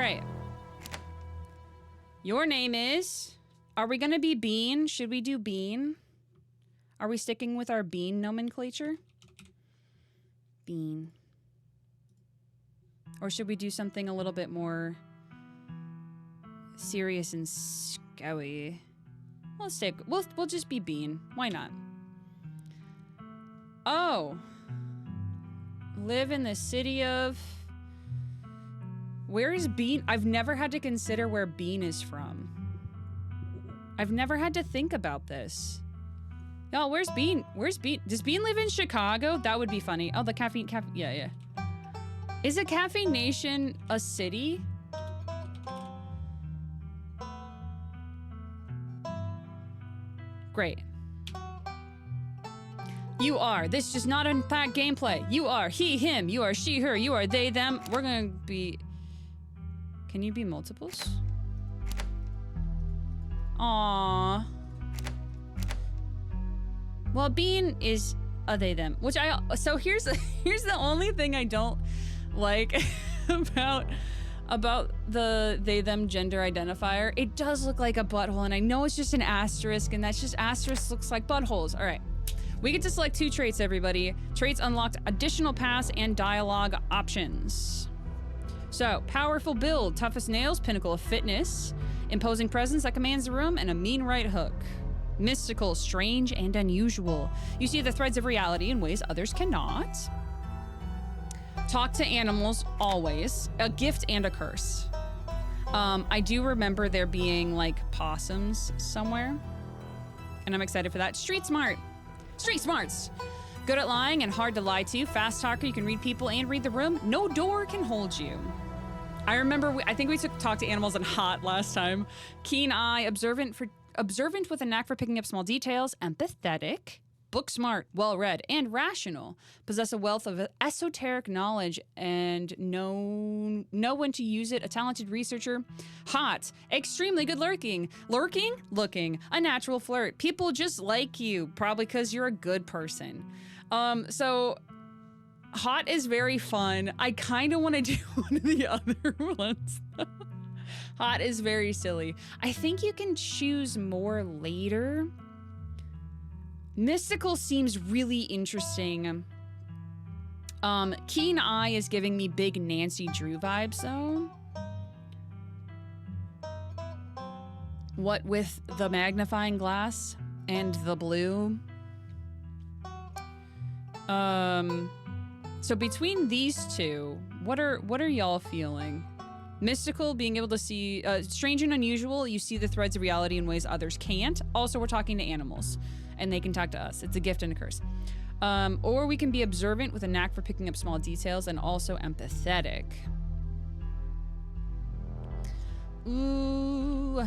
right. Your name is... Are we gonna be Bean? Should we do Bean? Are we sticking with our Bean nomenclature? Bean. Or should we do something a little bit more serious and scowy? We'll just be Bean. Why not? Oh. Live in the city of... Where is Bean? I've never had to consider where Bean is from. I've never had to think about this. Y'all, where's Bean? Where's Bean? Does Bean live in Chicago? That would be funny. Oh, the caffeine, yeah. Is a Caffeine Nation a city? Great. You are. This is just not unpacked gameplay. You are he, him. You are she, her. You are they, them. We're gonna be... Can you be multiples? Aww. Well, Bean is a they, them. Which so here's the only thing I don't like about the they, them gender identifier. It does look like a butthole, and I know it's just an asterisk, and that's just asterisk looks like buttholes. All right. We get to select 2 traits, everybody. Traits unlocked additional pass and dialogue options. So, powerful build, tough as nails, pinnacle of fitness, imposing presence that commands the room, and a mean right hook. Mystical, strange, and unusual. You see the threads of reality in ways others cannot. Talk to animals, always. A gift and a curse. I do remember there being, like, possums somewhere. And I'm excited for that. Street smart. Street smarts. Good at lying and hard to lie to. Fast talker, you can read people and read the room. No door can hold you. I remember, I think we took Talk to Animals in Hot last time. Keen eye, observant with a knack for picking up small details, empathetic, book smart, well-read, and rational. Possess a wealth of esoteric knowledge and know when to use it. A talented researcher. Hot, extremely good looking, a natural flirt. People just like you, probably because you're a good person. So hot is very fun. I kind of want to do one of the other ones. Hot is very silly. I think you can choose more later. Mystical seems really interesting. Keen eye is giving me big Nancy Drew vibes, though. What with the magnifying glass and the blue? So between these two, what are y'all feeling? Mystical, being able to see, strange and unusual, you see the threads of reality in ways others can't. Also, we're talking to animals, and they can talk to us. It's a gift and a curse. Or we can be observant with a knack for picking up small details and also empathetic. Ooh.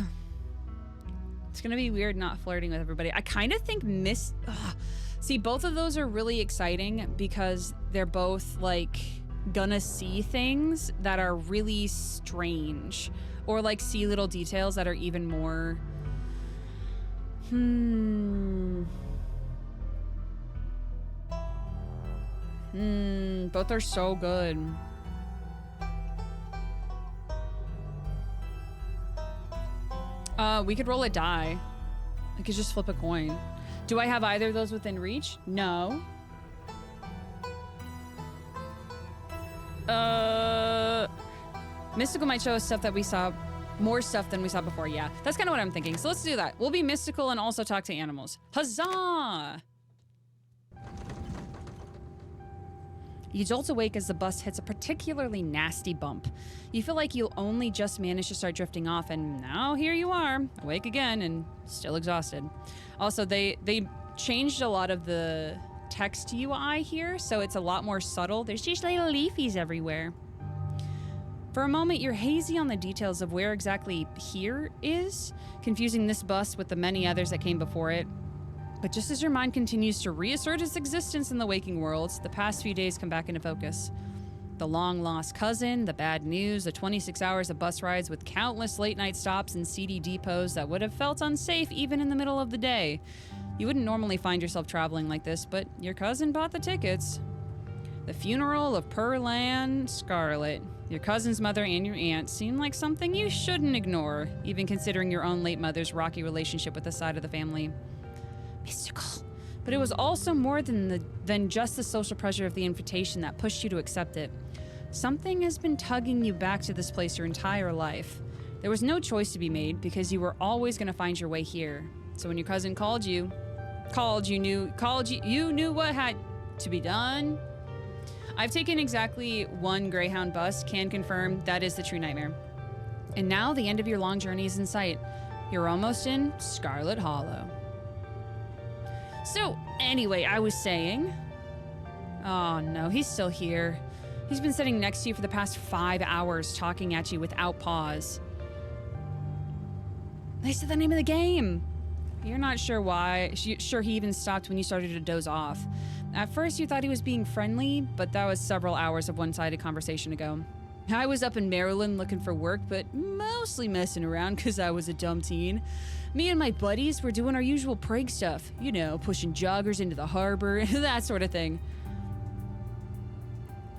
It's gonna be weird not flirting with everybody. I kind of think See, both of those are really exciting because they're both, like, gonna see things that are really strange. Or, like, see little details that are even more... Both are so good. We could roll a die. I could just flip a coin. Do I have either of those within reach? No. Mystical might show us stuff that we saw, more stuff than we saw before. Yeah, that's kind of what I'm thinking. So let's do that. We'll be mystical and also talk to animals. Huzzah! You jolt awake as the bus hits a particularly nasty bump. You feel like you'll only just manage to start drifting off, and now here you are, awake again and still exhausted. Also, they changed a lot of the text UI here, so it's a lot more subtle. There's just little leafies everywhere. For a moment, you're hazy on the details of where exactly here is, confusing this bus with the many others that came before it. But just as your mind continues to reassert its existence in the waking world, the past few days come back into focus. The long-lost cousin, the bad news, the 26 hours of bus rides with countless late-night stops and seedy depots that would have felt unsafe even in the middle of the day. You wouldn't normally find yourself traveling like this, but your cousin bought the tickets. The funeral of Scarlet. Your cousin's mother and your aunt seem like something you shouldn't ignore, even considering your own late mother's rocky relationship with the side of the family. Mystical. But it was also more than just the social pressure of the invitation that pushed you to accept it. Something has been tugging you back to this place your entire life. There was no choice to be made because you were always going to find your way here. So when your cousin you knew what had to be done. I've taken exactly one Greyhound bus, can confirm that is the true nightmare. And now the end of your long journey is in sight. You're almost in Scarlet Hollow. So, anyway, I was saying... Oh no, he's still here. He's been sitting next to you for the past 5 hours, talking at you without pause. They said the name of the game. You're not sure why. Sure he even stopped when you started to doze off. At first, you thought he was being friendly, but that was several hours of one-sided conversation ago. I was up in Maryland looking for work, but mostly messing around because I was a dumb teen. Me and my buddies were doing our usual prank stuff. You know, pushing joggers into the harbor, that sort of thing.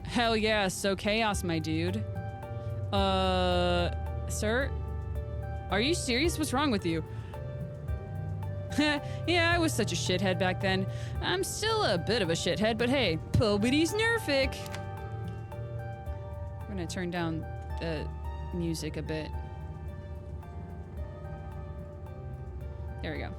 Hell yeah, so chaos, my dude. Sir? Are you serious? What's wrong with you? Yeah, I was such a shithead back then. I'm still a bit of a shithead, but hey, Pobity's Nerfic. We're gonna turn down the music a bit. There we go.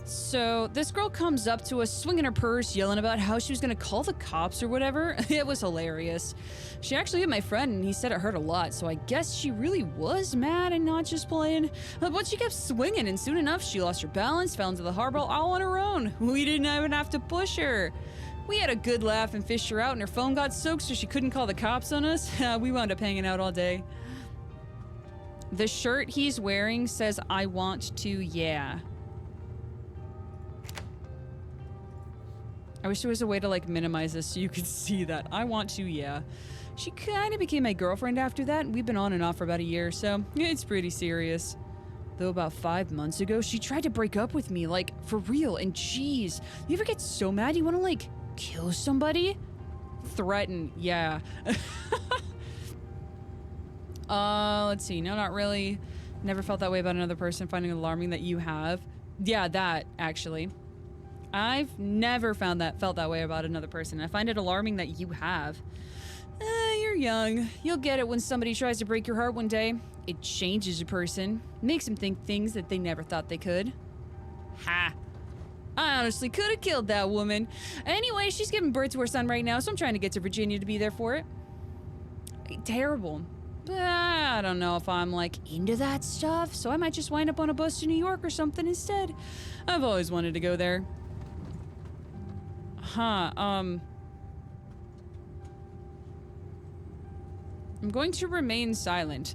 So this girl comes up to us, swinging her purse, yelling about how she was gonna call the cops or whatever. It was hilarious. She actually hit my friend and he said it hurt a lot, so I guess she really was mad and not just playing. But she kept swinging and soon enough she lost her balance, fell into the harbor all on her own. We didn't even have to push her. We had a good laugh and fished her out and her phone got soaked so she couldn't call the cops on us. We wound up hanging out all day. The shirt he's wearing says, "I want to, yeah." I wish there was a way to like minimize this so you could see that. I want to, yeah. She kind of became my girlfriend after that, and we've been on and off for about a year, so it's pretty serious. Though about 5 months ago, she tried to break up with me, like, for real, and jeez. You ever get so mad you want to, like, kill somebody? Threaten, yeah. Let's see. No, not really. Never felt that way about another person, finding it alarming that you have. Yeah, that, actually. I've never felt that way about another person. I find it alarming that you have. You're young. You'll get it when somebody tries to break your heart one day. It changes a person. Makes them think things that they never thought they could. Ha! I honestly could have killed that woman. Anyway, she's giving birth to her son right now, so I'm trying to get to Virginia to be there for it. Terrible. But I don't know if I'm, like, into that stuff, so I might just wind up on a bus to New York or something instead. I've always wanted to go there. Huh, I'm going to remain silent.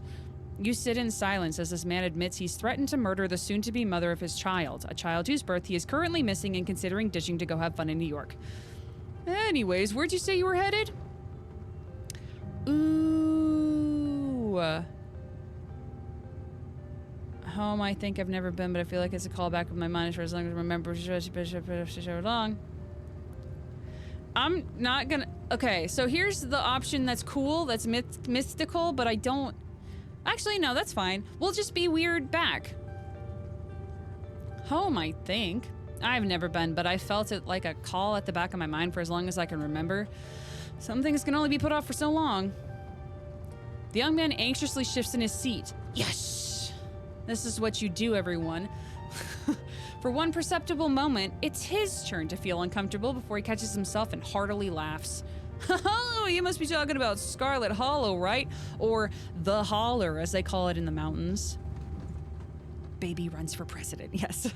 You sit in silence as this man admits he's threatened to murder the soon-to-be mother of his child, a child whose birth he is currently missing and considering ditching to go have fun in New York. Anyways, where'd you say you were headed? Ooh. Home, I think I've never been, but I feel like it's a callback of my mind for as long as I remember. So long. I'm not gonna... Okay, so here's the option that's cool, that's mystical, but I don't... Actually, no, that's fine. We'll just be weird back. Home, I think. I've never been, but I felt it like a call at the back of my mind for as long as I can remember. Some things can only be put off for so long. The young man anxiously shifts in his seat. Yes! This is what you do, everyone. For one perceptible moment, it's his turn to feel uncomfortable before he catches himself and heartily laughs. Oh, you must be talking about Scarlet Hollow, right? Or the Holler, as they call it in the mountains. Baby runs for president, yes.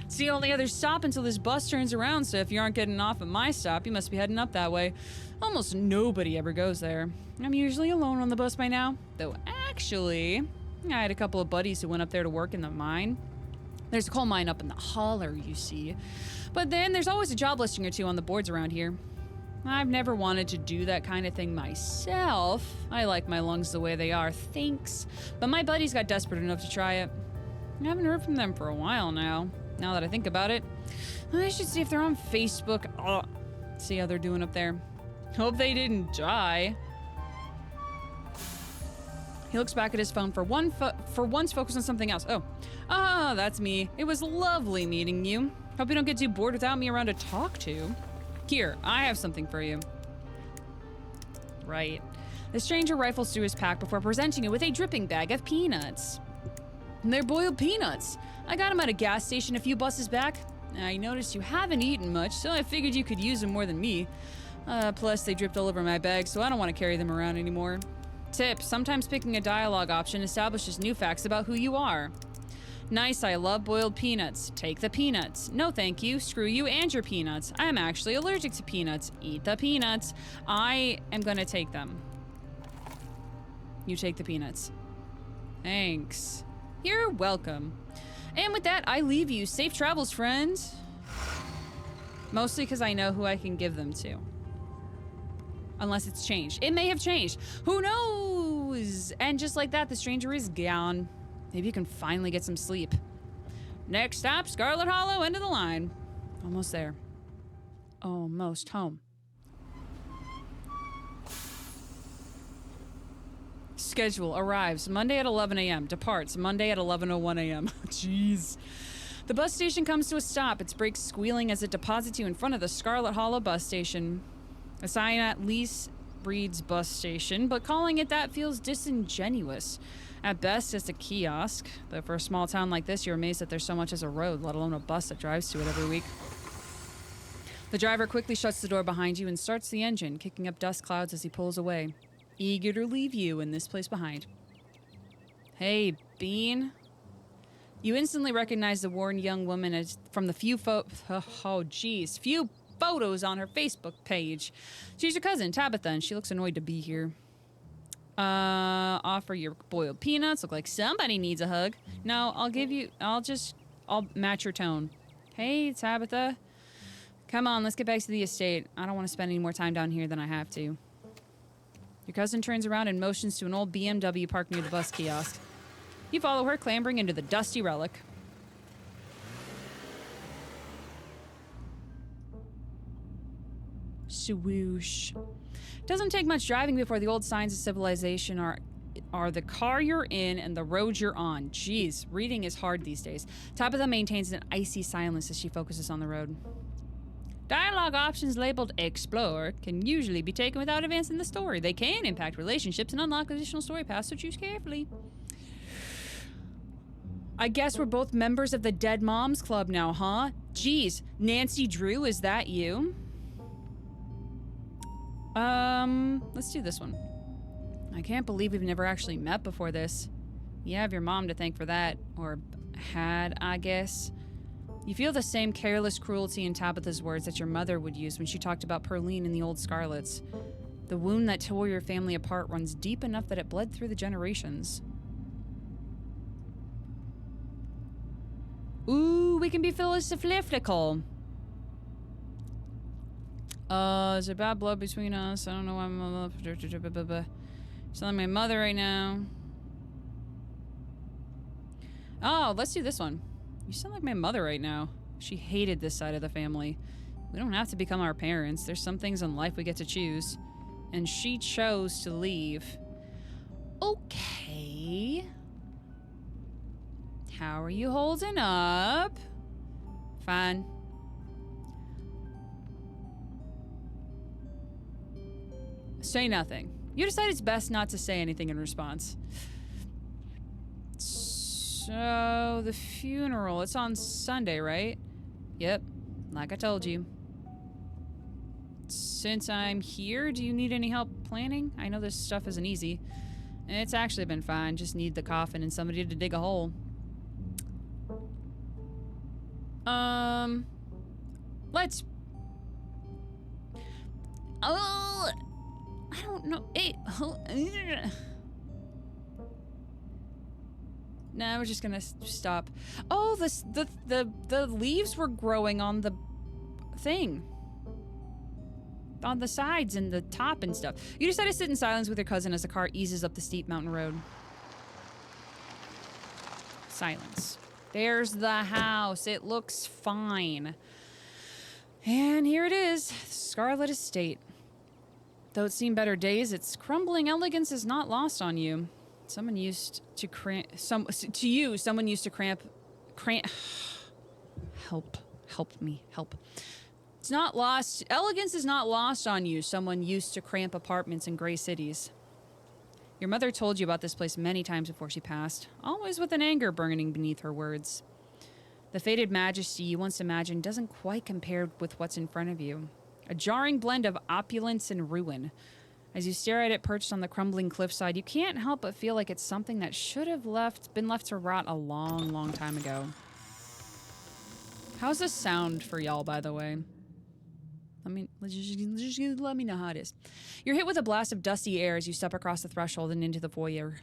It's the only other stop until this bus turns around, so if you aren't getting off at my stop, you must be heading up that way. Almost nobody ever goes there. I'm usually alone on the bus by now, though actually, I had a couple of buddies who went up there to work in the mine. There's a coal mine up in the Holler, you see. But then there's always a job listing or two on the boards around here. I've never wanted to do that kind of thing myself. I like my lungs the way they are, thanks. But my buddies got desperate enough to try it. I haven't heard from them for a while now that I think about it. I should see if they're on Facebook. See how they're doing up there. Hope they didn't die. He looks back at his phone for once, focused on something else. Oh. Ah, that's me. It was lovely meeting you. Hope you don't get too bored without me around to talk to. Here, I have something for you. Right. The stranger rifles through his pack before presenting it with a dripping bag of peanuts. They're boiled peanuts. I got them at a gas station a few buses back. I noticed you haven't eaten much, so I figured you could use them more than me. Plus, they dripped all over my bag, so I don't want to carry them around anymore. Tip, sometimes picking a dialogue option establishes new facts about who you are. Nice, I love boiled peanuts. Take the peanuts. No thank you, screw you and your peanuts. I am actually allergic to peanuts. Eat the peanuts. I am gonna take them. You take the peanuts. Thanks. You're welcome. And with that, I leave you. Safe travels, friends. Mostly because I know who I can give them to. Unless it's changed. It may have changed. Who knows? And just like that, the stranger is gone. Maybe you can finally get some sleep. Next stop, Scarlet Hollow, end of the line. Almost there. Almost home. Schedule arrives Monday at 11 a.m. Departs Monday at 11:01 a.m. Jeez. The bus station comes to a stop, its brakes squealing as it deposits you in front of the Scarlet Hollow bus station. A sign at least reads bus station, but calling it that feels disingenuous. At best, it's a kiosk, though for a small town like this, you're amazed that there's so much as a road, let alone a bus that drives to it every week. The driver quickly shuts the door behind you and starts the engine, kicking up dust clouds as he pulls away, eager to leave you in this place behind. Hey, Bean. You instantly recognize the worn young woman as from the few photos on her Facebook page. She's your cousin, Tabitha, and she looks annoyed to be here. Offer your boiled peanuts. Look like somebody needs a hug. No, I'll match your tone. Hey, Tabitha. Come on, let's get back to the estate. I don't want to spend any more time down here than I have to. Your cousin turns around and motions to an old BMW parked near the bus kiosk. You follow her, clambering into the dusty relic. Swoosh. Doesn't take much driving before the old signs of civilization are the car you're in and the road you're on. Jeez, reading is hard these days. Tabitha maintains an icy silence as she focuses on the road. Dialogue options labeled Explore can usually be taken without advancing the story. They can impact relationships and unlock additional story paths, so choose carefully. I guess we're both members of the Dead Moms Club now, huh? Jeez, Nancy Drew, is that you? Let's do this one. I can't believe we've never actually met before this. You have your mom to thank for that. Or had, I guess. You feel the same careless cruelty in Tabitha's words that your mother would use when she talked about Perline and the old Scarlets. The wound that tore your family apart runs deep enough that it bled through the generations. Ooh, we can be philosophical. There's a bad blood between us. I don't know why I'm telling my mother right now. Oh, let's do this one. You sound like my mother right now. She hated this side of the family. We don't have to become our parents. There's some things in life we get to choose. And she chose to leave. Okay. How are you holding up? Fine. Say nothing. You decide it's best not to say anything in response. So, the funeral, it's on Sunday, right? Yep, like I told you. Since I'm here, do you need any help planning? I know this stuff isn't easy. It's actually been fine, just need the coffin and somebody to dig a hole. Let's... Oh... I don't know. Nah, we're just gonna stop. Oh, the leaves were growing on the thing. On the sides and the top and stuff. You decide to sit in silence with your cousin as the car eases up the steep mountain road. Silence. There's the house. It looks fine. And here it is, Scarlet Estate. Though it's seen better days, its crumbling elegance is not lost on you. Someone used to someone used to cramp help me, help. It's not lost, elegance is not lost on you. Someone used to cramp apartments in gray cities. Your mother told you about this place many times before she passed, always with an anger burning beneath her words. The faded majesty you once imagined doesn't quite compare with what's in front of you. A jarring blend of opulence and ruin. As you stare at it perched on the crumbling cliffside, you can't help but feel like it's something that should have been left to rot a long, long time ago. How's this sound for y'all, by the way? Just let me know how it is. You're hit with a blast of dusty air as you step across the threshold and into the foyer.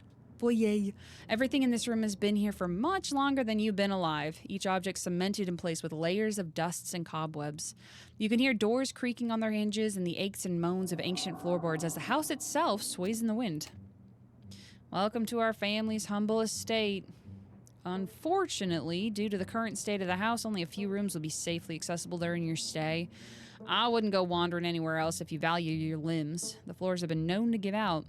Everything in this room has been here for much longer than you've been alive, each object cemented in place with layers of dusts and cobwebs. You can hear doors creaking on their hinges and the aches and moans of ancient floorboards as the house itself sways in the wind. Welcome to our family's humble estate. Unfortunately, due to the current state of the house, only a few rooms will be safely accessible during your stay. I wouldn't go wandering anywhere else if you value your limbs. The floors have been known to give out.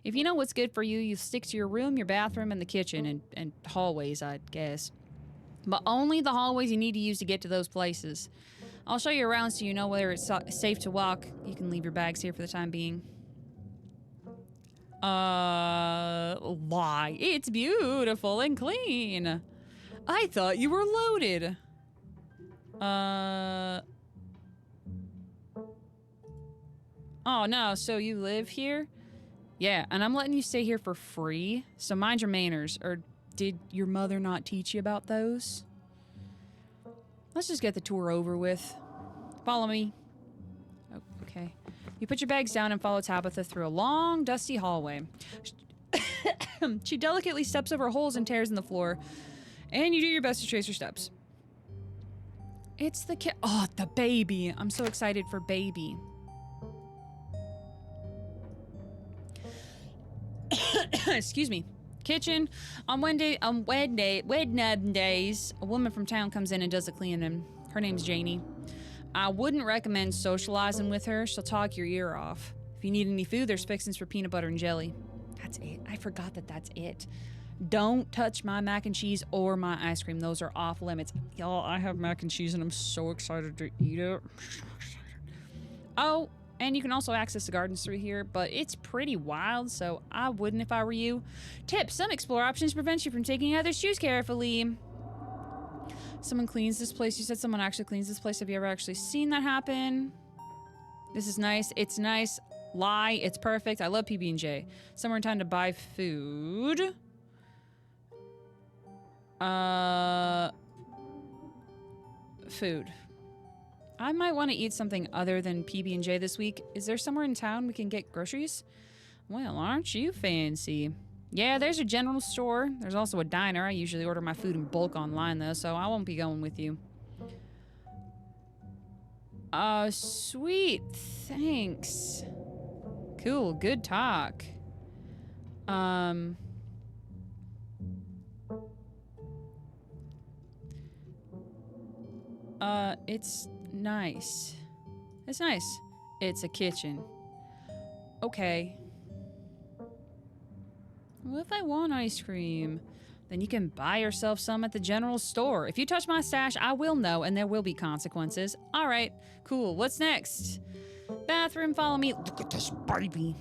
If you know what's good for you, you stick to your room, your bathroom, and the kitchen, and hallways, I guess. But only the hallways you need to use to get to those places. I'll show you around so you know whether it's safe to walk. You can leave your bags here for the time being. Why? It's beautiful and clean. I thought you were loaded. Oh no, so you live here? Yeah, and I'm letting you stay here for free, so mind your manners. Or did your mother not teach you about those? Let's just get the tour over with. Follow me. Oh, okay. You put your bags down and follow Tabitha through a long, dusty hallway. She delicately steps over holes and tears in the floor, and you do your best to trace her steps. It's the kid. Oh, the baby. I'm so excited for baby. Excuse me. Kitchen. On Wednesdays, a woman from town comes in and does the cleaning. Her name's Janie. I wouldn't recommend socializing with her. She'll talk your ear off. If you need any food, there's fixings for peanut butter and jelly. That's it. I forgot that's it. Don't touch my mac and cheese or my ice cream. Those are off limits. Y'all, I have mac and cheese and I'm so excited to eat it. Oh, and you can also access the gardens through here, but it's pretty wild, so I wouldn't if I were you. Tip, some explore options prevent you from taking others' shoes carefully. Someone cleans this place. You said someone actually cleans this place. Have you ever actually seen that happen? This is nice. It's nice. Lie. It's perfect. I love PB&J. Somewhere in time to buy food. Food. I might want to eat something other than PB&J this week. Is there somewhere in town we can get groceries? Well, aren't you fancy? Yeah, there's a general store. There's also a diner. I usually order my food in bulk online, though, so I won't be going with you. Sweet. Thanks. Cool. Good talk. It's nice. It's nice. It's a kitchen. Okay. Well, if I want ice cream, then you can buy yourself some at the general store. If you touch my stash, I will know, and there will be consequences. All right, cool. What's next? Bathroom, follow me. Look at this baby.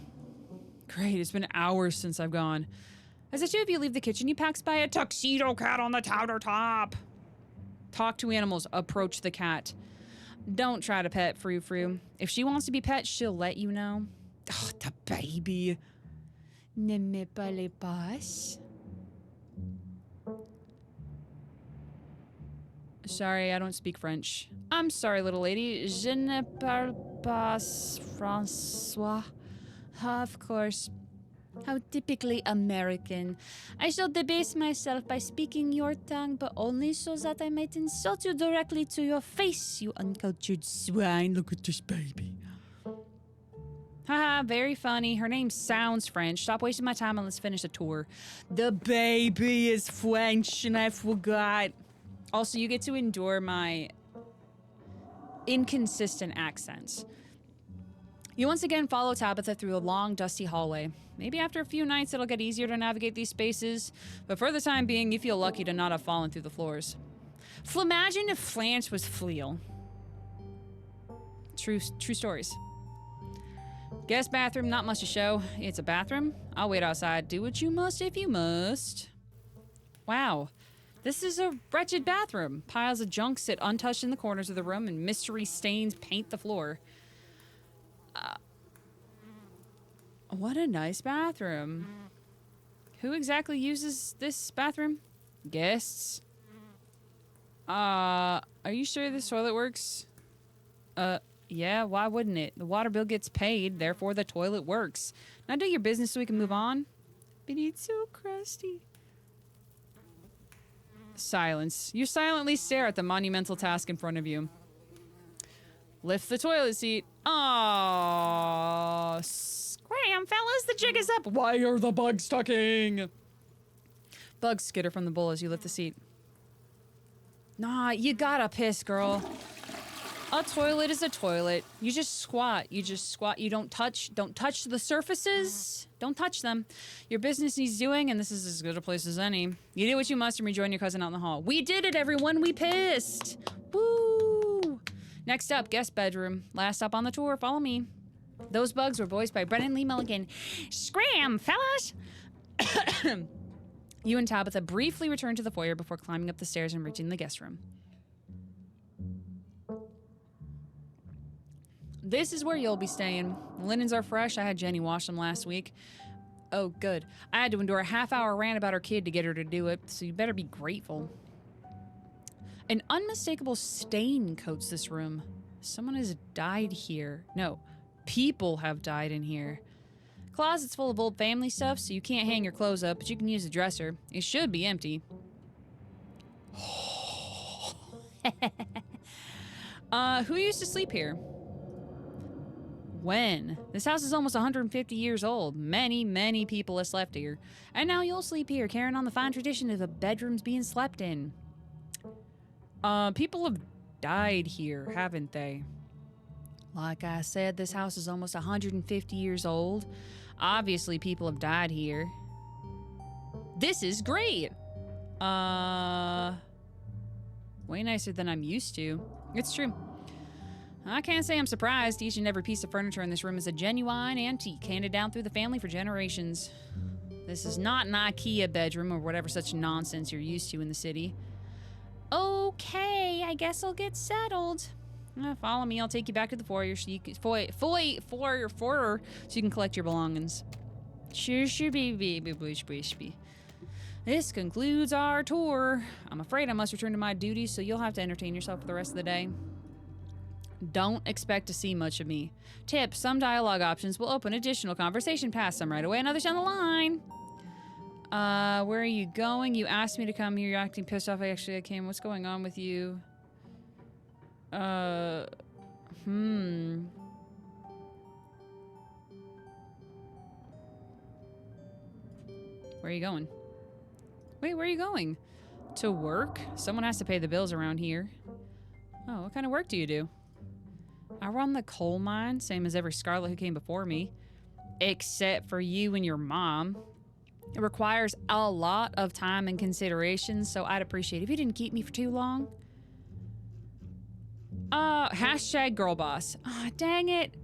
Great, it's been hours since I've gone. As the two of you leave the kitchen, you pass by a tuxedo cat on the countertop. Talk to animals. Approach the cat. Don't try to pet Frou Frou. If she wants to be pet, she'll let you know. Oh, the baby. Ne me parlez pas. Sorry, I don't speak French. I'm sorry, little lady. Je ne parle pas François. Of course. How typically American. I shall debase myself by speaking your tongue, but only so that I might insult you directly to your face, you uncultured swine. Look at this baby. Haha, very funny. Her name sounds French. Stop wasting my time and let's finish the tour. The baby is French and I forgot. Also, you get to endure my inconsistent accents. You once again follow Tabitha through a long, dusty hallway. Maybe after a few nights it'll get easier to navigate these spaces, but for the time being, you feel lucky to not have fallen through the floors. Imagine if Flange was Fleal. True stories. Guest bathroom, not much to show. It's a bathroom. I'll wait outside. Do what you must if you must. Wow. This is a wretched bathroom. Piles of junk sit untouched in the corners of the room, and mystery stains paint the floor. What a nice bathroom. Who exactly uses this bathroom? Guests. Are you sure this toilet works? Yeah, why wouldn't it? The water bill gets paid, therefore the toilet works. Now do your business so we can move on. But it's so crusty. Silence. You silently stare at the monumental task in front of you. Lift the toilet seat. Aww. Scram, fellas, the jig is up. Why are the bugs tucking? Bugs skitter from the bowl as you lift the seat. Nah, you gotta piss, girl. A toilet is a toilet. You just squat. You don't touch the surfaces. Don't touch them. Your business needs doing, and this is as good a place as any. You did what you must and rejoin your cousin out in the hall. We did it, everyone. We pissed. Woo! Next up, guest bedroom. Last stop on the tour. Follow me. Those bugs were voiced by Brennan Lee Mulligan. Scram, fellas! You and Tabitha briefly return to the foyer before climbing up the stairs and reaching the guest room. This is where you'll be staying. The linens are fresh. I had Jenny wash them last week. Oh, good. I had to endure a half-hour rant about her kid to get her to do it, so you better be grateful. An unmistakable stain coats this room. Someone has died here. No, people have died in here. Closet's full of old family stuff, so you can't hang your clothes up, but you can use the dresser. It should be empty. Who used to sleep here? When? This house is almost 150 years old. Many, many people have slept here. And now you'll sleep here, carrying on the fine tradition of the bedrooms being slept in. People have died here, haven't they? Like I said, this house is almost 150 years old. Obviously, people have died here. This is great! Way nicer than I'm used to. It's true. I can't say I'm surprised. Each and every piece of furniture in this room is a genuine antique handed down through the family for generations. This is not an IKEA bedroom or whatever such nonsense you're used to in the city. Okay, I guess I'll get settled. Follow me, I'll take you back to the foyer so you can foyer so you can collect your belongings. Sure, baby. This concludes our tour. I'm afraid I must return to my duties, so you'll have to entertain yourself for the rest of the day. Don't expect to see much of me. Tip, some dialogue options will open additional conversation past some right away and others down the line. Where are you going? You asked me to come here. You're acting pissed off. I came. What's going on with you? Where are you going? Wait, where are you going? To work? Someone has to pay the bills around here. Oh, what kind of work do you do? I run the coal mine, same as every Scarlet who came before me. Except for you and your mom. It requires a lot of time and consideration, so I'd appreciate it if you didn't keep me for too long. Hashtag girl boss. Oh, dang it.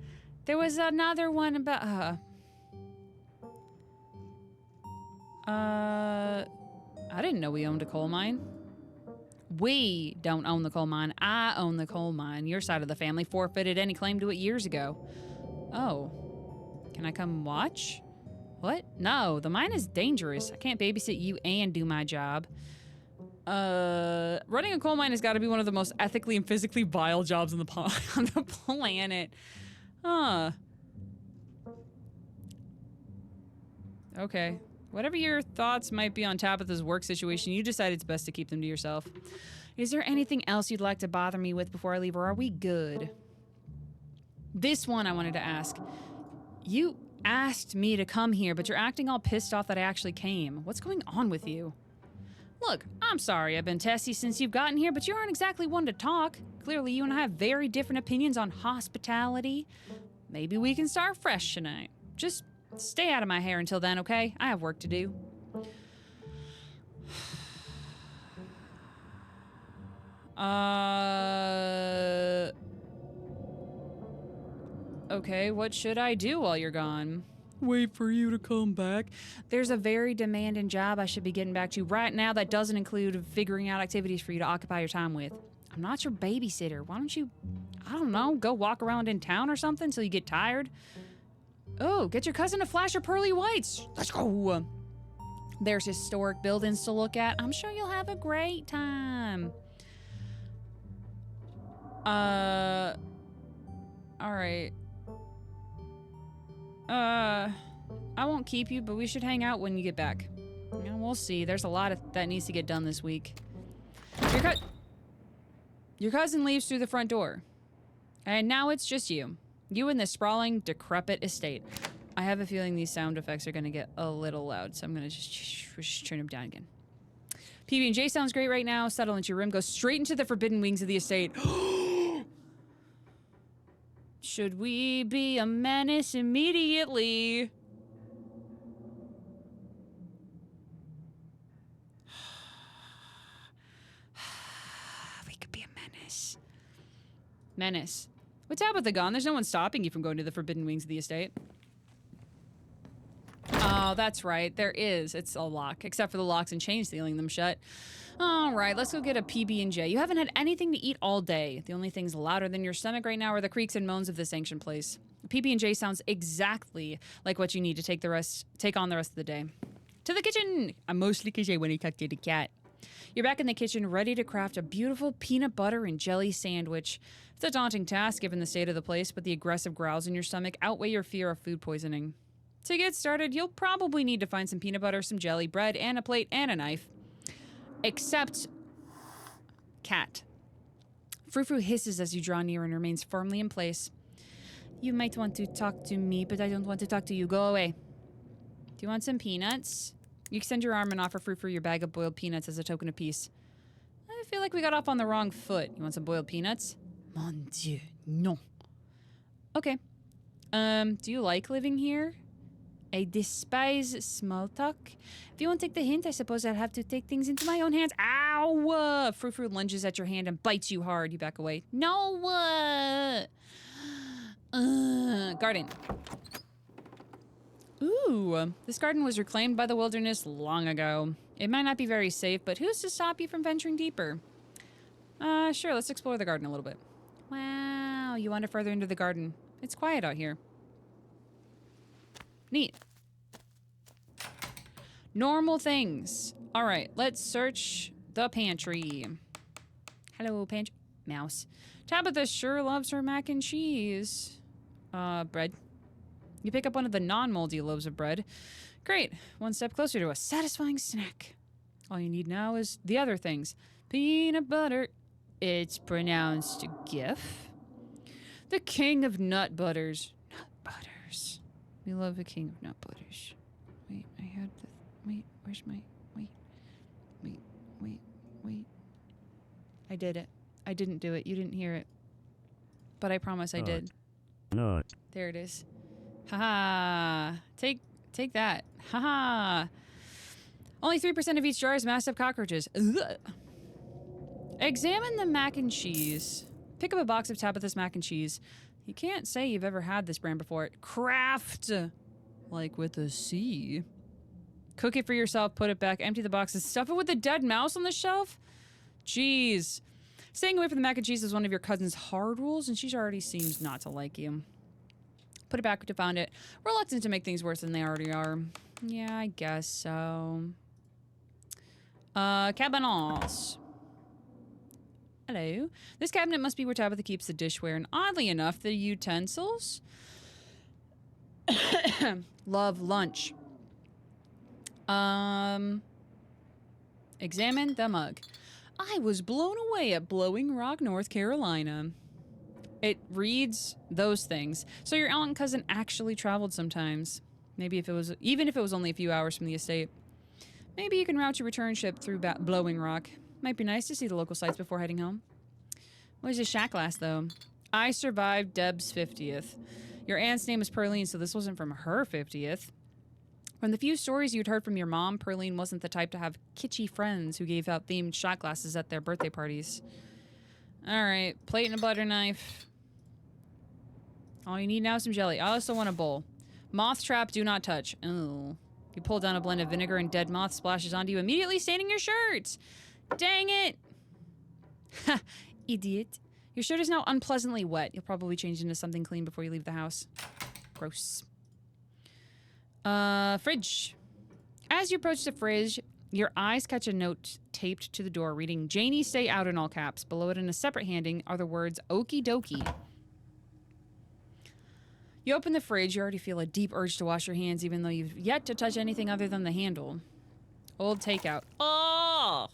There was another one about, I didn't know we owned a coal mine. We don't own the coal mine. I own the coal mine. Your side of the family forfeited any claim to it years ago. Oh. Can I come watch? What? No, the mine is dangerous. I can't babysit you and do my job. Running a coal mine has got to be one of the most ethically and physically vile jobs on the planet. Huh. Okay. Whatever your thoughts might be on Tabitha's work situation, you decide it's best to keep them to yourself. Is there anything else you'd like to bother me with before I leave, or are we good? This one I wanted to ask. You asked me to come here, but you're acting all pissed off that I actually came. What's going on with you? Look, I'm sorry I've been testy since you've gotten here, but you aren't exactly one to talk. Clearly, you and I have very different opinions on hospitality. maybe we can start fresh tonight. Just stay out of my hair until then, okay? I have work to do. Okay, what should I do while you're gone? Wait for you to come back. There's a very demanding job I should be getting back to right now that doesn't include figuring out activities for you to occupy your time with. I'm not your babysitter. Why don't you, I don't know, go walk around in town or something till you get tired? Oh, get your cousin to flash your pearly whites. Let's go. There's historic buildings to look at. I'm sure you'll have a great time. All right. I won't keep you, but we should hang out when you get back. Yeah, we'll see. There's a lot that needs to get done this week. Your cousin leaves through the front door. And now it's just you. You in this sprawling, decrepit estate. I have a feeling these sound effects are going to get a little loud, so I'm going to just turn them down again. PB&J sounds great right now. Settle into your room. Go straight into the forbidden wings of the estate. Should we be a menace immediately? We could be a menace. Menace. What's up with the gun? There's no one stopping you from going to the forbidden wings of the estate. Oh, that's right. There is. It's a lock, except for the locks and chains sealing them shut. All right, let's go get a PB&J. You haven't had anything to eat all day. The only things louder than your stomach right now are the creaks and moans of this ancient place. PB&J sounds exactly like what you need to take on the rest of the day. To the kitchen! I'm mostly because I want to talk to the cat. You're back in the kitchen, ready to craft a beautiful peanut butter and jelly sandwich. It's a daunting task given the state of the place, but the aggressive growls in your stomach outweigh your fear of food poisoning. To get started, you'll probably need to find some peanut butter, some jelly, bread, and a plate and a knife. Except cat. Frou-Frou hisses as you draw near and remains firmly in place. You might want to talk to me, but I don't want to talk to you. Go away. Do you want some peanuts? You extend your arm and offer Frou-Frou your bag of boiled peanuts as a token of peace. I feel like we got off on the wrong foot. You want some boiled peanuts? Mon Dieu, non. Okay. Do you like living here? I despise small talk. If you won't take the hint, I suppose I'll have to take things into my own hands. Ow! Frou-Frou lunges at your hand and bites you hard. You back away. No! Garden. Ooh, this garden was reclaimed by the wilderness long ago. It might not be very safe, but who's to stop you from venturing deeper? Sure, let's explore the garden a little bit. Wow, you wander further into the garden. It's quiet out here. Neat. Normal things. All right, let's search the pantry. Hello, pantry. Mouse. Tabitha sure loves her mac and cheese. Bread. You pick up one of the non-moldy loaves of bread. Great. One step closer to a satisfying snack. All you need now is the other things. Peanut butter. It's pronounced GIF. The king of nut butters. Nut butters. We love the king of nut butters. Wait, I had the... Wait, where's my... Wait. I did it. I didn't do it. You didn't hear it. But I promise I did. No. There it is. Haha. Take that. Haha. Only 3% of each jar is massive cockroaches. Ugh. Examine the mac and cheese. Pick up a box of Tabitha's mac and cheese. You can't say you've ever had this brand before. Craft. Like with a C. Cook it for yourself, put it back, empty the boxes, stuff it with a dead mouse on the shelf? Jeez. Staying away from the mac and cheese is one of your cousin's hard rules, and she already seems not to like you. Put it back to found it. Reluctant to make things worse than they already are. Yeah, I guess so. Cabinets. Hello. This cabinet must be where Tabitha keeps the dishware, and oddly enough, the utensils. Love lunch. Examine the mug. I was blown away at Blowing Rock, North Carolina. It reads those things. So your aunt and cousin actually traveled sometimes. Maybe even if it was only a few hours from the estate. Maybe you can route your return ship through Blowing Rock. Might be nice to see the local sights before heading home. What does this shack last, though? I survived Deb's 50th. Your aunt's name is Perline, so this wasn't from her 50th. From the few stories you'd heard from your mom, Perline wasn't the type to have kitschy friends who gave out themed shot glasses at their birthday parties. Alright, plate and a butter knife. All you need now is some jelly. I also want a bowl. Moth trap, do not touch. Oh. You pull down a blend of vinegar and dead moth splashes onto you, immediately staining your shirt. Dang it! Ha! Idiot. Your shirt is now unpleasantly wet. You'll probably change into something clean before you leave the house. Gross. Fridge. As you approach the fridge, your eyes catch a note taped to the door reading, Janie, stay out in all caps. Below it in a separate handing are the words, okie dokie. You open the fridge, you already feel a deep urge to wash your hands even though you've yet to touch anything other than the handle. Old takeout. Oh!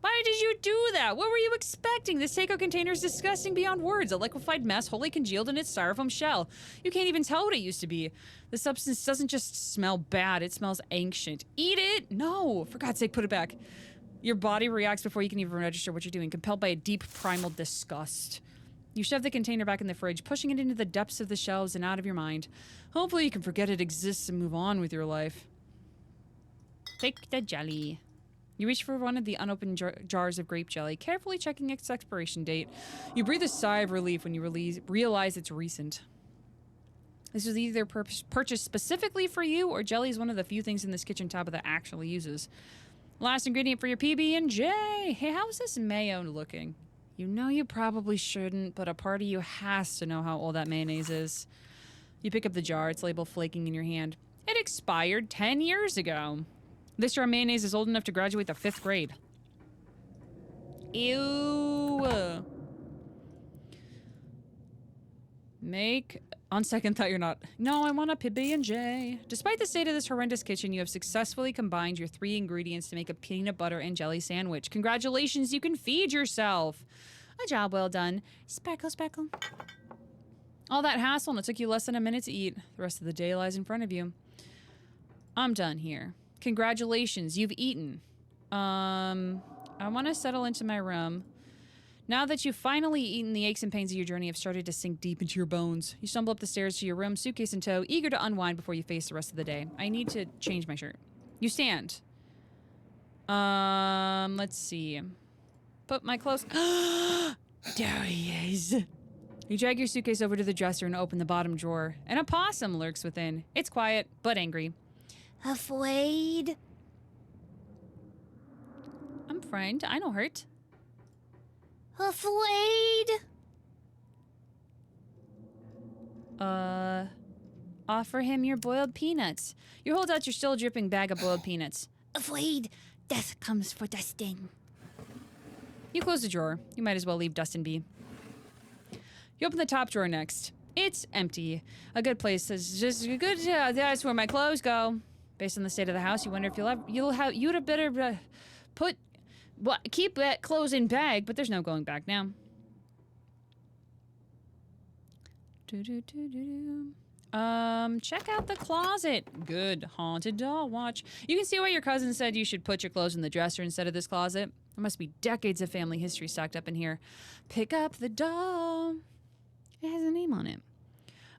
Why did you do that? What were you expecting? This takeout container is disgusting beyond words. A liquefied mess wholly congealed in its styrofoam shell. You can't even tell what it used to be. The substance doesn't just smell bad, it smells ancient. Eat it! No! For God's sake, put it back. Your body reacts before you can even register what you're doing, compelled by a deep primal disgust. You shove the container back in the fridge, pushing it into the depths of the shelves and out of your mind. Hopefully you can forget it exists and move on with your life. Take the jelly. You reach for one of the unopened jars of grape jelly, carefully checking its expiration date. You breathe a sigh of relief when you realize it's recent. This was either purchased specifically for you, or jelly is one of the few things in this kitchen tab that actually uses. Last ingredient for your PB&J. Hey, how's this mayo looking? You know you probably shouldn't, but a part of you has to know how old that mayonnaise is. You pick up the jar, its label flaking in your hand. It expired 10 years ago. This jar of mayonnaise is old enough to graduate the 5th grade. Ew. On second thought, you're not. No, I want a PB&J. Despite the state of this horrendous kitchen, you have successfully combined your 3 ingredients to make a peanut butter and jelly sandwich. Congratulations, you can feed yourself. A job well done. Sparkle, sparkle. All that hassle and it took you less than a minute to eat. The rest of the day lies in front of you. I'm done here. Congratulations, you've eaten. I want to settle into my room. Now that you've finally eaten, the aches and pains of your journey have started to sink deep into your bones. You stumble up the stairs to your room, suitcase in tow, eager to unwind before you face the rest of the day. I need to change my shirt. You stand. Let's see. Put my clothes... There he is. You drag your suitcase over to the dresser and open the bottom drawer. An opossum lurks within. It's quiet, but angry. Afraid? I'm frightened. I don't hurt. Afraid? Offer him your boiled peanuts. You hold out your still dripping bag of boiled peanuts. Afraid, death comes for Dustin. You close the drawer. You might as well leave Dustin be. You open the top drawer next. It's empty. A good place is just good. That's where my clothes go. Based on the state of the house, you wonder if you'd have better keep that clothes in bag, but there's no going back now. Check out the closet. Good haunted doll watch. You can see why your cousin said you should put your clothes in the dresser instead of this closet. There must be decades of family history stacked up in here. Pick up the doll. It has a name on it.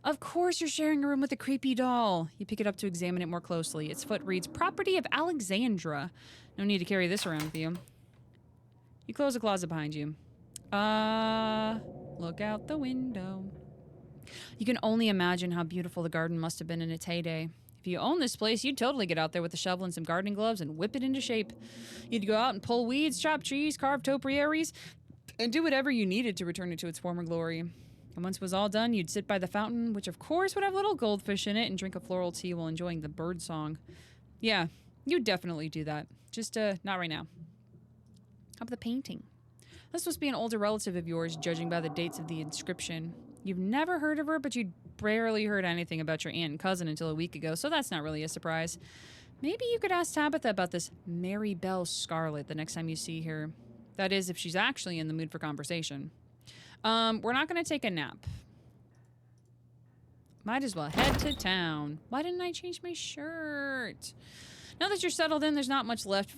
Of course you're sharing a room with a creepy doll. You pick it up to examine it more closely. Its foot reads, Property of Alexandra. No need to carry this around with you. You close the closet behind you. Look out the window. You can only imagine how beautiful the garden must have been in its heyday. If you owned this place, you'd totally get out there with a shovel and some gardening gloves and whip it into shape. You'd go out and pull weeds, chop trees, carve topiaries, and do whatever you needed to return it to its former glory. And once it was all done, you'd sit by the fountain, which of course would have little goldfish in it, and drink a floral tea while enjoying the bird song. Yeah, you'd definitely do that. Just, not right now. How about the painting? This must be an older relative of yours, judging by the dates of the inscription. You've never heard of her, but you'd barely heard anything about your aunt and cousin until a week ago, so that's not really a surprise. Maybe you could ask Tabitha about this Mary Belle Scarlet the next time you see her. That is, if she's actually in the mood for conversation. We're not going to take a nap. Might as well head to town. Why didn't I change my shirt? Now that you're settled in, there's not much left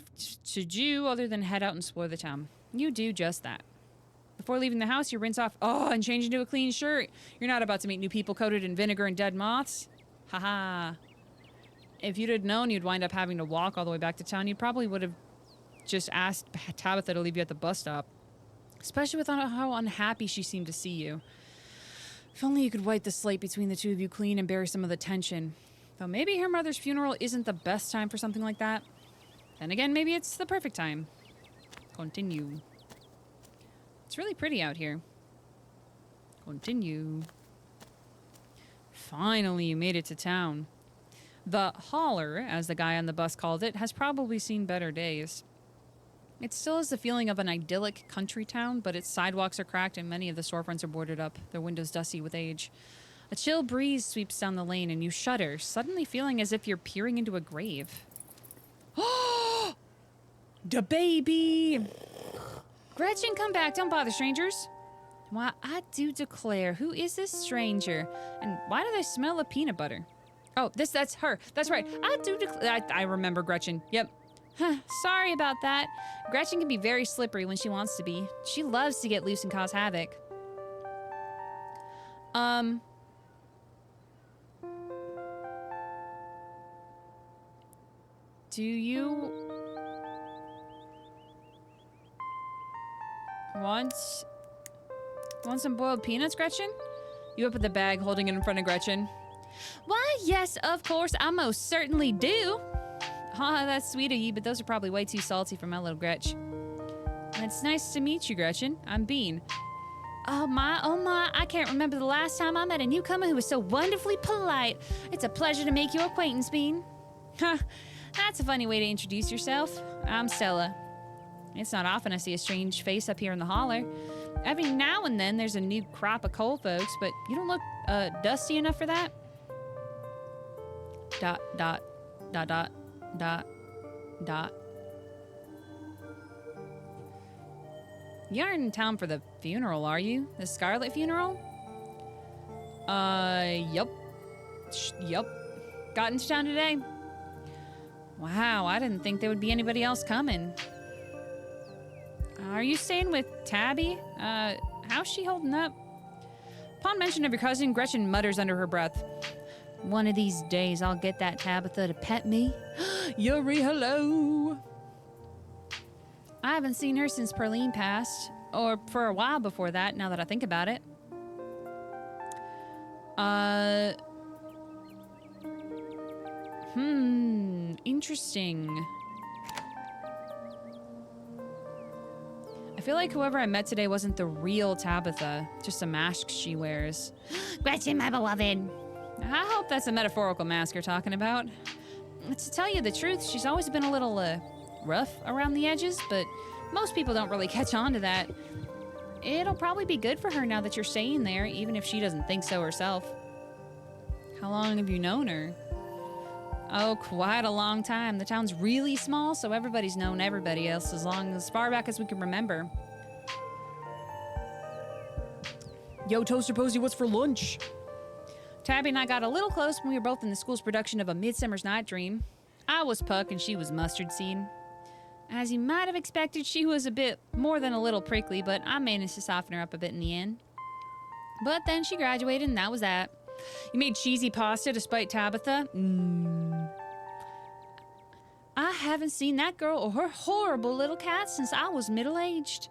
to do other than head out and explore the town. You do just that. The Before leaving the house, you rinse off, and change into a clean shirt. You're not about to meet new people coated in vinegar and dead moths. Haha. If you'd have known you'd wind up having to walk all the way back to town, you probably would have just asked Tabitha to leave you at the bus stop. Especially with how unhappy she seemed to see you. If only you could wipe the slate between the two of you clean and bury some of the tension. Though maybe her mother's funeral isn't the best time for something like that. Then again, maybe it's the perfect time. Continue. It's really pretty out here. Continue. Finally, you made it to town. The holler, as the guy on the bus called it, has probably seen better days. It still has the feeling of an idyllic country town, but its sidewalks are cracked and many of the storefronts are boarded up, their windows dusty with age. A chill breeze sweeps down the lane and you shudder, suddenly feeling as if you're peering into a grave. Oh! Da baby! Gretchen, come back. Don't bother strangers. Why, I do declare, who is this stranger? And why do they smell of peanut butter? Oh, that's her. That's right. I do declare. I remember Gretchen. Yep. Huh, sorry about that. Gretchen can be very slippery when she wants to be. She loves to get loose and cause havoc. Do you want some boiled peanuts, Gretchen? You open the bag, holding it in front of Gretchen. Why, yes, of course, I most certainly do. That's sweet of you, but those are probably way too salty for my little Gretch. It's nice to meet you, Gretchen. I'm Bean. Oh my, I can't remember the last time I met a newcomer who was so wonderfully polite. It's a pleasure to make your acquaintance, Bean. Huh, that's a funny way to introduce yourself. I'm Stella. It's not often I see a strange face up here in the holler. Every now and then there's a new crop of coal folks, but you don't look, dusty enough for that. ... You aren't in town for the funeral, are you? The Scarlet funeral? Yup. Yup. Got into town today. Wow, I didn't think there would be anybody else coming. Are you staying with Tabby? How's she holding up? Upon mention of your cousin, Gretchen mutters under her breath. One of these days, I'll get that Tabitha to pet me. Yuri, hello. I haven't seen her since Perline passed, or for a while before that, now that I think about it. Interesting. I feel like whoever I met today wasn't the real Tabitha, just a mask she wears. Gretchen, my beloved. I hope that's a metaphorical mask you're talking about. To tell you the truth, she's always been a little, rough around the edges, but most people don't really catch on to that. It'll probably be good for her now that you're staying there, even if she doesn't think so herself. How long have you known her? Oh, quite a long time. The town's really small, so everybody's known everybody else as far back as we can remember. Yo, Toaster Posey, what's for lunch? Tabby and I got a little close when we were both in the school's production of A Midsummer's Night Dream. I was Puck and she was Mustard Seed. As you might have expected, she was a bit more than a little prickly, but I managed to soften her up a bit in the end. But then she graduated and that was that. You made cheesy pasta despite Tabitha? I haven't seen that girl or her horrible little cat since I was middle-aged.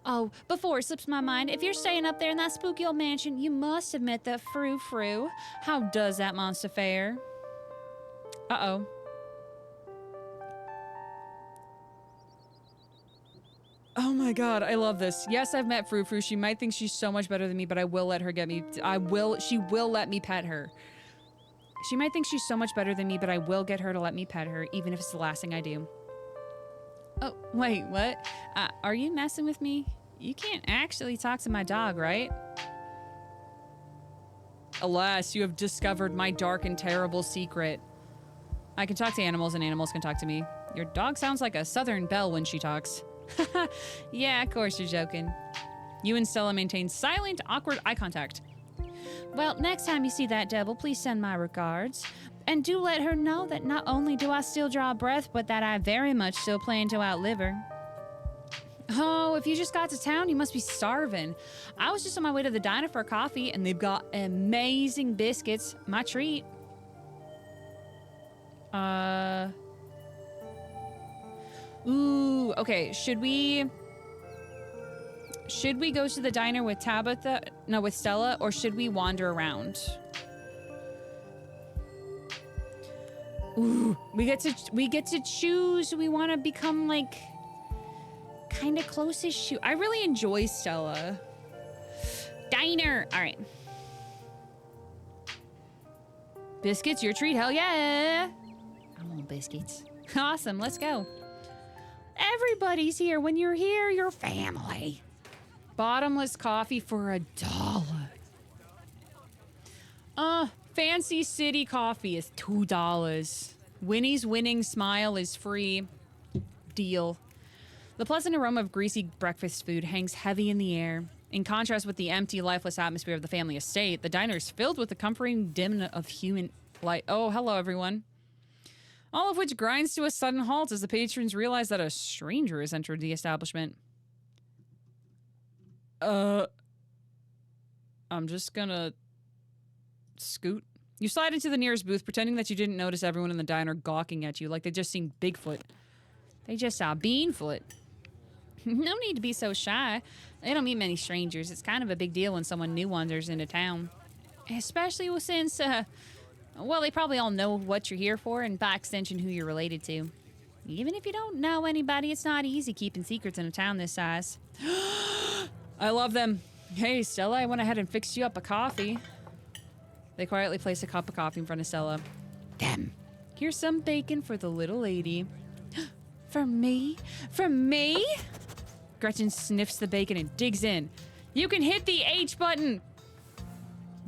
Oh, before it slips my mind, if you're staying up there in that spooky old mansion, you must have met that frou-frou. How does that monster fare? Uh-oh. Oh my god, I love this. Yes, I've met Frou-Frou. She might think she's so much better than me, but I will let her get me. She will let me pet her. She might think she's so much better than me, but I will get her to let me pet her, even if it's the last thing I do. Oh, wait, what? Are you messing with me? You can't actually talk to my dog, right? Alas, you have discovered my dark and terrible secret. I can talk to animals and animals can talk to me. Your dog sounds like a southern belle when she talks. Yeah, of course you're joking. You and Stella maintain silent, awkward eye contact. Well, next time you see that devil, please send my regards. And do let her know that not only do I still draw breath, but that I very much still plan to outlive her. Oh, if you just got to town, you must be starving. I was just on my way to the diner for a coffee, and they've got amazing biscuits. My treat. Ooh, okay. Should we go to the diner with Tabitha? No, with Stella, or should we wander around? Ooh, we get to choose. We want to become like kind of closest to. I really enjoy Stella. Diner. All right. Biscuits, your treat. Hell yeah. I want biscuits. Awesome. Let's go. Everybody's here. When you're here, you're family. Bottomless coffee for $1. Fancy city coffee is $2. Winnie's winning smile is free. Deal. The pleasant aroma of greasy breakfast food hangs heavy in the air. In contrast with the empty, lifeless atmosphere of the family estate, the diner is filled with the comforting dim of human light. Oh, hello, everyone. All of which grinds to a sudden halt as the patrons realize that a stranger has entered the establishment. I'm just gonna scoot. You slide into the nearest booth, pretending that you didn't notice everyone in the diner gawking at you like they just seen Bigfoot. They just saw Beanfoot. No need to be so shy. They don't meet many strangers. It's kind of a big deal when someone new wanders into town. Especially since, well, they probably all know what you're here for and by extension who you're related to. Even if you don't know anybody, it's not easy keeping secrets in a town this size. I love them. Hey, Stella, I went ahead and fixed you up a coffee. They quietly place a cup of coffee in front of Stella. Them. Here's some bacon for the little lady. For me? From me? Gretchen sniffs the bacon and digs in. You can hit the H button.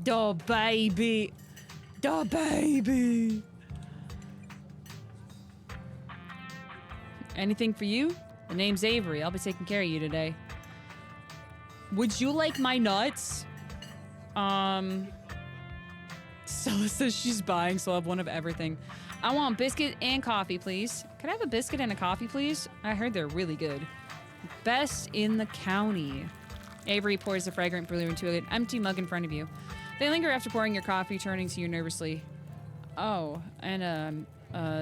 Duh, baby. Duh, baby. Anything for you? The name's Avery. I'll be taking care of you today. Would you like my nuts? Stella says she's buying, so I'll have one of everything. I want biscuit and coffee, please. Could I have a biscuit and a coffee, please? I heard they're really good. Best in the county. Avery pours the fragrant brew into an empty mug in front of you. They linger after pouring your coffee, turning to you nervously. Oh, and,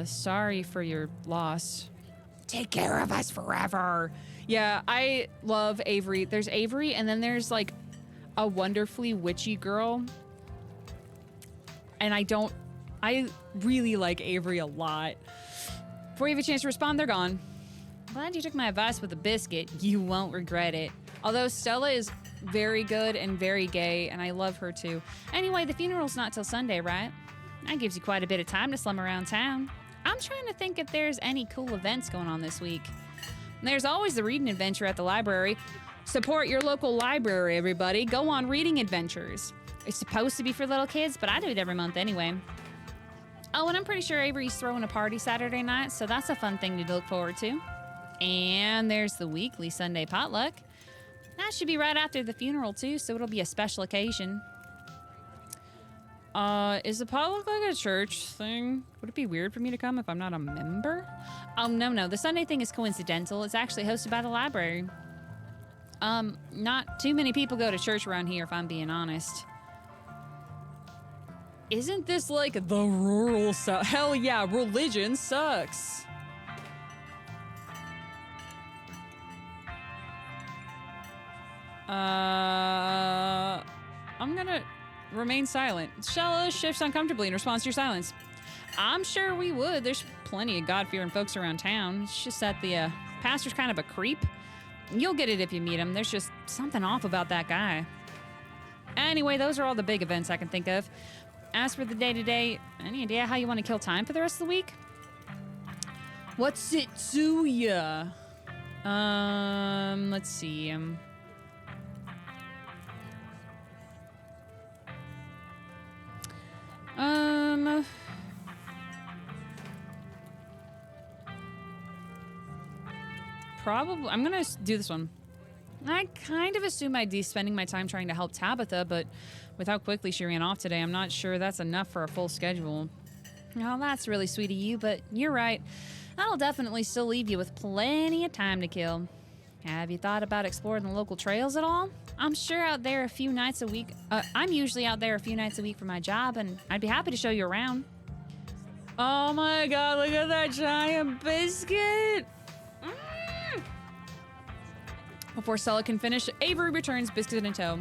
sorry for your loss. Take care of us forever. Yeah, I love Avery. There's Avery, and then there's, like, a wonderfully witchy girl. And I really like Avery a lot. Before you have a chance to respond, they're gone. Glad you took my advice with a biscuit. You won't regret it. Although Stella is very good and very gay, and I love her too. Anyway, the funeral's not till Sunday, right? That gives you quite a bit of time to slum around town. I'm trying to think if there's any cool events going on this week. There's always the reading adventure at the library. Support your local library, everybody. Go on reading adventures. It's supposed to be for little kids, but I do it every month anyway. Oh, and I'm pretty sure Avery's throwing a party Saturday night, so that's a fun thing to look forward to. And there's the weekly Sunday potluck. That should be right after the funeral, too, so it'll be a special occasion. Is the potluck like a church thing? Would it be weird for me to come if I'm not a member? Oh, no. The Sunday thing is coincidental. It's actually hosted by the library. Not too many people go to church around here, if I'm being honest. Isn't this like the rural South? Hell yeah, religion sucks. I'm gonna remain silent. Stella shifts uncomfortably in response to your silence. I'm sure we would. There's plenty of God-fearing folks around town. It's just that the pastor's kind of a creep. You'll get it if you meet him. There's just something off about that guy. Anyway, those are all the big events I can think of. As for the day-to-day, any idea how you want to kill time for the rest of the week? What's it to ya? Let's see. Probably, I'm gonna do this one. I kind of assume I'd be spending my time trying to help Tabitha, but with how quickly she ran off today, I'm not sure that's enough for a full schedule. Oh, that's really sweet of you, but you're right. That'll definitely still leave you with plenty of time to kill. Have you thought about exploring the local trails at all? I'm sure out there a few nights a week. I'm usually out there a few nights a week for my job, and I'd be happy to show you around. Oh my god, look at that giant biscuit! Mm. Before Stella can finish, Avery returns, biscuit in tow.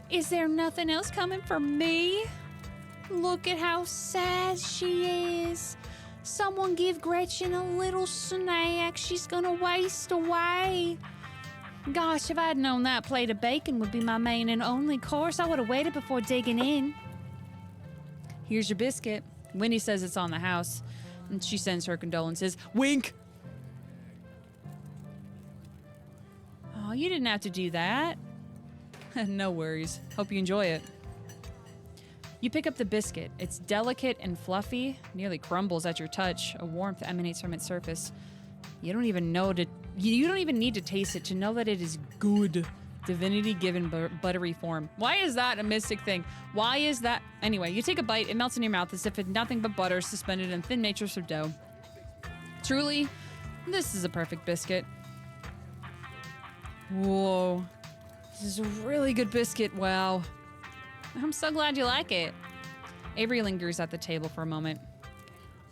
Is there nothing else coming for me? Look at how sad she is. Someone give Gretchen a little snack. She's gonna waste away. Gosh, if I'd known that plate of bacon would be my main and only course, I would have waited before digging in. Here's your biscuit. Winnie says it's on the house, and she sends her condolences. Wink! Oh, you didn't have to do that. No worries. Hope you enjoy it. You pick up the biscuit. It's delicate and fluffy, nearly crumbles at your touch. A warmth emanates from its surface. You don't even need to taste it to know that it is good. Divinity given buttery form. Why is that a mystic thing? Why is that? Anyway, you take a bite, it melts in your mouth as if it's nothing but butter suspended in thin matrix of dough. Truly, this is a perfect biscuit. Whoa. This is a really good biscuit, wow. I'm so glad you like it. Avery lingers at the table for a moment.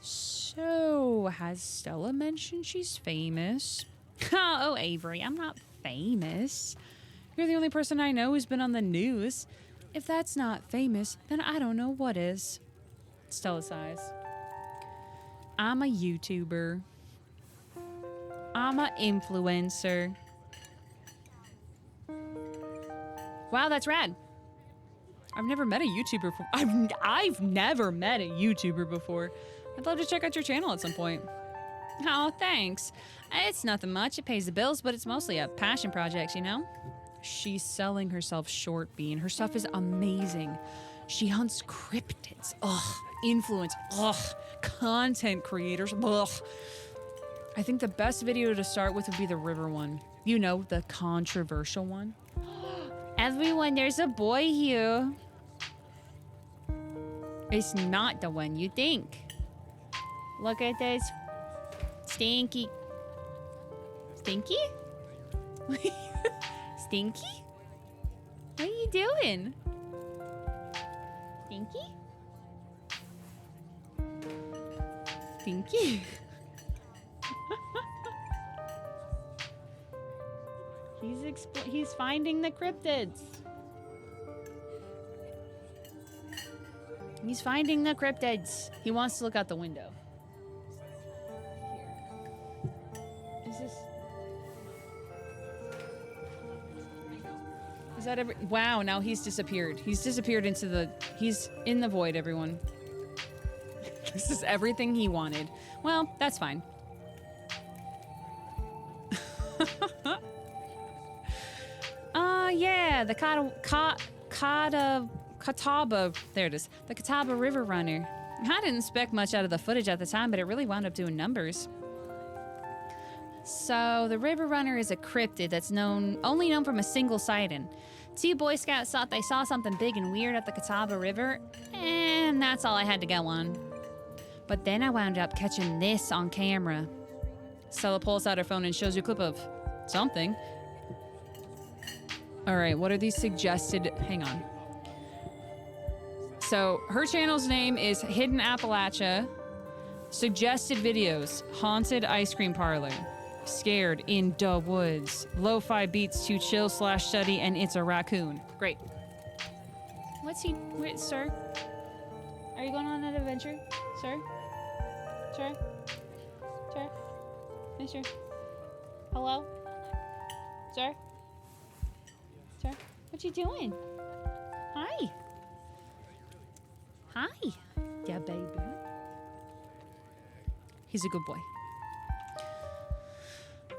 So, has Stella mentioned she's famous? Oh, Avery, I'm not famous. You're the only person I know who's been on the news. If that's not famous, then I don't know what is. Stella sighs. I'm a YouTuber. I'm an influencer. Wow, that's rad. I've never met a YouTuber before. I've never met a YouTuber before. I'd love to check out your channel at some point. Oh, thanks. It's nothing much. It pays the bills, but it's mostly a passion project, you know? She's selling herself short, Bean. Her stuff is amazing. She hunts cryptids. Ugh. Influence. Ugh. Content creators. Ugh. I think the best video to start with would be the river one. You know, the controversial one. Everyone, there's a boy here. It's not the one you think. Look at this. Stinky. Stinky? Stinky? What are you doing? Stinky? Stinky? He's finding the cryptids. He's finding the cryptids. He wants to look out the window. Is that every? Wow, now he's disappeared. He's disappeared into the... He's in the void, everyone. This is everything he wanted. Well, that's fine. Yeah, the Catawba, there it is. The Catawba River Runner. I didn't expect much out of the footage at the time, but it really wound up doing numbers. So, the River Runner is a cryptid that's only known from a single sighting. 2 Boy Scouts thought they saw something big and weird at the Catawba River, and that's all I had to go on. But then I wound up catching this on camera. Stella pulls out her phone and shows you a clip of something. All right, what are these suggested? Hang on. So her channel's name is Hidden Appalachia. Suggested videos: haunted ice cream parlor, scared in the woods, lo-fi beats to chill/study, and it's a raccoon. Great. What's he? Wait, sir? Are you going on an adventure, sir? Sir? Sir? Mister? Hello? Sir? Sir? What you doing? Hi. Hi. Yeah, baby. He's a good boy.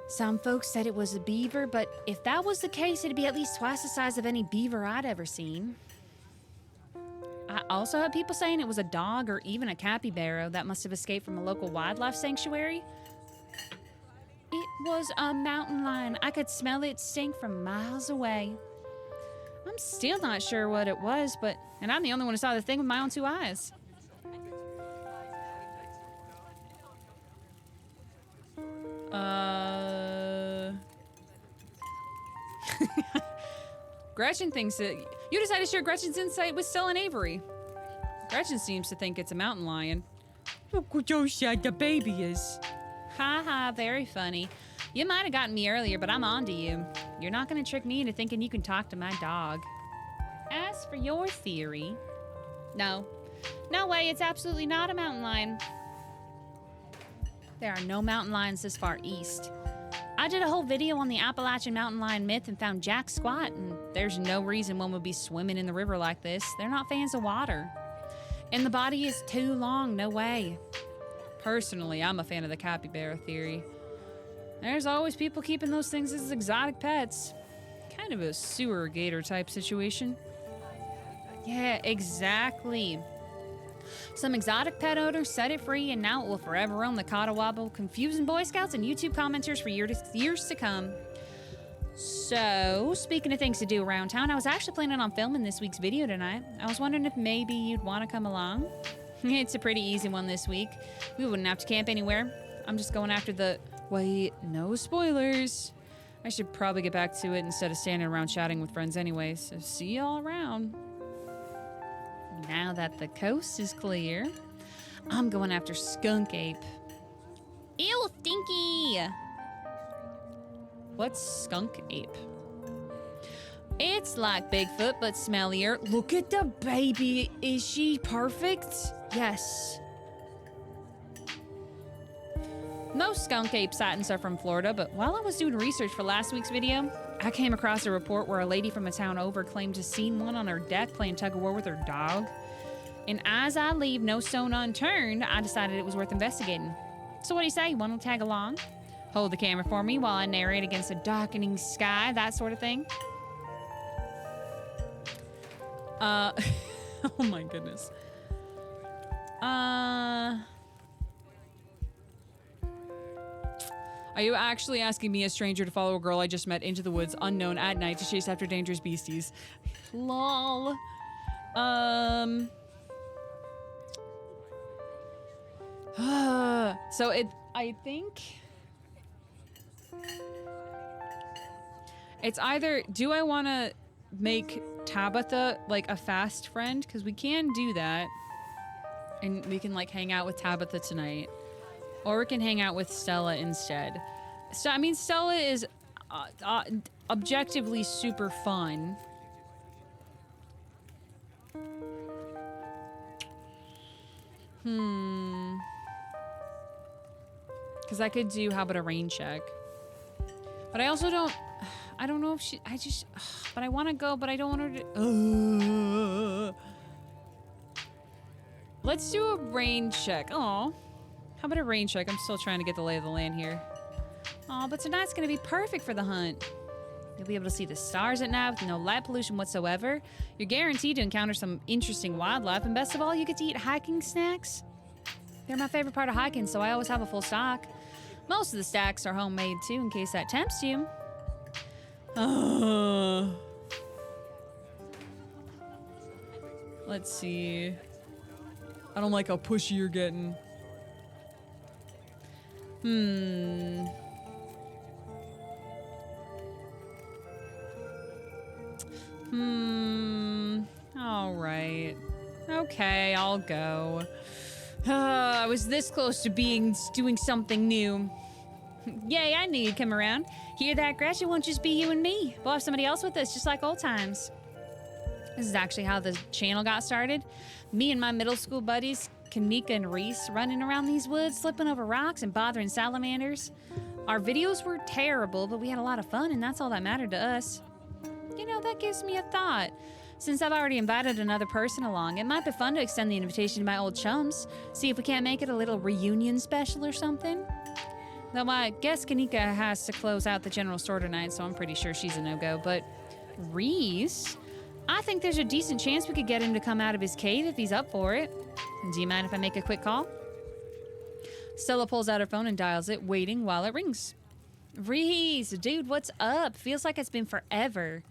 Some folks said it was a beaver, but if that was the case, it'd be at least twice the size of any beaver I'd ever seen. I also had people saying it was a dog or even a capybara that must have escaped from a local wildlife sanctuary. It was a mountain lion. I could smell it stink from miles away. I'm still not sure what it was, and I'm the only one who saw the thing with my own 2 eyes. Gretchen thinks that you decided to share Gretchen's insight with Stella and Avery. Gretchen seems to think it's a mountain lion. Look how sad the baby is. Ha ha, very funny. You might have gotten me earlier, but I'm on to you. You're not gonna trick me into thinking you can talk to my dog. As for your theory, no. No way, it's absolutely not a mountain lion. There are no mountain lions this far east. I did a whole video on the Appalachian mountain lion myth and found Jack squat, and there's no reason one would be swimming in the river like this. They're not fans of water. And the body is too long, no way. Personally, I'm a fan of the capybara theory. There's always people keeping those things as exotic pets. Kind of a sewer gator type situation. Yeah, exactly. Some exotic pet owner set it free, and now it will forever roam the Catawba, confusing Boy Scouts and YouTube commenters for years to come. So, speaking of things to do around town, I was actually planning on filming this week's video tonight. I was wondering if maybe you'd want to come along. It's a pretty easy one this week. We wouldn't have to camp anywhere. I'm just going after the... Wait, no spoilers. I should probably get back to it instead of standing around chatting with friends anyway, so see y'all around. Now that the coast is clear, I'm going after Skunk Ape. Ew, stinky! What's Skunk Ape? It's like Bigfoot, but smellier. Look at the baby. Is she perfect? Yes. Most skunk ape sightings are from Florida, but while I was doing research for last week's video, I came across a report where a lady from a town over claimed to seen one on her deck playing tug-of-war with her dog. And as I leave no stone unturned, I decided it was worth investigating. So what do you say? You want to tag along? Hold the camera for me while I narrate against a darkening sky, that sort of thing. Oh my goodness. Are you actually asking me, a stranger, to follow a girl I just met into the woods unknown at night to chase after dangerous beasties? Lol. So I think it's either, do I want to make Tabitha like a fast friend? Because we can do that. And we can like hang out with Tabitha tonight. Or we can hang out with Stella instead. So, I mean, Stella is objectively super fun. Because I could do, how about a rain check? But I also don't, I don't know if she, but I want to go, but I don't want her to, Let's do a rain check. Aw. How about a rain check? I'm still trying to get the lay of the land here. Aw, but tonight's gonna be perfect for the hunt. You'll be able to see the stars at night with no light pollution whatsoever. You're guaranteed to encounter some interesting wildlife, and best of all, you get to eat hiking snacks. They're my favorite part of hiking, so I always have a full stock. Most of the stacks are homemade too, in case that tempts you. Let's see. I don't like how pushy you're getting. All right. Okay, I'll go. I was this close to doing something new. Yay, I knew you'd come around. Hear that, Gretchen? It won't just be you and me. We'll have somebody else with us, just like old times. This is actually how the channel got started. Me and my middle school buddies, Kanika and Reese, running around these woods, slipping over rocks and bothering salamanders. Our videos were terrible, but we had a lot of fun, and that's all that mattered to us. You know, that gives me a thought. Since I've already invited another person along, it might be fun to extend the invitation to my old chums, see if we can't make it a little reunion special or something. Though I guess Kanika has to close out the general store tonight, so I'm pretty sure she's a no-go, but Reese, I think there's a decent chance we could get him to come out of his cave if he's up for it. Do you mind if I make a quick call? Stella pulls out her phone and dials it, waiting while it rings. Reese, dude, what's up? Feels like it's been forever.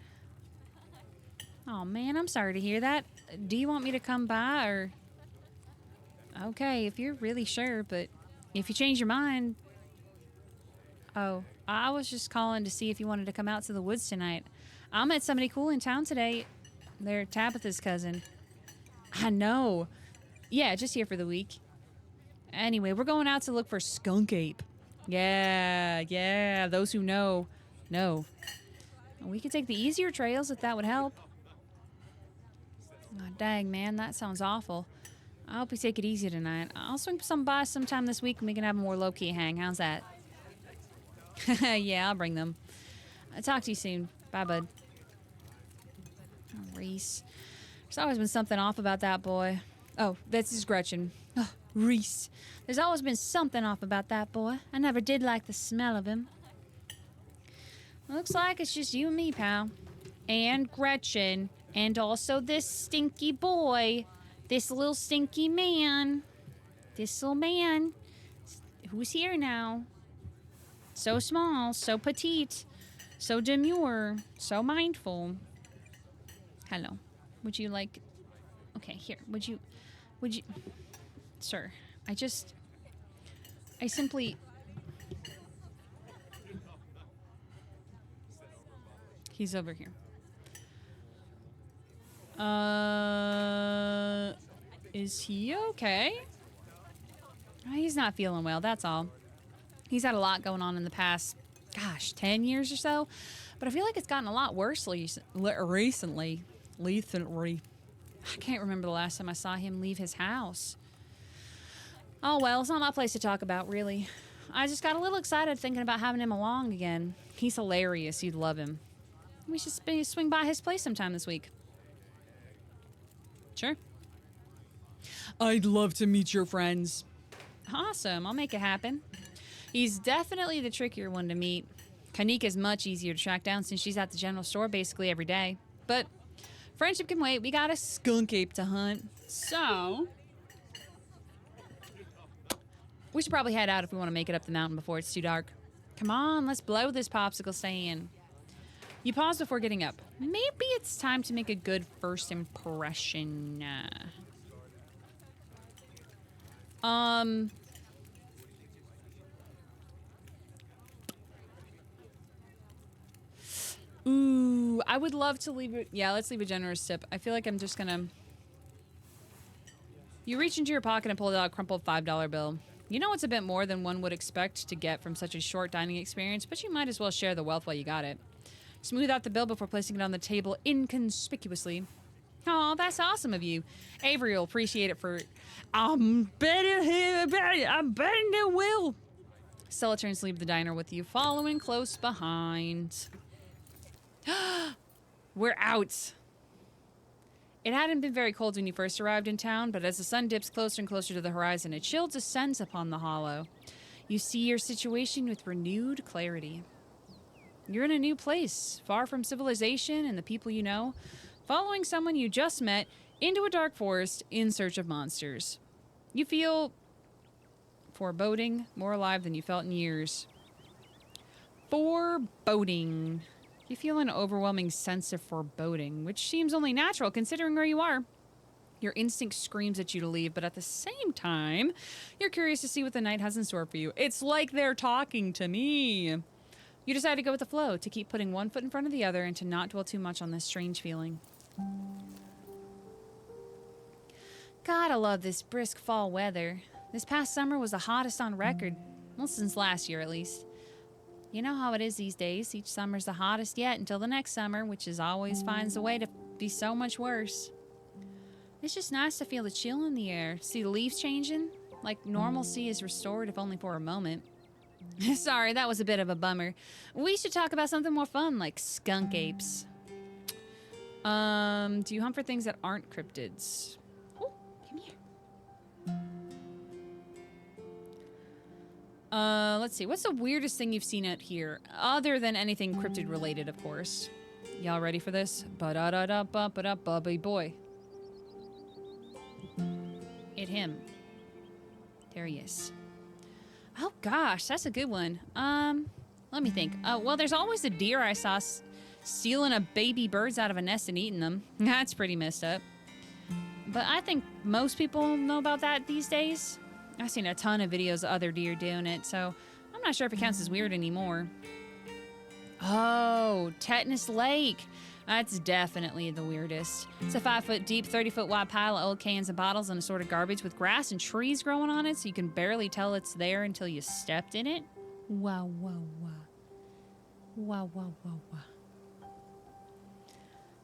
Oh man, I'm sorry to hear that. Do you want me to come by, or? Okay, if you're really sure, but if you change your mind. Oh, I was just calling to see if you wanted to come out to the woods tonight. I met somebody cool in town today. They're Tabitha's cousin. I know. Yeah, just here for the week. Anyway, we're going out to look for skunk ape. Yeah, those who know. We could take the easier trails if that would help. Oh, dang, man, that sounds awful. I hope we take it easy tonight. I'll swing by sometime this week and we can have a more low-key hang. How's that? Yeah, I'll bring them. I'll talk to you soon. Bye, bud. Oh, Reese. There's always been something off about that boy. Oh, that's his Gretchen. Oh, Reese. There's always been something off about that boy. I never did like the smell of him. Looks like it's just you and me, pal. And Gretchen. And also this stinky boy. This little stinky man. This little man. Who's here now? So small, so petite, so demure, so mindful. Hello. Would you like... Okay, here. Would you... Sir, I simply... He's over here. Is he okay? He's not feeling well, that's all. He's had a lot going on in the past, 10 years or so. But I feel like it's gotten a lot worse recently. I can't remember the last time I saw him leave his house. Oh, well, it's not my place to talk about, really. I just got a little excited thinking about having him along again. He's hilarious. You'd love him. We should swing by his place sometime this week. Sure. I'd love to meet your friends. Awesome. I'll make it happen. He's definitely the trickier one to meet. Kanika's much easier to track down since she's at the general store basically every day. But friendship can wait. We got a skunk ape to hunt. So we should probably head out if we want to make it up the mountain before it's too dark. Come on, let's blow this popsicle stand. You pause before getting up. Maybe it's time to make a good first impression. Ooh, I would love to leave it. Yeah, let's leave a generous tip. I feel like I'm just gonna... You reach into your pocket and pull out a crumpled $5 bill. You know it's a bit more than one would expect to get from such a short dining experience, but you might as well share the wealth while you got it. Smooth out the bill before placing it on the table inconspicuously. Oh, that's awesome of you. Avery will appreciate it for... I'm betting it will. Stella turns to leave the diner with you, following close behind. We're out. It hadn't been very cold when you first arrived in town, but as the sun dips closer and closer to the horizon, a chill descends upon the hollow. You see your situation with renewed clarity. You're in a new place, far from civilization and the people you know, following someone you just met into a dark forest in search of monsters. You feel foreboding, more alive than you felt in years. Foreboding. You feel an overwhelming sense of foreboding, which seems only natural considering where you are. Your instinct screams at you to leave, but at the same time, you're curious to see what the night has in store for you. It's like they're talking to me. You decide to go with the flow, to keep putting one foot in front of the other and to not dwell too much on this strange feeling. God, I love this brisk fall weather. This past summer was the hottest on record. Well, since last year at least. You know how it is these days. Each summer's the hottest yet until the next summer, which is always finds a way to be so much worse. It's just nice to feel the chill in the air, see the leaves changing, like normalcy is restored if only for a moment. Sorry, that was a bit of a bummer. We should talk about something more fun, like skunk apes. Do you hunt for things that aren't cryptids? Oh, come here. Let's see. What's the weirdest thing you've seen out here? Other than anything cryptid related, of course. Y'all ready for this? Ba-da-da-da-ba-ba-da-bubby boy. It him. There he is. Oh gosh, that's a good one. Let me think. Well, there's always the deer I saw stealing a baby birds out of a nest and eating them. That's pretty messed up. But I think most people know about that these days. I've seen a ton of videos of other deer doing it, so I'm not sure if it counts as weird anymore. Oh, Tetanus Lake. That's definitely the weirdest. It's a 5-foot deep, 30-foot wide pile of old cans and bottles and assorted garbage with grass and trees growing on it, so you can barely tell it's there until you stepped in it. Wow, wow, wow. Wow, wow, wow, wow.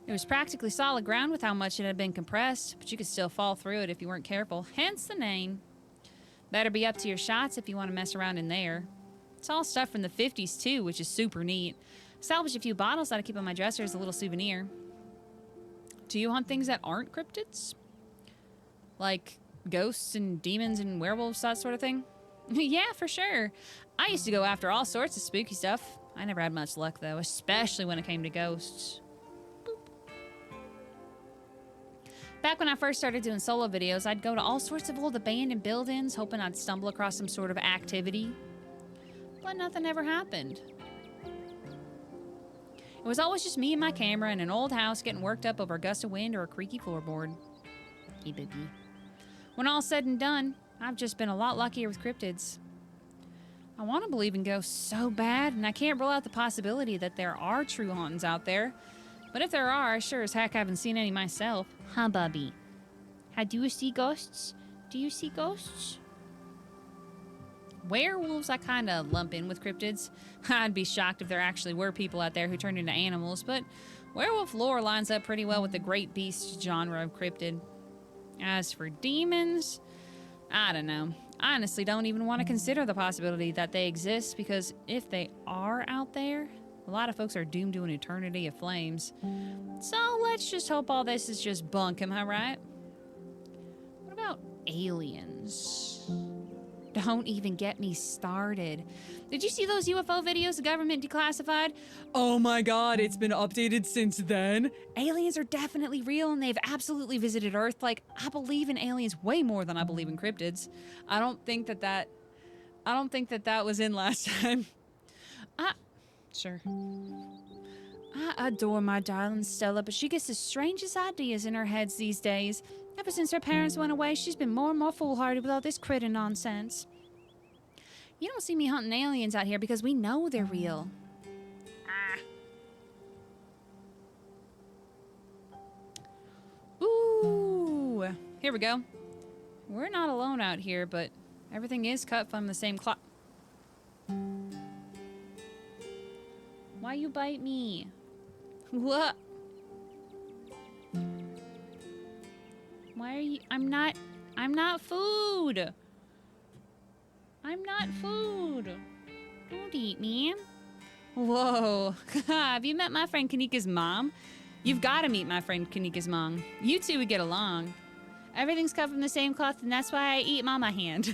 It was practically solid ground with how much it had been compressed, but you could still fall through it if you weren't careful, hence the name. Better be up to your shots if you want to mess around in there. It's all stuff from the 50s too, which is super neat. Salvaged a few bottles that I keep on my dresser as a little souvenir. Do you hunt things that aren't cryptids? Like ghosts and demons and werewolves, that sort of thing? Yeah, for sure. I used to go after all sorts of spooky stuff. I never had much luck, though, especially when it came to ghosts. Boop. Back when I first started doing solo videos, I'd go to all sorts of old abandoned buildings, hoping I'd stumble across some sort of activity. But nothing ever happened. It was always just me and my camera in an old house getting worked up over a gust of wind or a creaky floorboard. Ee-boo-boo. When all's said and done, I've just been a lot luckier with cryptids. I want to believe in ghosts so bad, and I can't rule out the possibility that there are true hauntings out there. But if there are, I sure as heck haven't seen any myself. Huh, Bubby? How do you see ghosts? Do you see ghosts? Werewolves I kind of lump in with cryptids. I'd be shocked if there actually were people out there who turned into animals, but werewolf lore lines up pretty well with the great beast genre of cryptid. As for demons, I don't know. I honestly don't even want to consider the possibility that they exist, because if they are out there, a lot of folks are doomed to an eternity of flames. So let's just hope all this is just bunk, am I right? What about aliens? Don't even get me started. Did you see those UFO videos the government declassified? Oh my god, it's been updated since then. Aliens are definitely real and they've absolutely visited Earth. Like, I believe in aliens way more than I believe in cryptids. I don't think that was in last time. Sure. I adore my darling Stella, but she gets the strangest ideas in her heads these days. Ever since her parents went away, she's been more and more foolhardy with all this critter nonsense. You don't see me hunting aliens out here because we know they're real. Ooh, here we go. We're not alone out here, but everything is cut from the same cloth. Why you bite me? What? Why are you? I'm not food. I'm not food. Don't eat me. Whoa. Have you met my friend Kanika's mom? You've got to meet my friend Kanika's mom. You two would get along. Everything's cut from the same cloth, and that's why I eat mama hand.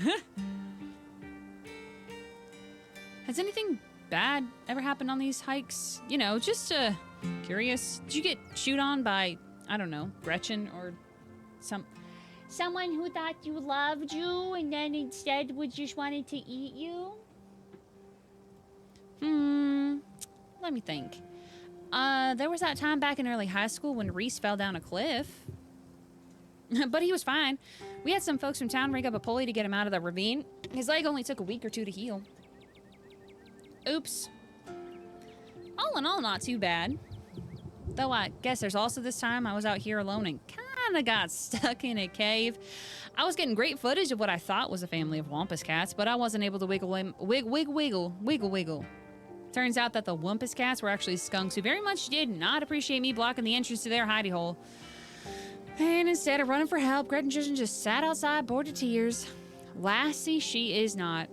Has anything bad ever happened on these hikes? You know, just curious. Did you get chewed on by, I don't know, Gretchen or someone who thought you loved you and then instead would just wanted to eat you? Let me think. There was that time back in early high school when Reese fell down a cliff. But he was fine. We had some folks from town rig up a pulley to get him out of the ravine. His leg only took a week or two to heal. Oops. All in all, not too bad. Though I guess there's also this time I was out here alone and kinda got stuck in a cave. I was getting great footage of what I thought was a family of wampus cats, but I wasn't able to wiggle. Turns out that the wampus cats were actually skunks who very much did not appreciate me blocking the entrance to their hidey hole. And instead of running for help, Gretchen just sat outside, bored to tears. Lassie, she is not.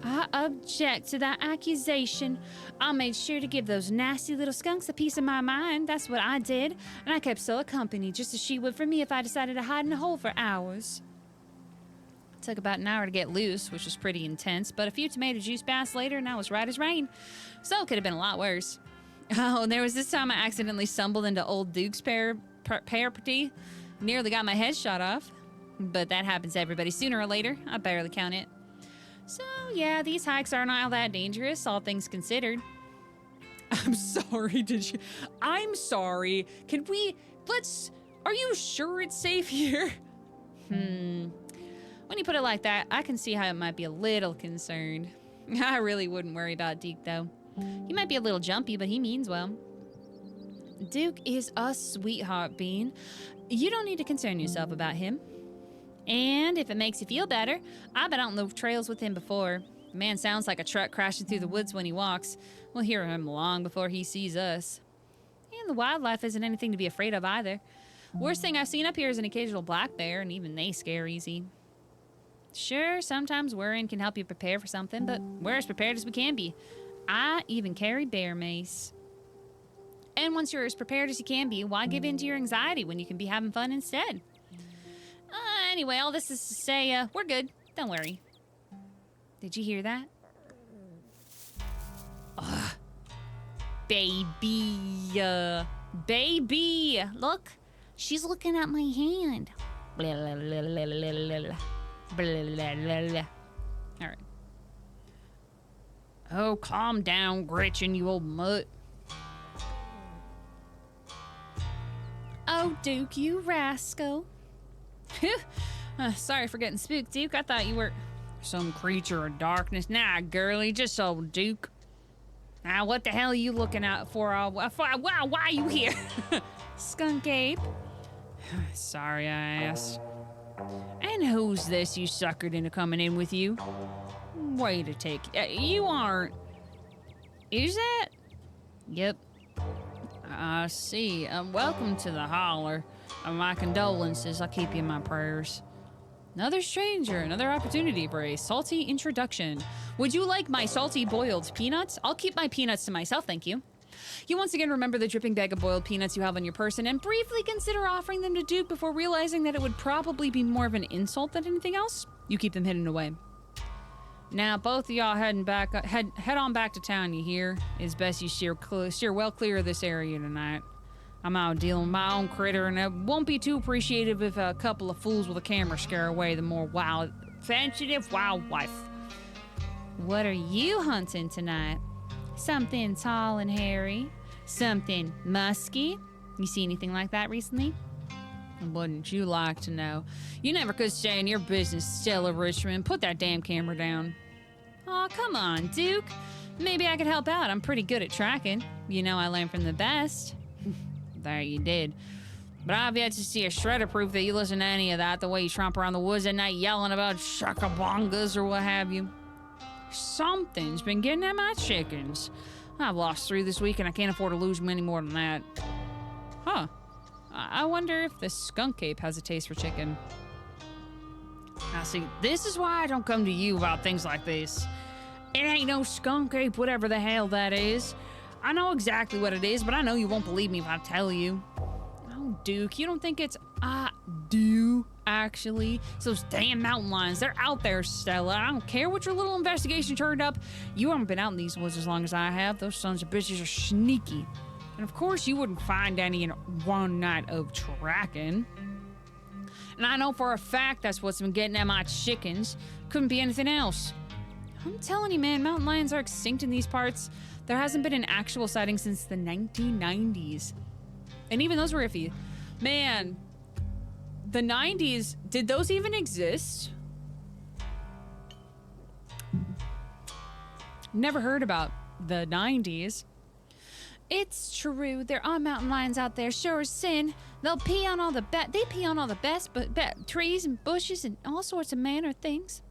I object to that accusation. I made sure to give those nasty little skunks a piece of my mind. That's what I did. And I kept Stella company, just as she would for me if I decided to hide in a hole for hours. It took about an hour to get loose, which was pretty intense, but a few tomato juice baths later and I was right as rain. So it could have been a lot worse. Oh, and there was this time I accidentally stumbled into old Duke's property. Nearly got my head shot off. But that happens to everybody sooner or later. I barely count it. So, yeah, these hikes are not all that dangerous, all things considered. I'm sorry, I'm sorry. Are you sure it's safe here? When you put it like that, I can see how it might be a little concerned. I really wouldn't worry about Deke, though. He might be a little jumpy, but he means well. Duke is a sweetheart, Bean. You don't need to concern yourself about him. And if it makes you feel better, I've been out on the trails with him before. The man sounds like a truck crashing through the woods when he walks. We'll hear him long before he sees us. And the wildlife isn't anything to be afraid of either. Worst thing I've seen up here is an occasional black bear, and even they scare easy. Sure, sometimes worrying can help you prepare for something, but we're as prepared as we can be. I even carry bear mace. And once you're as prepared as you can be, why give in to your anxiety when you can be having fun instead? Anyway, all this is to say, we're good. Don't worry. Did you hear that? Ugh. Baby. Baby. Look. She's looking at my hand. Blah, blah, blah, blah, blah, blah. Blah, blah, blah, blah. All right. Oh, calm down, Gretchen, you old mutt. Oh, Duke, you rascal. Sorry for getting spooked, Duke. I thought you were some creature of darkness. Nah, girlie, just old Duke. Now, what the hell are you looking out for? Why are you here? Skunk Ape. Sorry I asked. And who's this you suckered into coming in with you? Wait a tick. You aren't... Is that? Yep. I see. Welcome to the holler. My condolences. I'll keep you in my prayers. Another stranger, another opportunity for a salty introduction. Would you like my salty boiled peanuts? I'll keep my peanuts to myself, thank you. You once again remember the dripping bag of boiled peanuts you have on your person and briefly consider offering them to Duke before realizing that it would probably be more of an insult than anything else. You keep them hidden away. Now, both of y'all head on back to town, you hear? It's best you steer well clear of this area tonight. I'm out dealing with my own critter, and it won't be too appreciative if a couple of fools with a camera scare away the more sensitive wildlife. What are you hunting tonight? Something tall and hairy? Something musky? You see anything like that recently? Wouldn't you like to know? You never could stay in your business, Stella Richmond. Put that damn camera down. Aw, come on, Duke. Maybe I could help out. I'm pretty good at tracking. You know I learned from the best. There you did. But I've yet to see a shred of proof that you listen to any of that, the way you tromp around the woods at night yelling about shakabongas or what have you. Something's been getting at my chickens. I've lost 3 this week and I can't afford to lose many more than that. Huh. I wonder if the skunk ape has a taste for chicken. Now see, this is why I don't come to you about things like this. It ain't no skunk ape, whatever the hell that is. I know exactly what it is, but I know you won't believe me if I tell you. Oh, Duke, you don't think it's... I do, actually. It's those damn mountain lions. They're out there, Stella. I don't care what your little investigation turned up. You haven't been out in these woods as long as I have. Those sons of bitches are sneaky. And of course, you wouldn't find any in one night of tracking. And I know for a fact that's what's been getting at my chickens. Couldn't be anything else. I'm telling you, man, mountain lions are extinct in these parts. There hasn't been an actual sighting since the 1990s. And even those were iffy. Man, the 90s, did those even exist? Never heard about the 90s. It's true, there are mountain lions out there, sure as sin. They'll pee on all the best trees and bushes and all sorts of manner of things.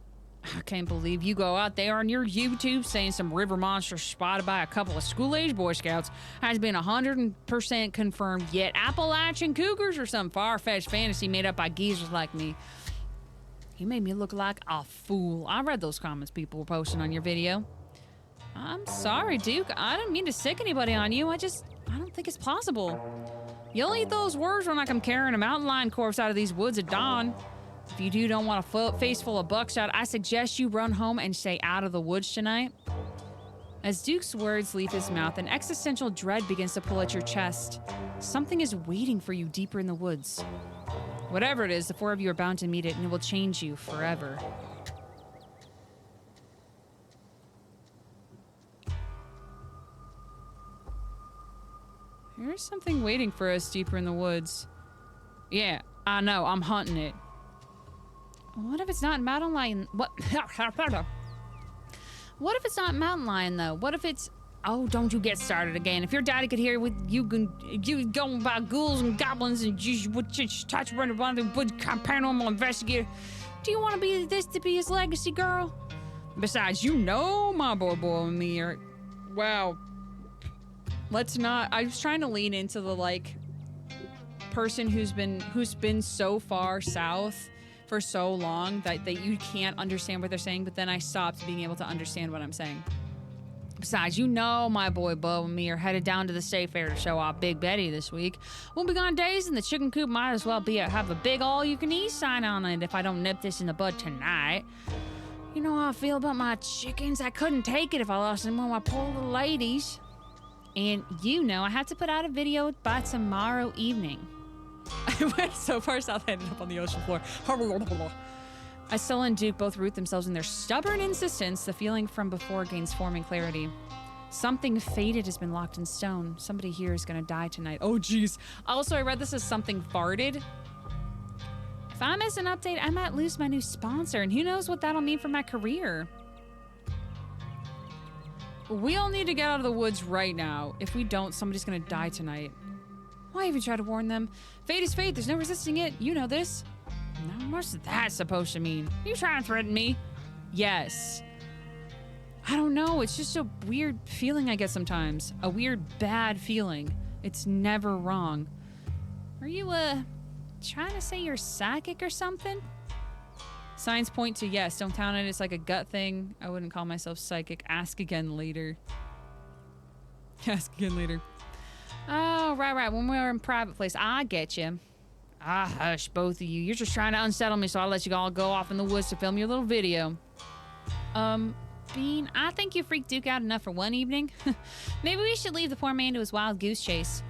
I can't believe you go out there on your YouTube saying some river monster spotted by a couple of school-age Boy Scouts has been 100% confirmed, yet Appalachian cougars are some far-fetched fantasy made up by geezers like me. You made me look like a fool. I read those comments people were posting on your video. I'm sorry, Duke. I didn't mean to sick anybody on you. I don't think it's possible. You'll eat those words when I come carrying a mountain lion corpse out of these woods at dawn. If you don't want a face full of buckshot, I suggest you run home and stay out of the woods tonight. As Duke's words leave his mouth, an existential dread begins to pull at your chest. Something is waiting for you deeper in the woods. Whatever it is, the 4 of you are bound to meet it, and it will change you forever. There's something waiting for us deeper in the woods. Yeah, I know, I'm hunting it. What if it's not mountain lion? What? What if it's not mountain lion, though? What if it's Oh, don't you get started again. If your daddy could hear what you going about ghouls and goblins and touch running around the paranormal investigator, do you want to be this to be his legacy, girl? Besides, you know my boy and me are... Wow. Let's not... I was trying to lean into the, like, person who's been so far south for so long that you can't understand what they're saying, but then I stopped being able to understand what I'm saying. Besides, you know my boy Bo and me are headed down to the state fair to show off Big Betty this week. We'll be gone days, and the chicken coop might as well have a big all-you-can-eat sign on it if I don't nip this in the bud tonight. You know how I feel about my chickens? I couldn't take it if I lost them on my poor little ladies. And you know I have to put out a video by tomorrow evening. I went so far south I ended up on the ocean floor. Estella and Duke both root themselves in their stubborn insistence. The feeling from before gains forming clarity. Something fated has been locked in stone. Somebody here is gonna die tonight. Oh, jeez. Also, I read this as something farted. If I miss an update, I might lose my new sponsor, and who knows what that'll mean for my career. We all need to get out of the woods right now. If we don't, somebody's gonna die tonight. Why even try to warn them? Fate is fate. There's no resisting it. You know this. Now, what's that supposed to mean? Are you trying to threaten me? Yes. I don't know. It's just a weird feeling I get sometimes. A weird, bad feeling. It's never wrong. Are you, trying to say you're psychic or something? Signs point to yes. Don't count it. It's like a gut thing. I wouldn't call myself psychic. Ask again later. Ask again later. Oh, right. When we're in private place. I get you. Ah, hush, both of you. You're just trying to unsettle me, so I'll let you all go off in the woods to film your little video. Bean, I think you freaked Duke out enough for one evening. Maybe we should leave the poor man to his wild goose chase.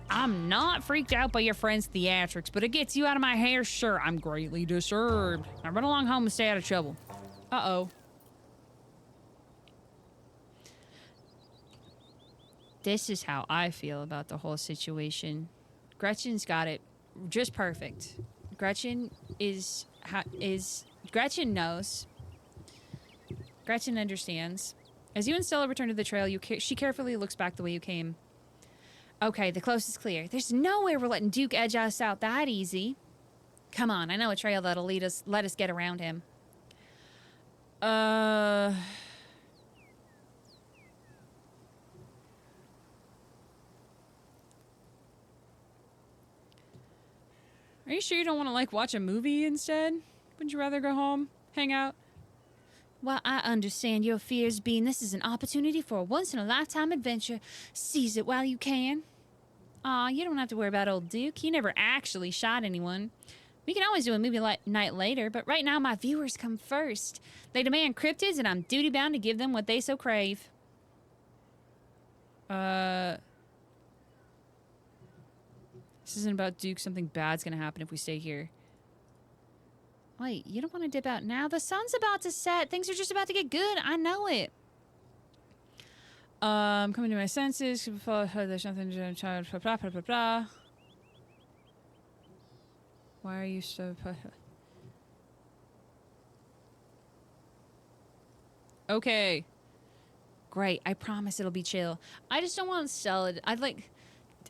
I'm not freaked out by your friend's theatrics, but it gets you out of my hair, sure. I'm greatly disturbed. Now run along home and stay out of trouble. Uh-oh. This is how I feel about the whole situation. Gretchen's got it just perfect. Gretchen Gretchen knows. Gretchen understands. As you and Stella return to the trail, she carefully looks back the way you came. Okay, the coast is clear. There's no way we're letting Duke edge us out that easy. Come on, I know a trail that'll let us get around him. Are you sure you don't want to, like, watch a movie instead? Wouldn't you rather go home? Hang out? Well, I understand your fears, Bean. This is an opportunity for a once-in-a-lifetime adventure. Seize it while you can. Aw, you don't have to worry about old Duke. He never actually shot anyone. We can always do a movie night later, but right now my viewers come first. They demand cryptids, and I'm duty-bound to give them what they so crave. This isn't about Duke. Something bad's gonna happen if we stay here. Wait, you don't want to dip out now? The sun's about to set. Things are just about to get good. I know it. Coming to my senses. There's nothing to child. Blah, blah, blah, blah. Why are you so... Okay. Great. I promise it'll be chill. I just don't want salad. I'd like...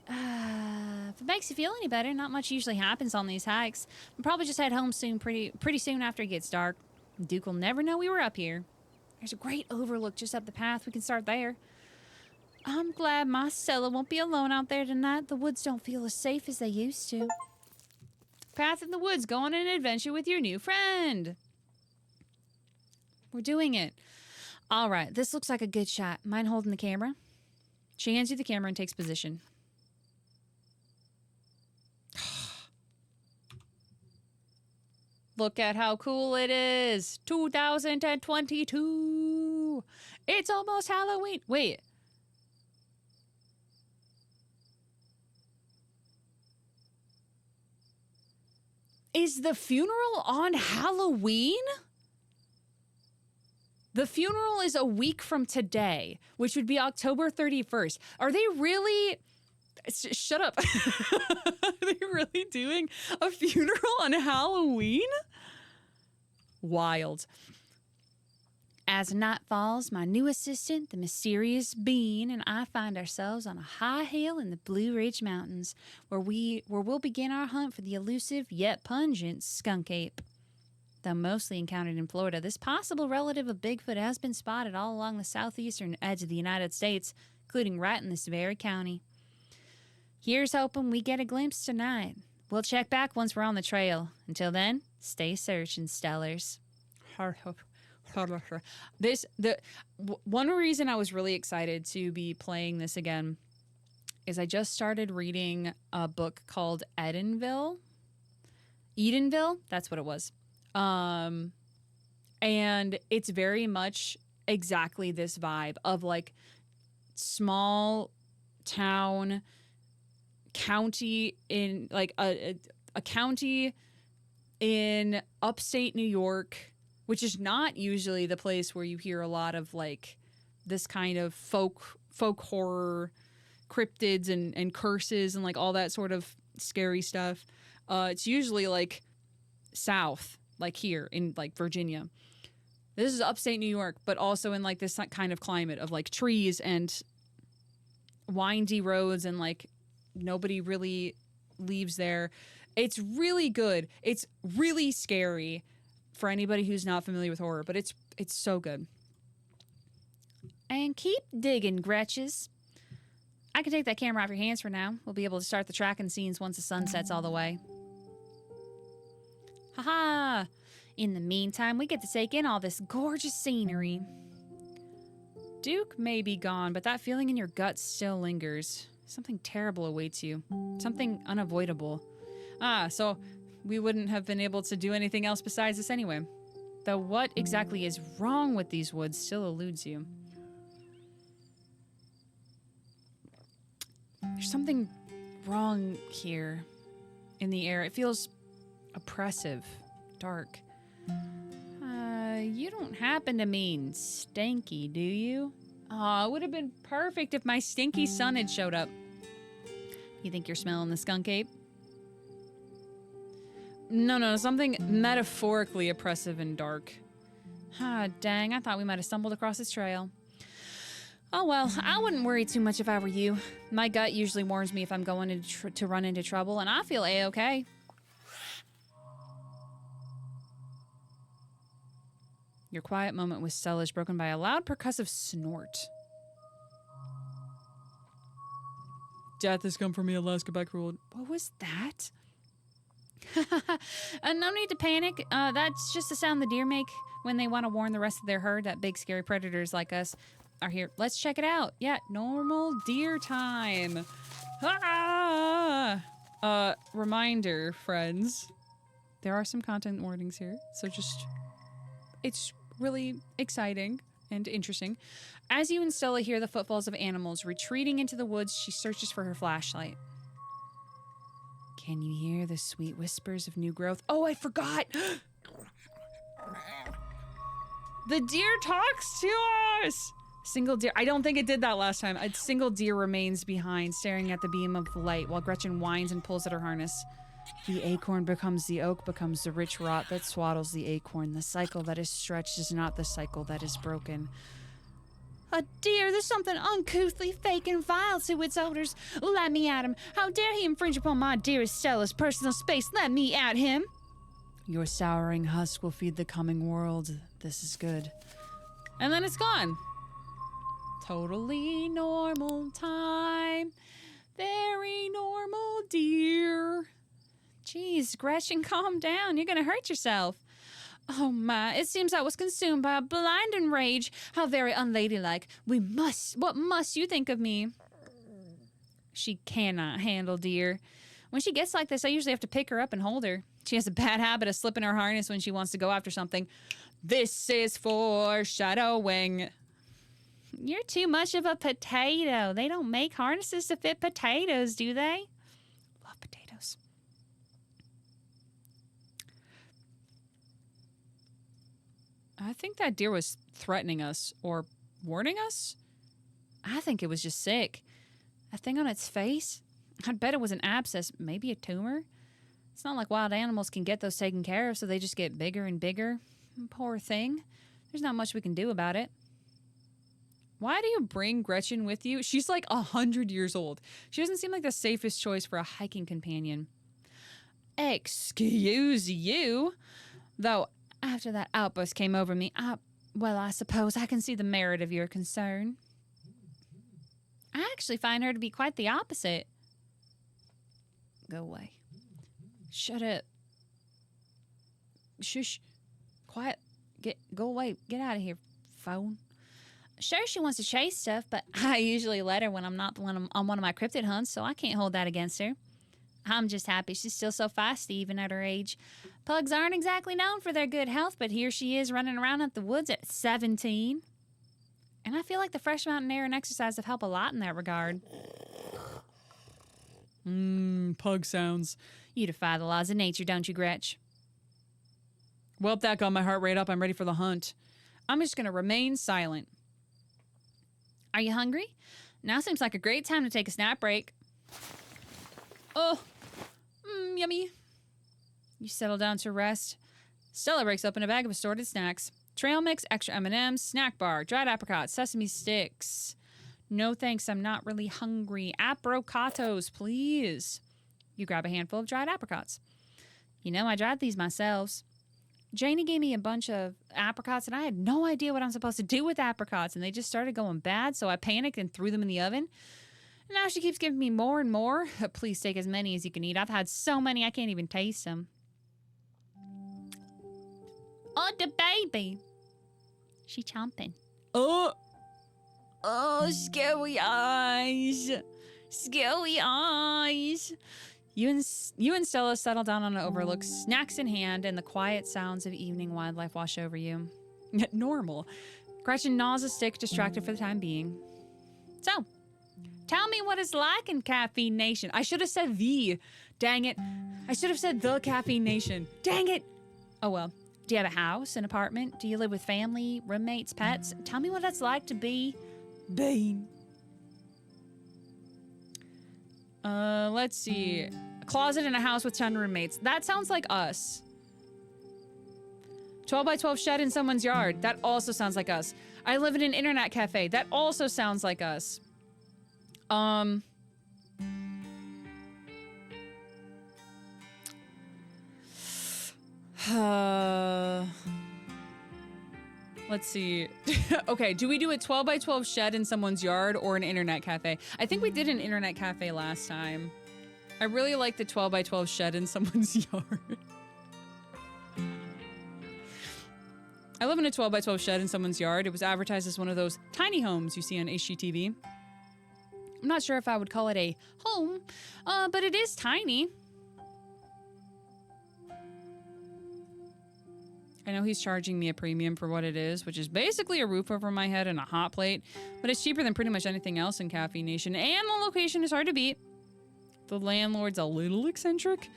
if it makes you feel any better, not much usually happens on these hikes. We'll probably just head home soon, pretty soon after it gets dark. Duke will never know we were up here. There's a great overlook just up the path. We can start there. I'm glad my Stella won't be alone out there tonight. The woods don't feel as safe as they used to. Path in the woods. Go on an adventure with your new friend. We're doing it. All right. This looks like a good shot. Mind holding the camera? She hands you the camera and takes position. Look at how cool it is. 2022. It's almost Halloween. Wait. Is the funeral on Halloween? The funeral is a week from today, which would be October 31st. Are they really... Shut up. Are they really doing a funeral on Halloween? Wild. As night falls, my new assistant, the mysterious Bean, and I find ourselves on a high hill in the Blue Ridge Mountains, where we'll begin our hunt for the elusive yet pungent skunk ape. Though mostly encountered in Florida, this possible relative of Bigfoot has been spotted all along the southeastern edge of the United States, including right in this very county. Here's hoping we get a glimpse tonight. We'll check back once we're on the trail. Until then, stay searching, Stellars. One reason I was really excited to be playing this again is I just started reading a book called Edenville, that's what it was. And it's very much exactly this vibe of like small town county in like a county in upstate New York, which is not usually the place where you hear a lot of like this kind of folk horror cryptids and curses and like all that sort of scary stuff. It's usually like south, like here in like Virginia. This is upstate New York, but also in like this kind of climate of like trees and windy roads and like nobody really leaves there. It's really good. It's really scary for anybody who's not familiar with horror, but it's so good. And keep digging, Gretches. I can take that camera off your hands for now. We'll be able to start the tracking scenes once the sun sets all the way. Haha! In the meantime, we get to take in all this gorgeous scenery. Duke may be gone, but that feeling in your gut still lingers. Something terrible awaits you. Something unavoidable. So we wouldn't have been able to do anything else besides this anyway. Though what exactly is wrong with these woods still eludes you. There's something wrong here in the air. It feels oppressive, dark. You don't happen to mean stinky, do you? Aw, it would have been perfect if my stinky son had showed up. You think you're smelling the skunk ape? No, something metaphorically oppressive and dark. Dang, I thought we might have stumbled across this trail. Oh well, I wouldn't worry too much if I were you. My gut usually warns me if I'm going to run into trouble, and I feel A-okay. Your quiet moment with Stella is broken by a loud percussive snort. Death has come for me, Alaska backward. What was that? No need to panic. That's just the sound the deer make when they want to warn the rest of their herd that big scary predators like us are here. Let's check it out. Yeah, normal deer time. Reminder, friends. There are some content warnings here, so just... It's really exciting and interesting. As you and Stella hear the footfalls of animals retreating into the woods, she searches for her flashlight. Can you hear the sweet whispers of new growth? Oh, I forgot! The deer talks to us! Single deer. I don't think it did that last time. A single deer remains behind, staring at the beam of light while Gretchen whines and pulls at her harness. The acorn becomes the oak, becomes the rich rot that swaddles the acorn. The cycle that is stretched is not the cycle that is broken. Dear, there's something uncouthly fake and vile to its odors. Let me at him. How dare he infringe upon my dearest Stella's personal space? Let me at him. Your souring husk will feed the coming world. This is good. And then it's gone. Totally normal time. Very normal, dear. Jeez, Gretchen, calm down. You're gonna hurt yourself. Oh my, it seems I was consumed by a blinding rage. How very unladylike. What must you think of me? She cannot handle deer. When she gets like this, I usually have to pick her up and hold her. She has a bad habit of slipping her harness when she wants to go after something. This is foreshadowing. You're too much of a potato. They don't make harnesses to fit potatoes, do they? Love potatoes. I think that deer was threatening us or warning us. I think it was just sick. That thing on its face, I'd bet it was an abscess, maybe a tumor. It's not like wild animals can get those taken care of, so they just get bigger and bigger. Poor thing. There's not much we can do about it. Why do you bring Gretchen with you? She's like 100 years old. She doesn't seem like the safest choice for a hiking companion. Excuse you. Though, after that outburst came over me, I suppose I can see the merit of your concern. I actually find her to be quite the opposite. Go away. Shut up. Shush. Quiet. Go away. Get out of here, phone. Sure, she wants to chase stuff, but I usually let her when I'm not on one of my cryptid hunts, so I can't hold that against her. I'm just happy she's still so feisty even at her age. Pugs aren't exactly known for their good health, but here she is running around at the woods at 17. And I feel like the fresh mountain air and exercise have helped a lot in that regard. Pug sounds. You defy the laws of nature, don't you, Gretch? Well, that got my heart rate up. I'm ready for the hunt. I'm just going to remain silent. Are you hungry? Now seems like a great time to take a snack break. Oh, yummy. You settle down to rest. Stella breaks open a bag of assorted snacks. Trail mix, extra M&Ms, snack bar, dried apricots, sesame sticks. No thanks, I'm not really hungry. Apricotos, please. You grab a handful of dried apricots. You know, I dried these myself. Janie gave me a bunch of apricots, and I had no idea what I'm supposed to do with apricots, and they just started going bad, so I panicked and threw them in the oven. And now she keeps giving me more and more. Please take as many as you can eat. I've had so many, I can't even taste them. Oh, the baby. She chomping. Oh, scary eyes. Scary eyes. You and Stella settle down on an overlook, snacks in hand, and the quiet sounds of evening wildlife wash over you. Normal. Gretchen gnaws a stick, distracted for the time being. So, tell me what it's like in Caffeine Nation. I should have said the. Dang it. I should have said the Caffeine Nation. Dang it. Oh well. Do you have a house, an apartment? Do you live with family, roommates, pets? Tell me what it's like to be Bean. Let's see. A closet in a house with 10 roommates. That sounds like us. 12 by 12 shed in someone's yard. That also sounds like us. I live in an internet cafe. That also sounds like us. Let's see. Okay, do we do a 12 by 12 shed in someone's yard or an internet cafe? I think we did an internet cafe last time. I really like the 12 by 12 shed in someone's yard. I live in a 12 by 12 shed in someone's yard. It was advertised as one of those tiny homes you see on HGTV. I'm not sure if I would call it a home, but it is tiny. I know he's charging me a premium for what it is, which is basically a roof over my head and a hot plate, but it's cheaper than pretty much anything else in Caffeine Nation, and the location is hard to beat. The landlord's a little eccentric.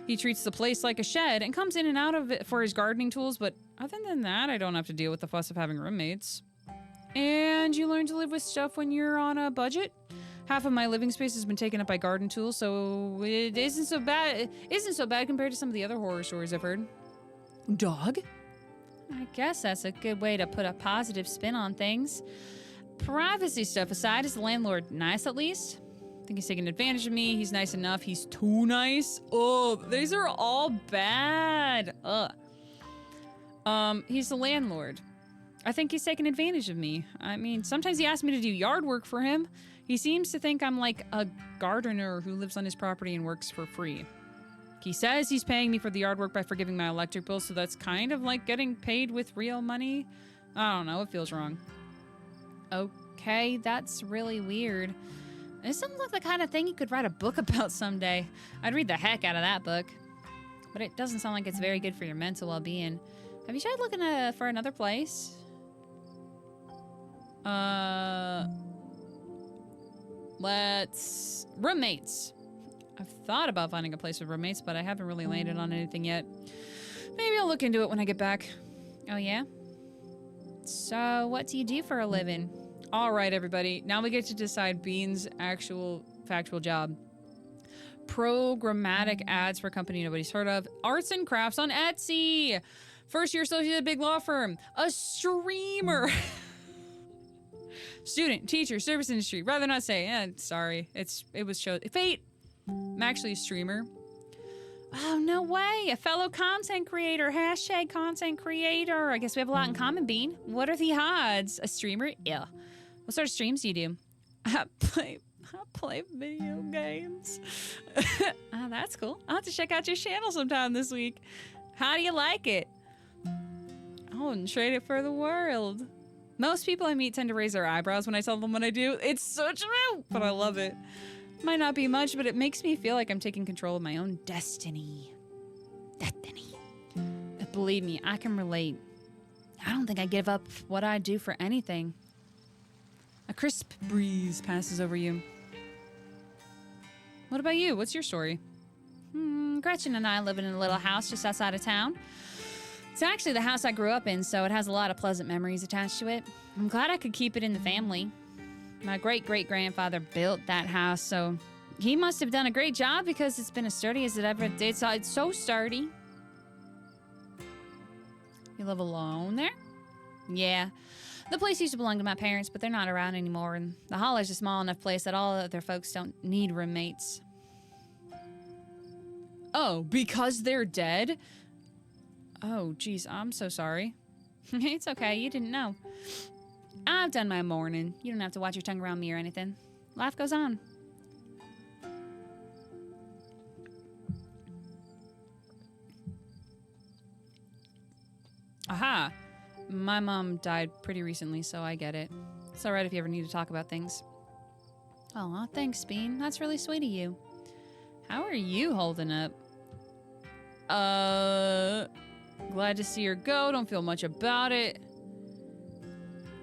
He treats the place like a shed and comes in and out of it for his gardening tools, but other than that, I don't have to deal with the fuss of having roommates. And you learn to live with stuff when you're on a budget. Half of my living space has been taken up by garden tools, so it isn't so bad. It isn't so bad compared to some of the other horror stories I've heard. Dog? I guess that's a good way to put a positive spin on things. Privacy stuff aside, is the landlord nice at least? I think he's taking advantage of me. He's nice enough. He's too nice. Oh, these are all bad. Ugh. He's the landlord. I think he's taking advantage of me. I mean, sometimes he asks me to do yard work for him. He seems to think I'm like a gardener who lives on his property and works for free. He says he's paying me for the yard work by forgiving my electric bill, so that's kind of like getting paid with real money. I don't know, it feels wrong. Okay, that's really weird. This doesn't look the kind of thing you could write a book about someday. I'd read the heck out of that book. But it doesn't sound like it's very good for your mental well-being. Have you tried looking for another place? Roommates. I've thought about finding a place with roommates, but I haven't really landed on anything yet. Maybe I'll look into it when I get back. Oh, yeah? So, what do you do for a living? All right, everybody. Now we get to decide Bean's actual factual job. Programmatic ads for a company nobody's heard of. Arts and crafts on Etsy. First year associate at a big law firm. A streamer. Student, teacher, service industry. Rather not say. Sorry. It was chosen. Fate. I'm actually a streamer. Oh, no way. A fellow content creator. Hashtag content creator. I guess we have a lot in common, Bean. What are the odds? A streamer? Yeah. What sort of streams do you do? I play video games. Oh, that's cool. I'll have to check out your channel sometime this week. How do you like it? I wouldn't trade it for the world. Most people I meet tend to raise their eyebrows when I tell them what I do. It's so true, but I love it. Might not be much, but it makes me feel like I'm taking control of my own destiny. But believe me, I can relate. I don't think I give up what I do for anything. A crisp breeze passes over you. What about you? What's your story? Gretchen and I live in a little house just outside of town. It's actually the house I grew up in, so it has a lot of pleasant memories attached to it. I'm glad I could keep it in the family. My great-great-grandfather built that house, so he must have done a great job because it's been as sturdy as it ever did. So it's so sturdy. You live alone there? Yeah. The place used to belong to my parents, but they're not around anymore, and the holler's a small enough place that all other folks don't need roommates. Oh, because they're dead? Oh, geez, I'm so sorry. It's okay, you didn't know. I've done my mourning. You don't have to watch your tongue around me or anything. Life goes on. Aha! My mom died pretty recently, so I get it. It's alright if you ever need to talk about things. Aw, thanks, Bean. That's really sweet of you. How are you holding up? Glad to see her go. Don't feel much about it.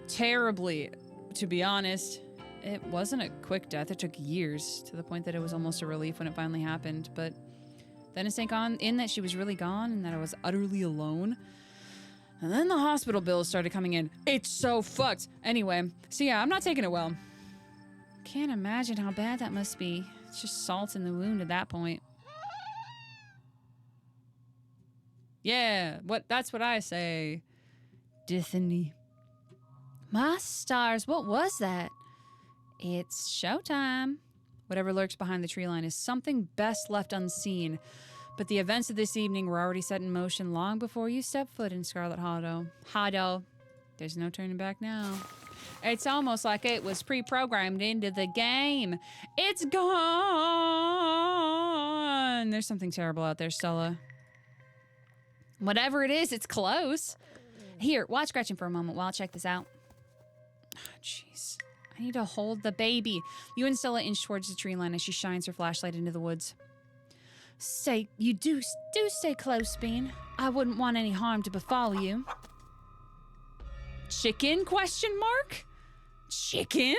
Terribly, to be honest. It wasn't a quick death. It took years, to the point that it was almost a relief when it finally happened. But then it sank on in that she was really gone and that I was utterly alone. And then the hospital bills started coming in. It's so fucked. Anyway, so yeah, I'm not taking it well. Can't imagine how bad that must be. It's just salt in the wound at that point. Yeah, that's what I say. Dithany. My stars, what was that? It's showtime. Whatever lurks behind the tree line is something best left unseen. But the events of this evening were already set in motion long before you stepped foot in Scarlet Hollow. There's no turning back now. It's almost like it was pre-programmed into the game. It's gone. There's something terrible out there, Stella. Whatever it is, it's close. Here, watch Gretchen for a moment while I check this out. Jeez. I need to hold the baby. You and Stella inch towards the tree line as she shines her flashlight into the woods. You do stay close, Bean. I wouldn't want any harm to befall you. Chicken? Question mark? Chicken?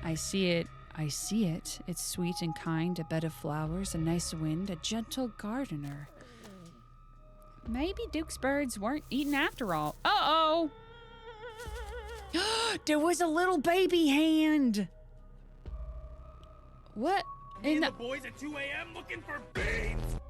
I see it. It's sweet and kind, a bed of flowers, a nice wind, a gentle gardener. Maybe Duke's birds weren't eaten after all. Uh-oh! There was a little baby hand! What? Me and the boys at 2 a.m. looking for beans!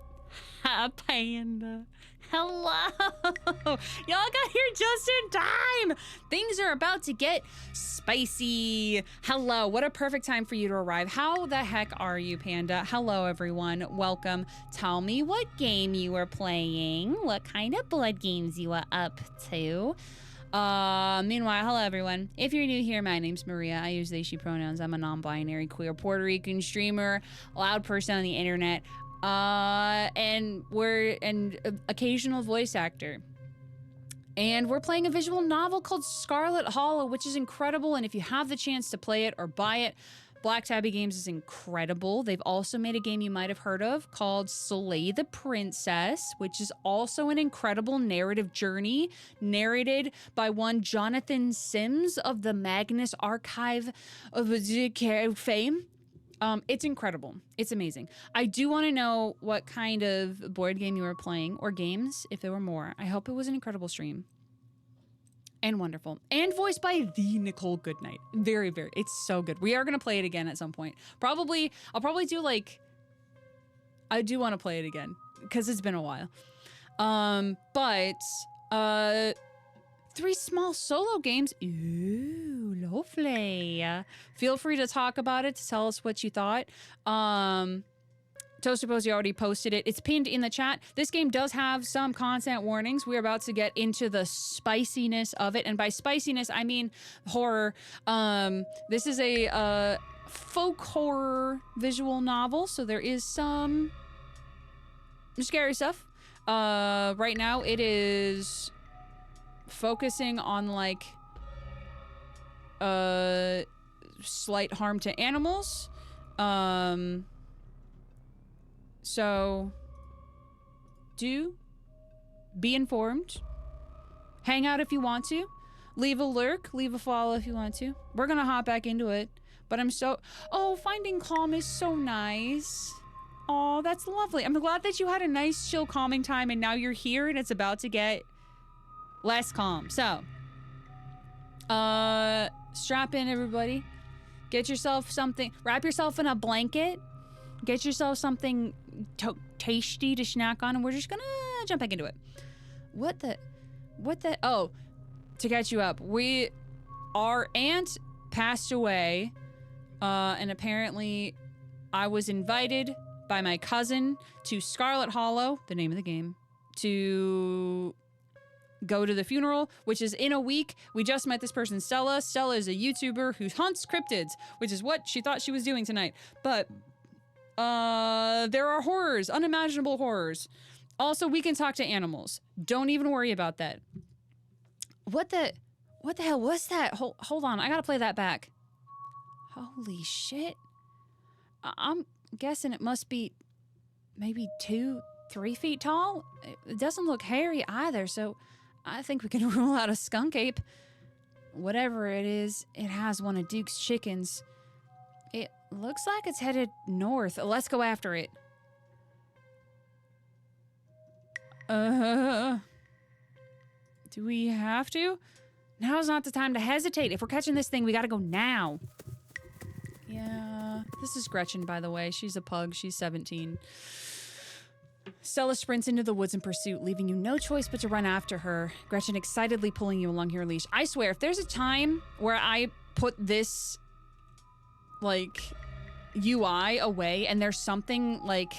Hi, Panda. Hello! Y'all got here just in time! Things are about to get spicy. Hello, what a perfect time for you to arrive. How the heck are you, Panda? Hello, everyone. Welcome. Tell me what game you are playing, what kind of blood games you are up to. Meanwhile, hello, everyone. If you're new here, my name's Maria. I use they, she pronouns. I'm a non-binary, queer, Puerto Rican streamer, loud person on the internet. And we're an occasional voice actor. And we're playing a visual novel called Scarlet Hollow, which is incredible. And if you have the chance to play it or buy it, Black Tabby Games is incredible. They've also made a game you might have heard of called Slay the Princess, which is also an incredible narrative journey narrated by one Jonathan Sims of the Magnus Archive of Fame. It's incredible. It's amazing. I do want to know what kind of board game you were playing, or games, if there were more. I hope it was an incredible stream. And wonderful. And voiced by the Nicole Goodnight. Very, very, it's so good. We are going to play it again at some point. I'll probably do like, I do want to play it again, because it's been a while. But 3 small solo games. Ooh, lovely. Feel free to talk about it, to tell us what you thought. Toaster Posey already posted it. It's pinned in the chat. This game does have some content warnings. We're about to get into the spiciness of it. And by spiciness, I mean horror. This is a folk horror visual novel, so there is some scary stuff. Right now, it is focusing on, like, slight harm to animals. So, do be informed. Hang out if you want to. Leave a lurk, leave a follow if you want to. We're gonna hop back into it. But I'm so... Oh, finding calm is so nice. Oh, that's lovely. I'm glad that you had a nice, chill, calming time, and now you're here and it's about to get less calm. So, strap in, everybody. Get yourself something. Wrap yourself in a blanket. Get yourself something tasty to snack on, and we're just gonna jump back into it. What the... Oh, to catch you up. Our aunt passed away, and apparently I was invited by my cousin to Scarlet Hollow, the name of the game, to go to the funeral, which is in a week. We just met this person, Stella. Stella is a YouTuber who hunts cryptids, which is what she thought she was doing tonight. But there are horrors, unimaginable horrors. Also, we can talk to animals. Don't even worry about that. What the hell was that? Hold on, I gotta play that back. Holy shit. I'm guessing it must be maybe 2-3 feet tall. It doesn't look hairy either, so I think we can rule out a skunk ape. Whatever it is, it has one of Duke's chickens. It looks like it's headed north. Let's go after it. Do we have to? Now's not the time to hesitate. If we're catching this thing, we gotta go now. Yeah, this is Gretchen, by the way. She's a pug. She's 17. Stella sprints into the woods in pursuit, leaving you no choice but to run after her. Gretchen excitedly pulling you along her leash. I swear, if there's a time where I put this, like, UI away and there's something, like,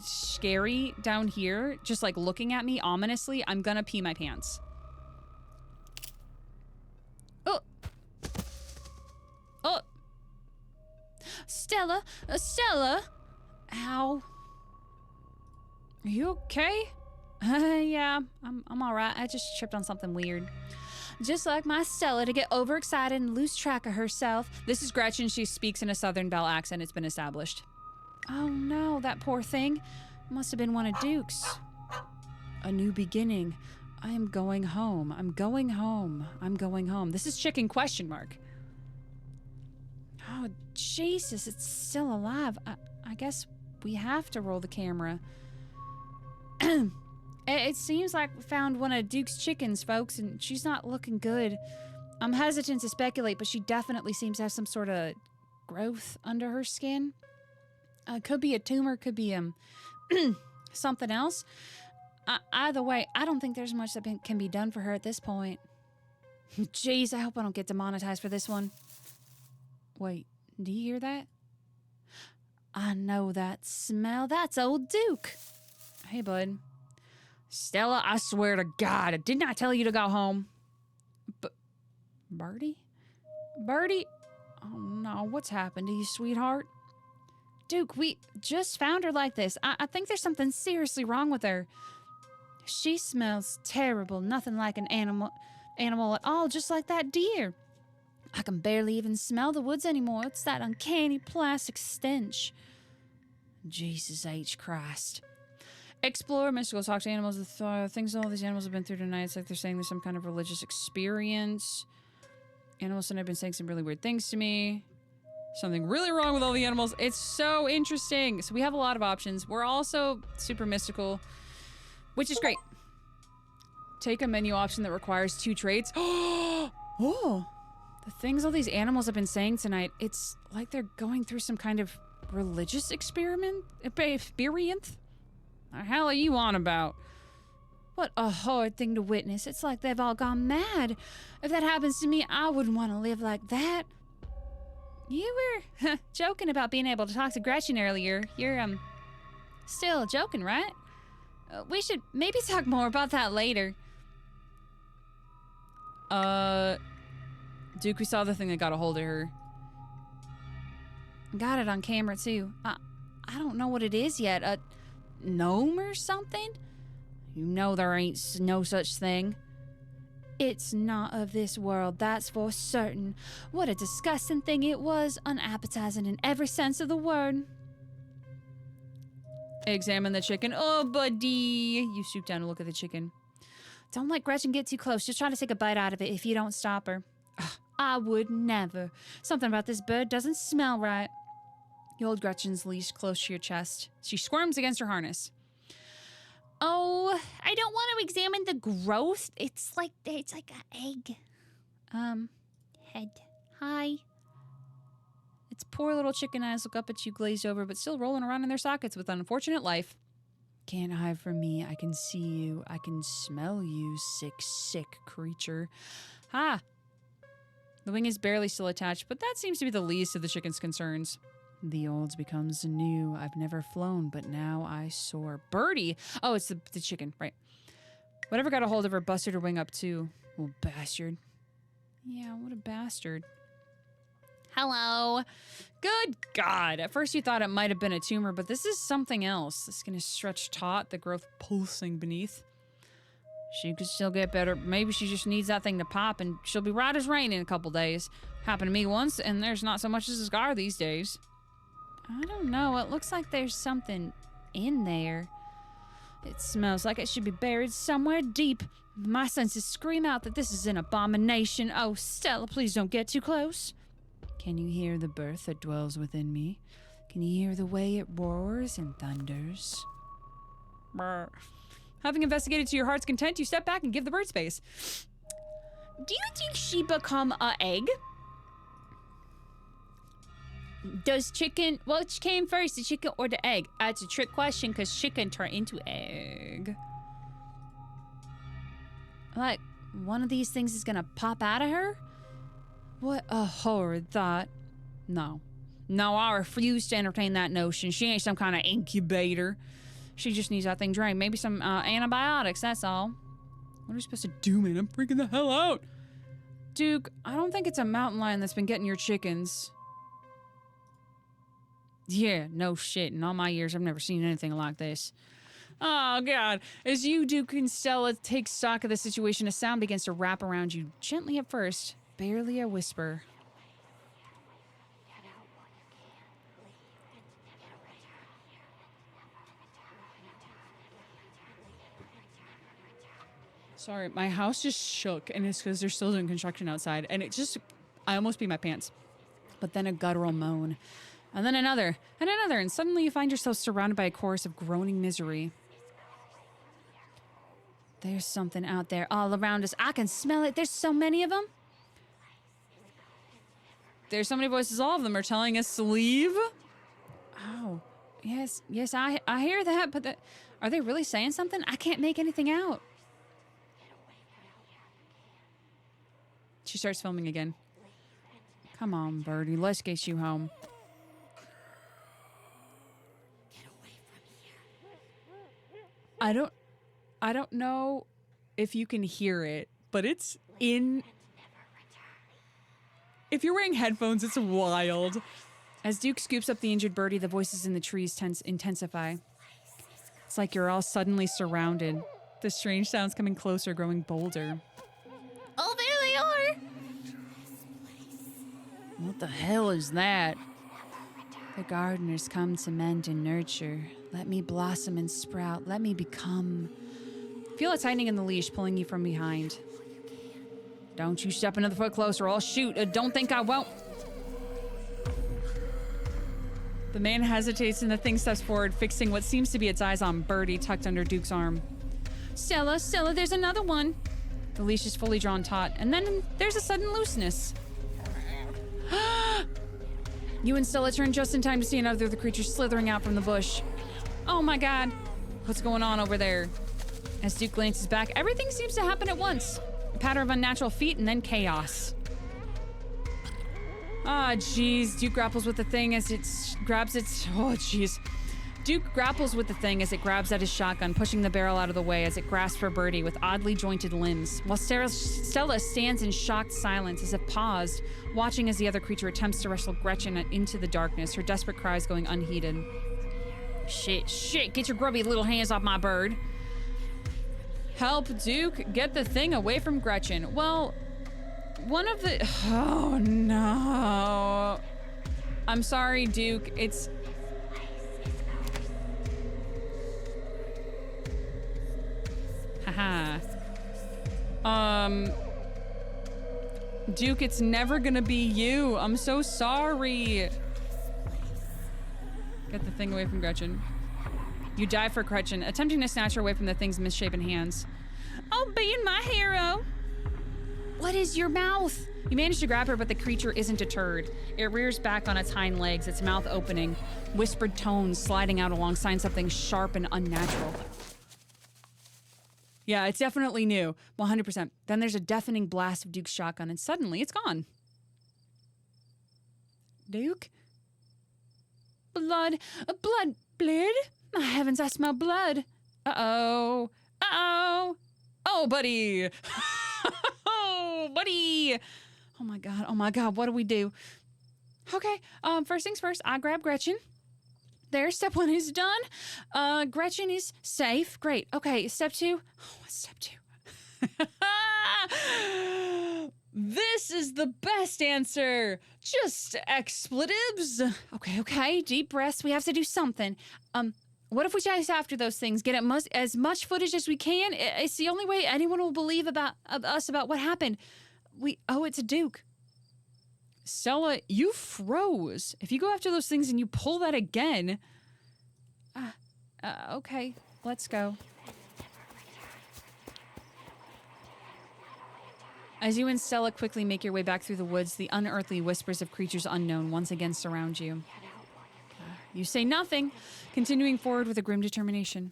scary down here, just, like, looking at me ominously, I'm gonna pee my pants. Oh! Oh! Stella! Stella! Ow. Are you okay? Yeah, I'm alright. I just tripped on something weird. Just like my Stella to get overexcited and lose track of herself. This is Gretchen. She speaks in a Southern Belle accent. It's been established. Oh no, that poor thing. Must have been one of Duke's. A new beginning. I am going home. I'm going home. I'm going home. This is chicken question mark. Oh, Jesus, it's still alive. I guess we have to roll the camera. It seems like we found one of Duke's chickens, folks, and she's not looking good. I'm hesitant to speculate, but she definitely seems to have some sort of growth under her skin. Could be a tumor, could be something else. Either way, I don't think there's much that can be done for her at this point. Jeez, I hope I don't get demonetized for this one. Wait, do you hear that? I know that smell. That's old Duke. Hey, bud. Stella, I swear to God, didn't I tell you to go home? Birdie? Birdie? Oh no, what's happened to you, sweetheart? Duke, we just found her like this. I think there's something seriously wrong with her. She smells terrible, nothing like an animal at all, just like that deer. I can barely even smell the woods anymore. It's that uncanny plastic stench. Jesus H. Christ. Explore, mystical, talk to animals, things all these animals have been through tonight. It's like they're saying there's some kind of religious experience. Animals tonight have been saying some really weird things to me. Something really wrong with all the animals. It's so interesting. So we have a lot of options. We're also super mystical, which is great. Take a menu option that requires 2 traits. Oh, the things all these animals have been saying tonight, it's like they're going through some kind of religious experience? The hell are you on about? What a horrid thing to witness. It's like they've all gone mad. If that happens to me, I wouldn't want to live like that. You were joking about being able to talk to Gretchen earlier. You're, still joking, right? We should maybe talk more about that later. Duke, we saw the thing that got a hold of her. Got it on camera, too. I don't know what it is yet. A gnome or something? You know there ain't no such thing. It's not of this world, that's for certain. What a disgusting thing it was, unappetizing in every sense of the word. Examine the chicken. Oh, buddy. You stoop down and look at the chicken. Don't let Gretchen get too close. Just try to take a bite out of it if you don't stop her. Ugh, I would never. Something about this bird doesn't smell right. You hold Gretchen's leash close to your chest. She squirms against her harness. Oh, I don't want to examine the growth. It's like an egg. Head. Hi. Its poor little chicken eyes look up at you glazed over, but still rolling around in their sockets with unfortunate life. Can't hide from me. I can see you. I can smell you, sick creature. Ha! The wing is barely still attached, but that seems to be the least of the chicken's concerns. The old becomes the new. I've never flown, but now I soar. Birdie! Oh, it's the chicken, right. Whatever got a hold of her busted her wing up, too. Little bastard. Yeah, what a bastard. Hello. Good God. At first you thought it might have been a tumor, but this is something else. The skin is stretched taut, the growth pulsing beneath. She could still get better. Maybe she just needs that thing to pop, and she'll be right as rain in a couple days. Happened to me once, and there's not so much as a scar these days. I don't know. It looks like there's something in there. It smells like it should be buried somewhere deep. My senses scream out that this is an abomination. Oh, Stella, please don't get too close. Can you hear the birth that dwells within me? Can you hear the way it roars and thunders? Brr. Having investigated to your heart's content, you step back and give the bird space. Do you think she become a egg? Does chicken... Which came first, the chicken or the egg? It's a trick question because chicken turn into egg. Like, one of these things is gonna pop out of her? What a horrid thought. No. No, I refuse to entertain that notion. She ain't some kind of incubator. She just needs that thing drained. Maybe some antibiotics, that's all. What are we supposed to do, man? I'm freaking the hell out. Duke, I don't think it's a mountain lion that's been getting your chickens. Yeah, no shit. In all my years, I've never seen anything like this. Oh, God. As you, Duke, and Stella take stock of the situation, a sound begins to wrap around you, gently at first, barely a whisper. Sorry, my house just shook, and it's because they're still doing construction outside, and it just... I almost peed my pants. But then a guttural moan. And then another, and suddenly you find yourself surrounded by a chorus of groaning misery. There's something out there all around us. I can smell it. There's so many of them. There's so many voices. All of them are telling us to leave. Oh, yes, I hear that, but are they really saying something? I can't make anything out. She starts filming again. Come on, Birdie, let's get you home. I don't know if you can hear it, but it's in... If you're wearing headphones, it's wild. As Duke scoops up the injured Birdie, the voices in the trees intensify. It's like you're all suddenly surrounded. The strange sounds coming closer, growing bolder. Oh, there they are! What the hell is that? The gardeners come to mend and nurture. Let me blossom and sprout. Let me become... Feel a tightening in the leash pulling you from behind. Don't you step another foot closer, I'll shoot. Don't think I won't. The man hesitates and the thing steps forward, fixing what seems to be its eyes on Birdie tucked under Duke's arm. Stella, there's another one. The leash is fully drawn taut, and then there's a sudden looseness. You and Stella turn just in time to see another of the creatures slithering out from the bush. Oh my God. What's going on over there? As Duke glances back, everything seems to happen at once. A pattern of unnatural feet and then chaos. Ah, jeez. Duke grapples with the thing as it grabs its... Oh, jeez. Duke grapples with the thing as it grabs at his shotgun, pushing the barrel out of the way as it grasps for Birdie with oddly jointed limbs, while Stella stands in shocked silence as if paused, watching as the other creature attempts to wrestle Gretchen into the darkness, her desperate cries going unheeded. Shit, get your grubby little hands off my bird. Help, Duke, get the thing away from Gretchen. Well, one of the... Oh, no. I'm sorry, Duke, it's... Haha. Duke, it's never gonna be you. I'm so sorry. Get the thing away from Gretchen. You dive for Gretchen, attempting to snatch her away from the thing's misshapen hands. Oh, being my hero. What is your mouth? You manage to grab her, but the creature isn't deterred. It rears back on its hind legs, its mouth opening, whispered tones sliding out alongside something sharp and unnatural. Yeah, it's definitely new. 100%. Then there's a deafening blast of Duke's shotgun, and suddenly it's gone. Duke? Blood. Blood. My heavens, I smell blood. Uh-oh. Uh-oh. Oh, buddy. Oh, buddy. Oh, my God. What do we do? Okay, first things first, I grab Gretchen. There, step 1 is done. Gretchen is safe. Great. Okay, step 2. Oh, what's step 2? This is the best answer. Just expletives. Okay. Deep breaths. We have to do something. What if we chase after those things? Get as much footage as we can? It's the only way anyone will believe about us about what happened. We owe it to Duke. Stella, you froze. If you go after those things and you pull that again... okay, let's go. As you and Stella quickly make your way back through the woods, the unearthly whispers of creatures unknown once again surround you. You say nothing, continuing forward with a grim determination.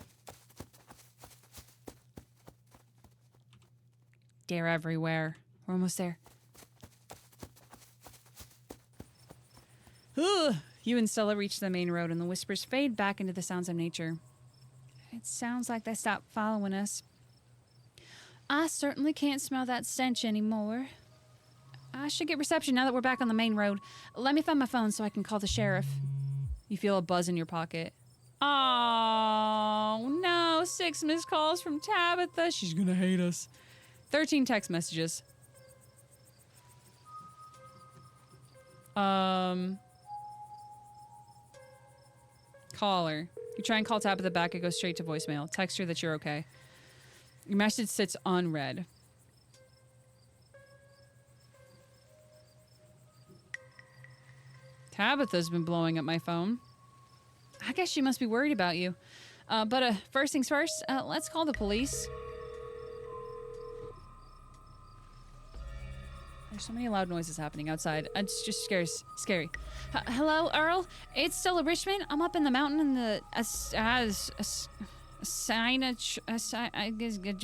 They're everywhere. We're almost there. You and Stella reach the main road and the whispers fade back into the sounds of nature. It sounds like they stopped following us. I certainly can't smell that stench anymore. I should get reception now that we're back on the main road. Let me find my phone so I can call the sheriff. You feel a buzz in your pocket. Oh, no. 6 missed calls from Tabitha. She's gonna hate us. 13 text messages. Call her. You try and call Tabitha back, it goes straight to voicemail. Text her that you're okay. Your message sits unread. Tabitha's been blowing up my phone. I guess she must be worried about you. But first things first, let's call the police. There's so many loud noises happening outside. It's just scary. Hello, Earl? It's Stella Richmond. I'm up in the mountain in the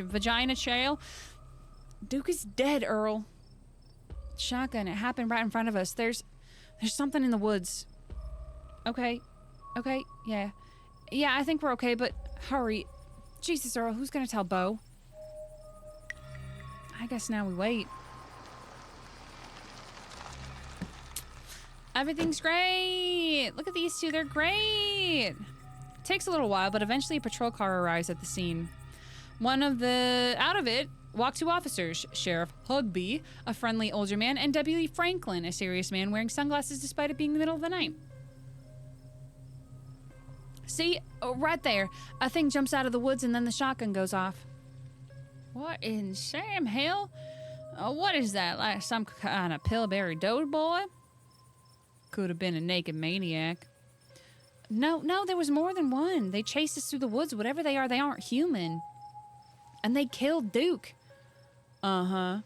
vagina trail. Duke is dead, Earl. Shotgun. It happened right in front of us. There's something in the woods. Okay, yeah. Yeah, I think we're okay, but hurry. Jesus, Earl, who's gonna tell Bo? I guess now we wait. Everything's great. Look at these two. They're great. Takes a little while, but eventually a patrol car arrives at the scene. Out of it walk 2 officers, Sheriff Hugby, a friendly older man, and Deputy Franklin, a serious man wearing sunglasses despite it being the middle of the night. See, right there, a thing jumps out of the woods and then the shotgun goes off. What in Sam hell? What is that, like some kind of pillberry doughboy? Could have been a naked maniac. No, there was more than one. They chased us through the woods. Whatever they are, they aren't human. And they killed Duke. Uh-huh.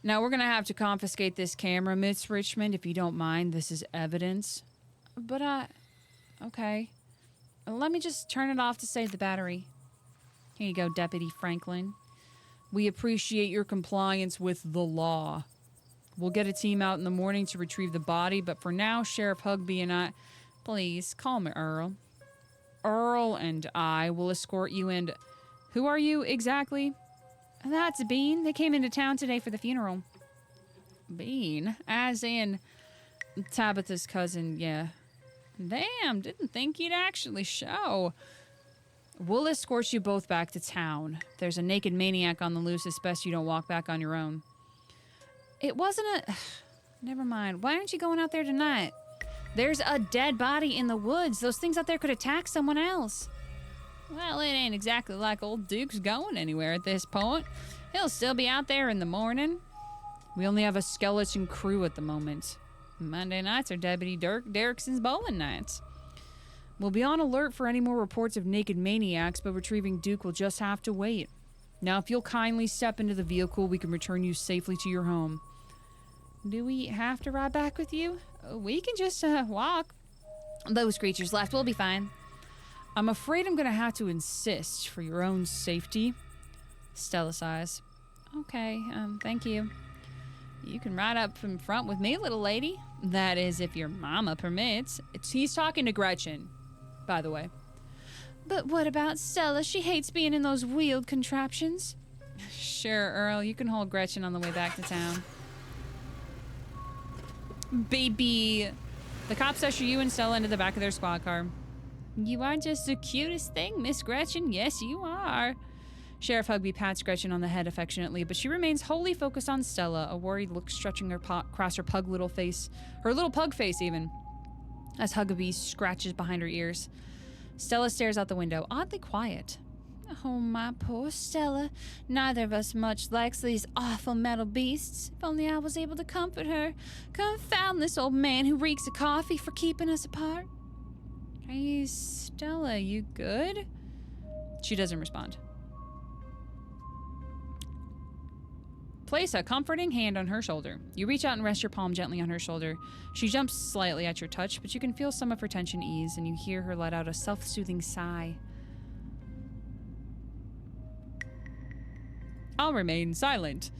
Now, we're gonna have to confiscate this camera, Miss Richmond, if you don't mind. This is evidence. But, okay. Let me just turn it off to save the battery. Here you go, Deputy Franklin. We appreciate your compliance with the law. We'll get a team out in the morning to retrieve the body, but for now, Sheriff Hugby and I... Please, call me Earl. Earl and I will escort you and... Who are you exactly? That's Bean. They came into town today for the funeral. Bean? As in Tabitha's cousin, yeah. Damn, didn't think you'd actually show. We'll escort you both back to town. There's a naked maniac on the loose. It's best you don't walk back on your own. It wasn't a... Never mind. Why aren't you going out there tonight? There's a dead body in the woods. Those things out there could attack someone else. Well, it ain't exactly like old Duke's going anywhere at this point. He'll still be out there in the morning. We only have a skeleton crew at the moment. Monday nights are Deputy Derrickson's bowling nights. We'll be on alert for any more reports of naked maniacs, but retrieving Duke will just have to wait. Now, if you'll kindly step into the vehicle, we can return you safely to your home. Do we have to ride back with you? We can just walk. Those creatures left. We'll be fine. I'm afraid I'm going to have to insist for your own safety. Stella sighs. Okay, thank you. You can ride up in front with me, little lady. That is, if your mama permits. He's talking to Gretchen, by the way. But what about Stella? She hates being in those wheeled contraptions. Sure, Earl. You can hold Gretchen on the way back to town. Baby. The cops usher you and Stella into the back of their squad car. You are just the cutest thing, Miss Gretchen. Yes, you are. Sheriff Hugby pats Gretchen on the head affectionately, but she remains wholly focused on Stella, a worried look stretching across her pug little face. Her little pug face, even. As Hugby scratches behind her ears. Stella stares out the window, oddly quiet. Oh, my poor Stella. Neither of us much likes these awful metal beasts. If only I was able to comfort her. Confound this old man who reeks of coffee for keeping us apart. Hey, Stella, you good? She doesn't respond. Place a comforting hand on her shoulder. You reach out and rest your palm gently on her shoulder. She jumps slightly at your touch, but you can feel some of her tension ease, and you hear her let out a self-soothing sigh. I'll remain silent.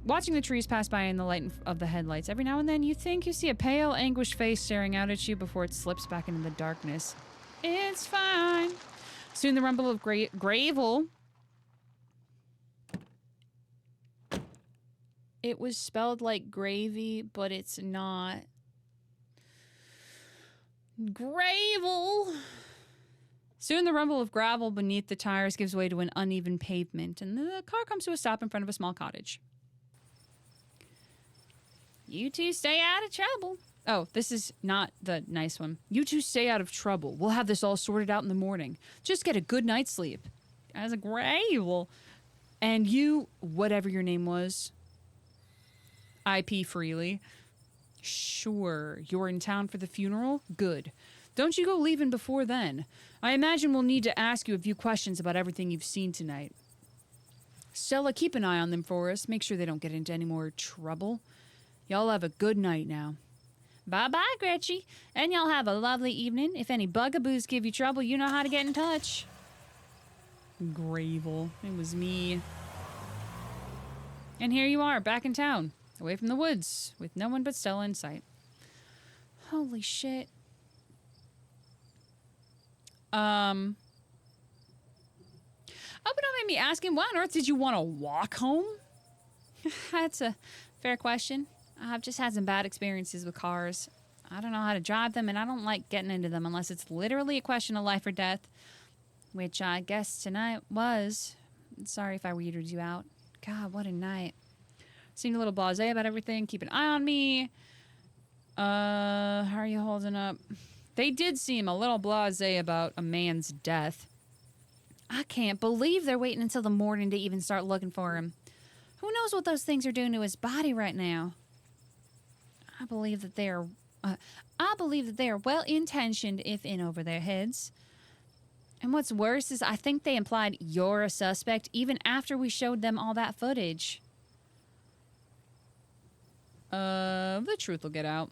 Watching the trees pass by in the light of the headlights, every now and then you think you see a pale, anguished face staring out at you before it slips back into the darkness. It's fine. Soon the rumble of gravel. It was spelled like gravy, but it's not. Gravel. Soon the rumble of gravel beneath the tires gives way to an uneven pavement, and the car comes to a stop in front of a small cottage. You two stay out of trouble. Oh, this is not the nice one. You two stay out of trouble. We'll have this all sorted out in the morning. Just get a good night's sleep. As a gravel. And you, whatever your name was, IP freely. Sure, you're in town for the funeral? Good. Don't you go leaving before then. I imagine we'll need to ask you a few questions about everything you've seen tonight. Stella, keep an eye on them for us. Make sure they don't get into any more trouble. Y'all have a good night now. Bye-bye, Gretchen. And y'all have a lovely evening. If any bugaboos give you trouble, you know how to get in touch. Gravel. It was me. And here you are, back in town. Away from the woods, with no one but Stella in sight. Holy shit. Oh, but don't make me ask him, why on earth did you want to walk home? That's a fair question. I've just had some bad experiences with cars. I don't know how to drive them, and I don't like getting into them unless it's literally a question of life or death, which I guess tonight was. Sorry if I weirded you out. God, what a night. Seemed a little blasé about everything. Keep an eye on me. How are you holding up? They did seem a little blasé about a man's death. I can't believe they're waiting until the morning to even start looking for him. Who knows what those things are doing to his body right now? I believe that they are well-intentioned, if in over their heads. And what's worse is I think they implied you're a suspect even after we showed them all that footage. The truth will get out.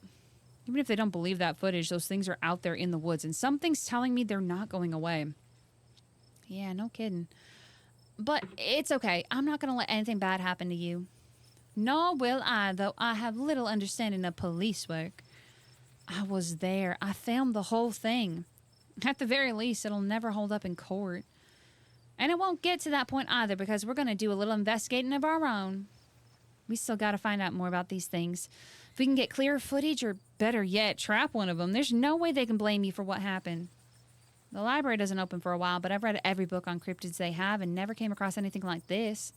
Even if they don't believe that footage, those things are out there in the woods, and something's telling me they're not going away. Yeah, no kidding. But it's okay. I'm not gonna let anything bad happen to you. Nor will I, though I have little understanding of police work. I was there. I filmed the whole thing. At the very least, it'll never hold up in court. And it won't get to that point either because we're gonna do a little investigating of our own. We still gotta find out more about these things. If we can get clear footage, or better yet, trap one of them, there's no way they can blame you for what happened. The library doesn't open for a while, but I've read every book on cryptids they have and never came across anything like this.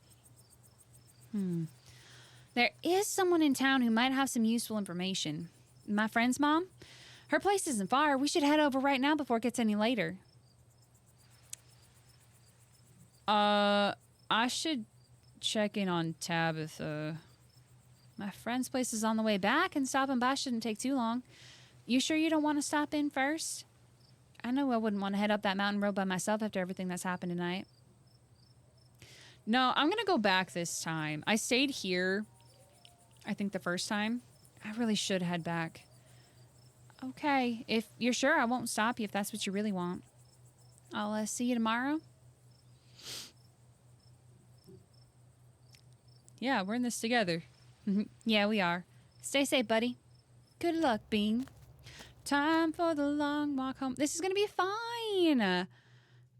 There is someone in town who might have some useful information. My friend's mom? Her place isn't far. We should head over right now before it gets any later. I should check in on Tabitha. My friend's place is on the way back, and stopping by shouldn't take too long. You sure you don't want to stop in first? I know I wouldn't want to head up that mountain road by myself after everything that's happened tonight. No, I'm going to go back this time. I stayed here, I think, the first time. I really should head back. Okay, if you're sure, I won't stop you if that's what you really want. I'll see you tomorrow. Yeah, we're in this together. Yeah, we are. Stay safe, buddy. Good luck, Bean. Time for the long walk home. This is going to be fine.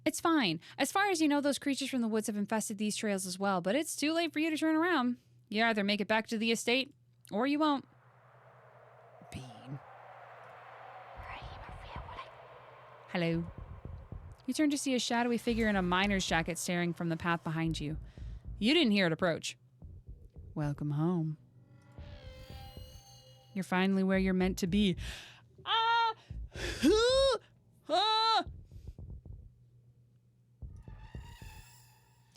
It's fine. As far as you know, those creatures from the woods have infested these trails as well, but it's too late for you to turn around. You either make it back to the estate, or you won't. Bean. Hello. You turn to see a shadowy figure in a miner's jacket staring from the path behind you. You didn't hear it approach. Welcome home. You're finally where you're meant to be.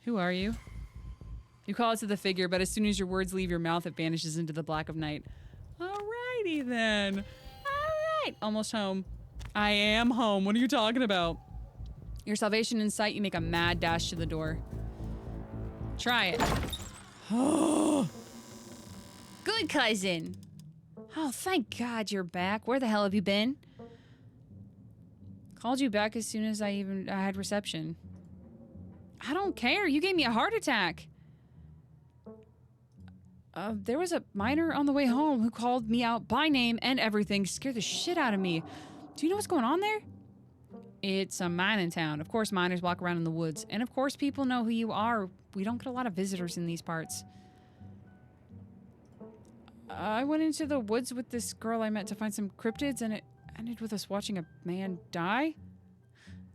Who are you? You call it to the figure, but as soon as your words leave your mouth, it vanishes into the black of night. Alrighty then. Alright. Almost home. I am home. What are you talking about? Your salvation in sight, you make a mad dash to the door. Try it. Good cousin. Oh, thank God you're back. Where the hell have you been? Called you back as soon as I had reception. I don't care. You gave me a heart attack. There was a miner on the way home who called me out by name and everything. Scared the shit out of me. Do you know what's going on there? It's a mining town. Of course, miners walk around in the woods. And of course, people know who you are. We don't get a lot of visitors in these parts. I went into the woods with this girl I met to find some cryptids, and it ended with us watching a man die.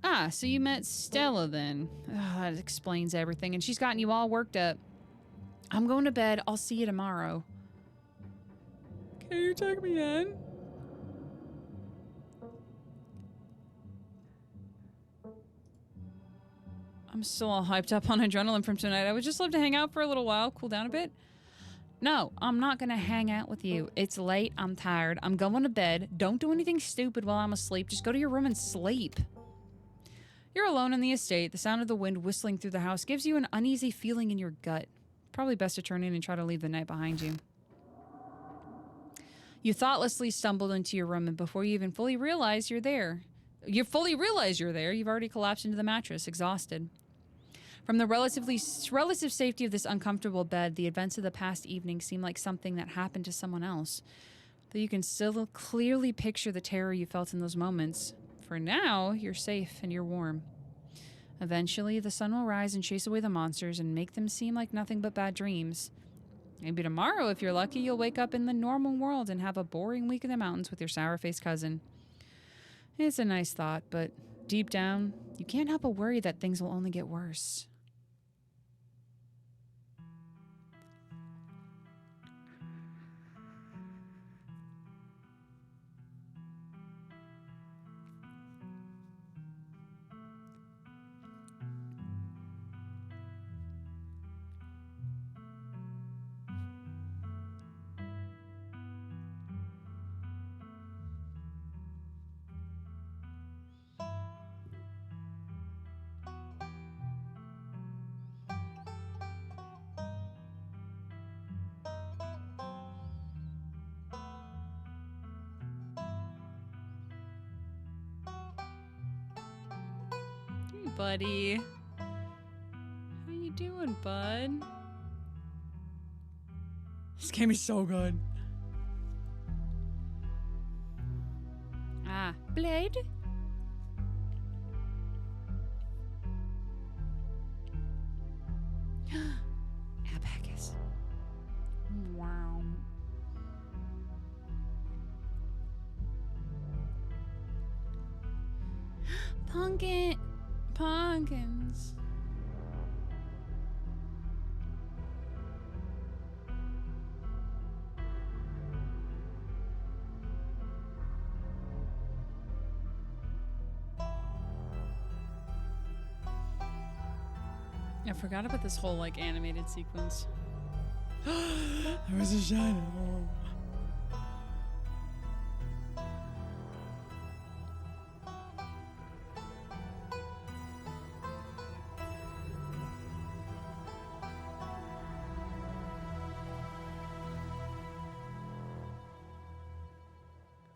Ah, so you met Stella then. That explains everything, and she's gotten you all worked up. I'm going to bed. I'll see you tomorrow. Can you tuck me in? I'm still all hyped up on adrenaline from tonight. I would just love to hang out for a little while, cool down a bit. No, I'm not gonna hang out with you. It's late, I'm tired, I'm going to bed. Don't do anything stupid while I'm asleep. Just go to your room and sleep. You're alone in the estate. The sound of the wind whistling through the house gives you an uneasy feeling in your gut. Probably best to turn in and try to leave the night behind you. You thoughtlessly stumbled into your room, and before you even fully realize you're there, you've already collapsed into the mattress, exhausted. From the relative safety of this uncomfortable bed, the events of the past evening seem like something that happened to someone else. Though you can still clearly picture the terror you felt in those moments. For now, you're safe and you're warm. Eventually, the sun will rise and chase away the monsters and make them seem like nothing but bad dreams. Maybe tomorrow, if you're lucky, you'll wake up in the normal world and have a boring week in the mountains with your sour-faced cousin. It's a nice thought, but deep down, you can't help but worry that things will only get worse. buddy. How you doing, bud? This game is so good. Ah, Blade? Abacus. Wow. Pumpkins. I forgot about this whole like animated sequence. There was a shadow.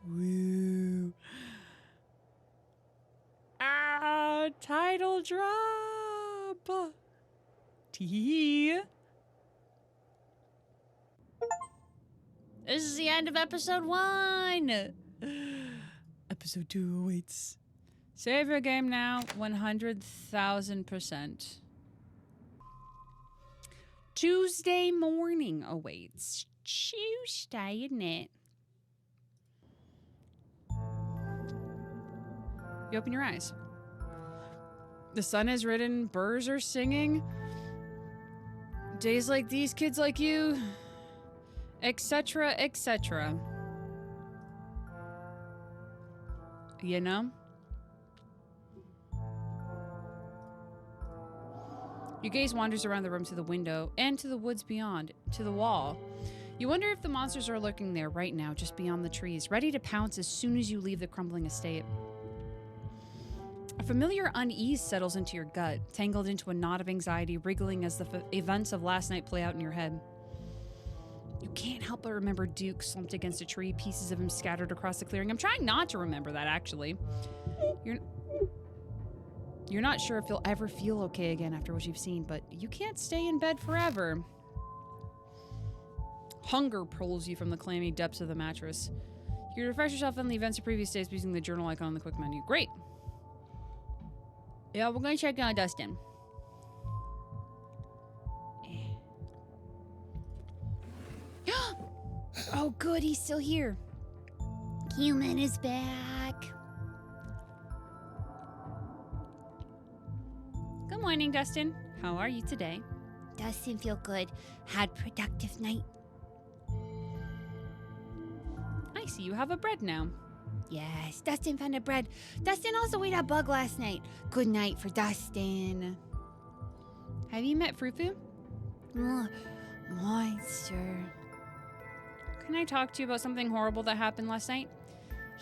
Woo. Ah, title drop. Tee. This is the end of episode 1. Episode 2 awaits. Save your game now, 100,000%. Tuesday morning awaits. Tuesday, isn't it? You open your eyes. The sun has risen, birds are singing. Days like these, kids like you, etc., etc. You know? Your gaze wanders around the room to the window and to the woods beyond, to the wall. You wonder if the monsters are lurking there right now, just beyond the trees, ready to pounce as soon as you leave the crumbling estate. A familiar unease settles into your gut, tangled into a knot of anxiety, wriggling as the events of last night play out in your head. You can't help but remember Duke slumped against a tree, pieces of him scattered across the clearing. I'm trying not to remember that, actually. You're not sure if you'll ever feel okay again after what you've seen, but you can't stay in bed forever. Hunger pulls you from the clammy depths of the mattress. You refresh yourself on the events of previous days using the journal icon on the quick menu. Great! Yeah, we're gonna check out Dustin. Oh, good, he's still here. Human is back. Good morning, Dustin. How are you today? Dustin feel good. Had productive night. I see you have a bread now. Yes, Dustin found a bread. Dustin also ate a bug last night. Good night for Dustin. Have you met Frufu? Monster. Can I talk to you about something horrible that happened last night?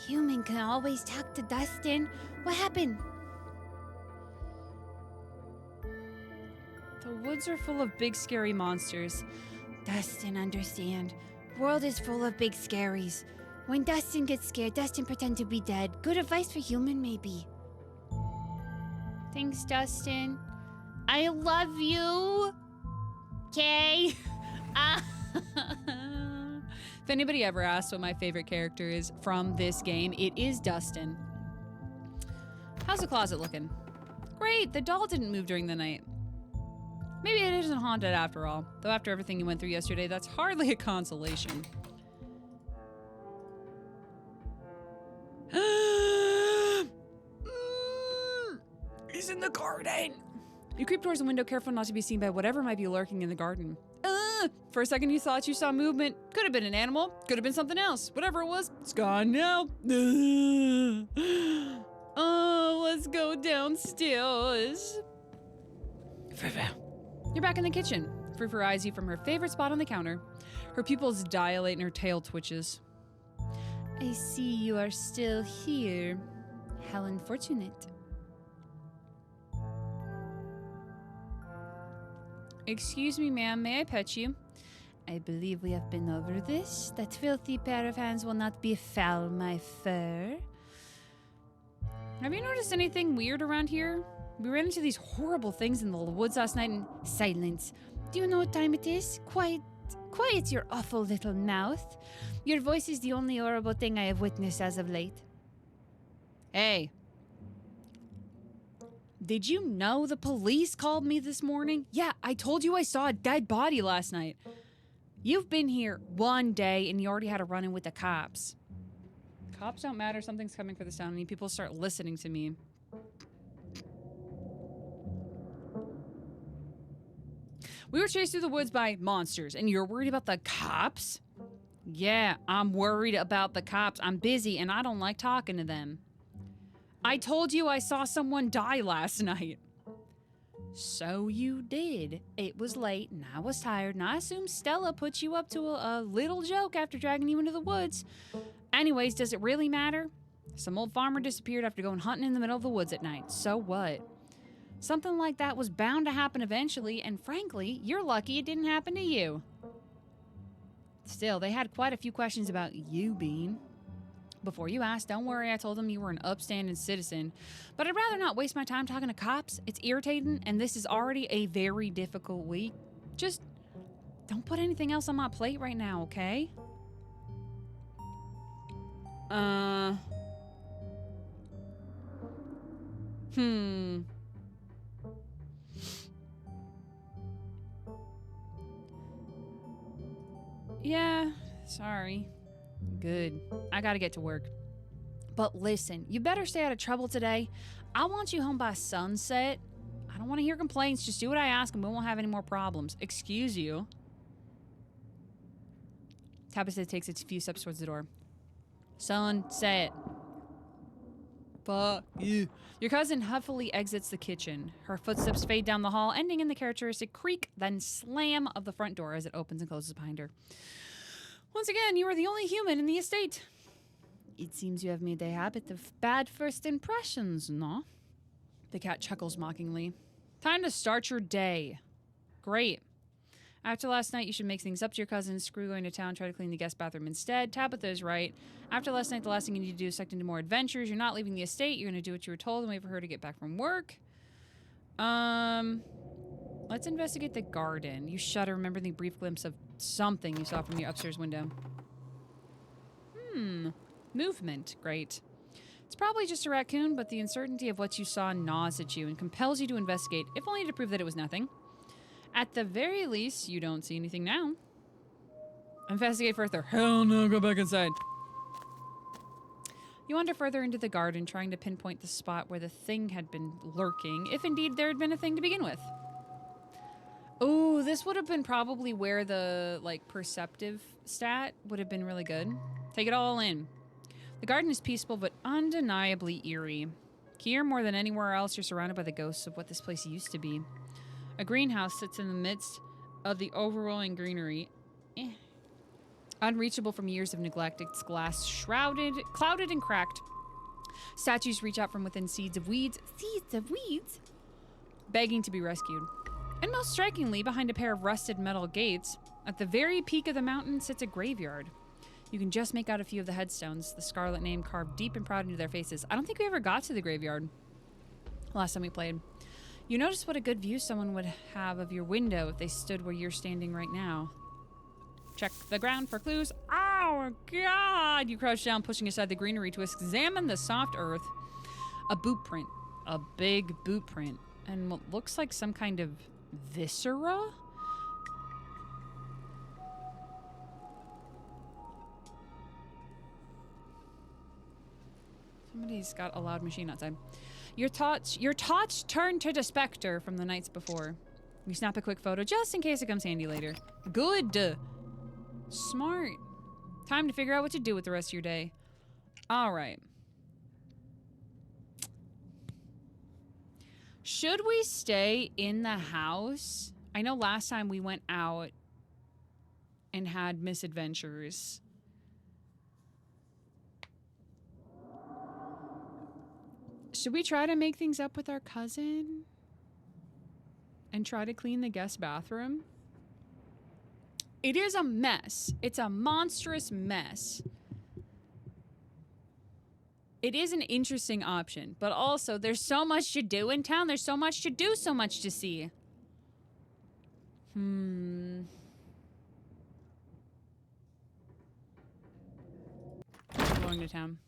Human can always talk to Dustin. What happened? The woods are full of big, scary monsters. Dustin, understand. World is full of big scaries. When Dustin gets scared, Dustin pretend to be dead. Good advice for human, maybe. Thanks, Dustin. I love you. Okay. If anybody ever asks what my favorite character is from this game, it is Dustin. How's the closet looking? Great, the doll didn't move during the night. Maybe it isn't haunted after all. Though after everything you went through yesterday, that's hardly a consolation. He's in the garden. You creep towards the window, careful not to be seen by whatever might be lurking in the garden. For a second you thought you saw movement. Could have been an animal, could have been something else. Whatever it was, it's gone now. Oh, let's go downstairs. You're back in the kitchen. Frufu eyes you from her favorite spot on the counter. Her pupils dilate and her tail twitches. I see you are still here. How unfortunate. Excuse me, ma'am, may I pet you? I believe we have been over this. That filthy pair of hands will not befoul my fur. Have you noticed anything weird around here? We ran into these horrible things in the woods last night and Silence. Do you know what time it is? Quiet your awful little mouth. Your voice is the only horrible thing I have witnessed as of late. Hey. Did you know the police called me this morning? Yeah, I told you I saw a dead body last night. You've been here one day and you already had a run-in with the cops. Cops don't matter. Something's coming for this town. I need people to start listening to me. We were chased through the woods by monsters, and you're worried about the cops? Yeah, I'm worried about the cops. I'm busy, and I don't like talking to them. I told you I saw someone die last night. So you did. It was late, and I was tired, and I assume Stella put you up to a little joke after dragging you into the woods. Anyways, does it really matter? Some old farmer disappeared after going hunting in the middle of the woods at night. So what? Something like that was bound to happen eventually, and frankly, you're lucky it didn't happen to you. Still, they had quite a few questions about you, Bean. Before you asked, don't worry, I told them you were an upstanding citizen. But I'd rather not waste my time talking to cops. It's irritating, and this is already a very difficult week. Just don't put anything else on my plate right now, okay? Yeah, sorry. Good. I gotta get to work. But listen, you better stay out of trouble today. I want you home by sunset. I don't want to hear complaints. Just do what I ask and we won't have any more problems. Excuse you. Tabitha takes a few steps towards the door. Sunset. Fuck you. Your cousin huffily exits the kitchen. Her footsteps fade down the hall, ending in the characteristic creak, then slam of the front door as it opens and closes behind her. Once again, you are the only human in the estate. It seems you have made a habit of bad first impressions, no? The cat chuckles mockingly. Time to start your day. Great. After last night, you should make things up to your cousin. Screw going to town, try to clean the guest bathroom instead. Tabitha is right. After last night, the last thing you need to do is suck into more adventures. You're not leaving the estate. You're going to do what you were told and wait for her to get back from work. Let's investigate the garden. You shudder, remembering the brief glimpse of something you saw from your upstairs window. Movement. Great. It's probably just a raccoon, but the uncertainty of what you saw gnaws at you and compels you to investigate, if only to prove that it was nothing. At the very least, you don't see anything now. Investigate further. Hell no, go back inside. You wander further into the garden, trying to pinpoint the spot where the thing had been lurking, if indeed there had been a thing to begin with. Ooh, this would have been probably where the, perceptive stat would have been really good. Take it all in. The garden is peaceful, but undeniably eerie. Here, more than anywhere else, you're surrounded by the ghosts of what this place used to be. A greenhouse sits in the midst of the overwhelming greenery. Unreachable from years of neglect, its glass clouded and cracked. Statues reach out from within seeds of weeds, begging to be rescued. And most strikingly, behind a pair of rusted metal gates, at the very peak of the mountain sits a graveyard. You can just make out a few of the headstones, the Scarlet name carved deep and proud into their faces. I don't think we ever got to the graveyard last time we played. You notice what a good view someone would have of your window if they stood where you're standing right now. Check the ground for clues. Oh, God! You crouch down, pushing aside the greenery to examine the soft earth. A boot print. A big boot print. And what looks like some kind of viscera? Somebody's got a loud machine outside. Your thoughts turn to the specter from the nights before. You snap a quick photo just in case it comes handy later. Good. Smart. Time to figure out what to do with the rest of your day. All right. Should we stay in the house? I know last time we went out and had misadventures. Should we try to make things up with our cousin? And try to clean the guest bathroom? It is a mess. It's a monstrous mess. It is an interesting option, but also there's so much to do in town. There's so much to do, so much to see. Going to town.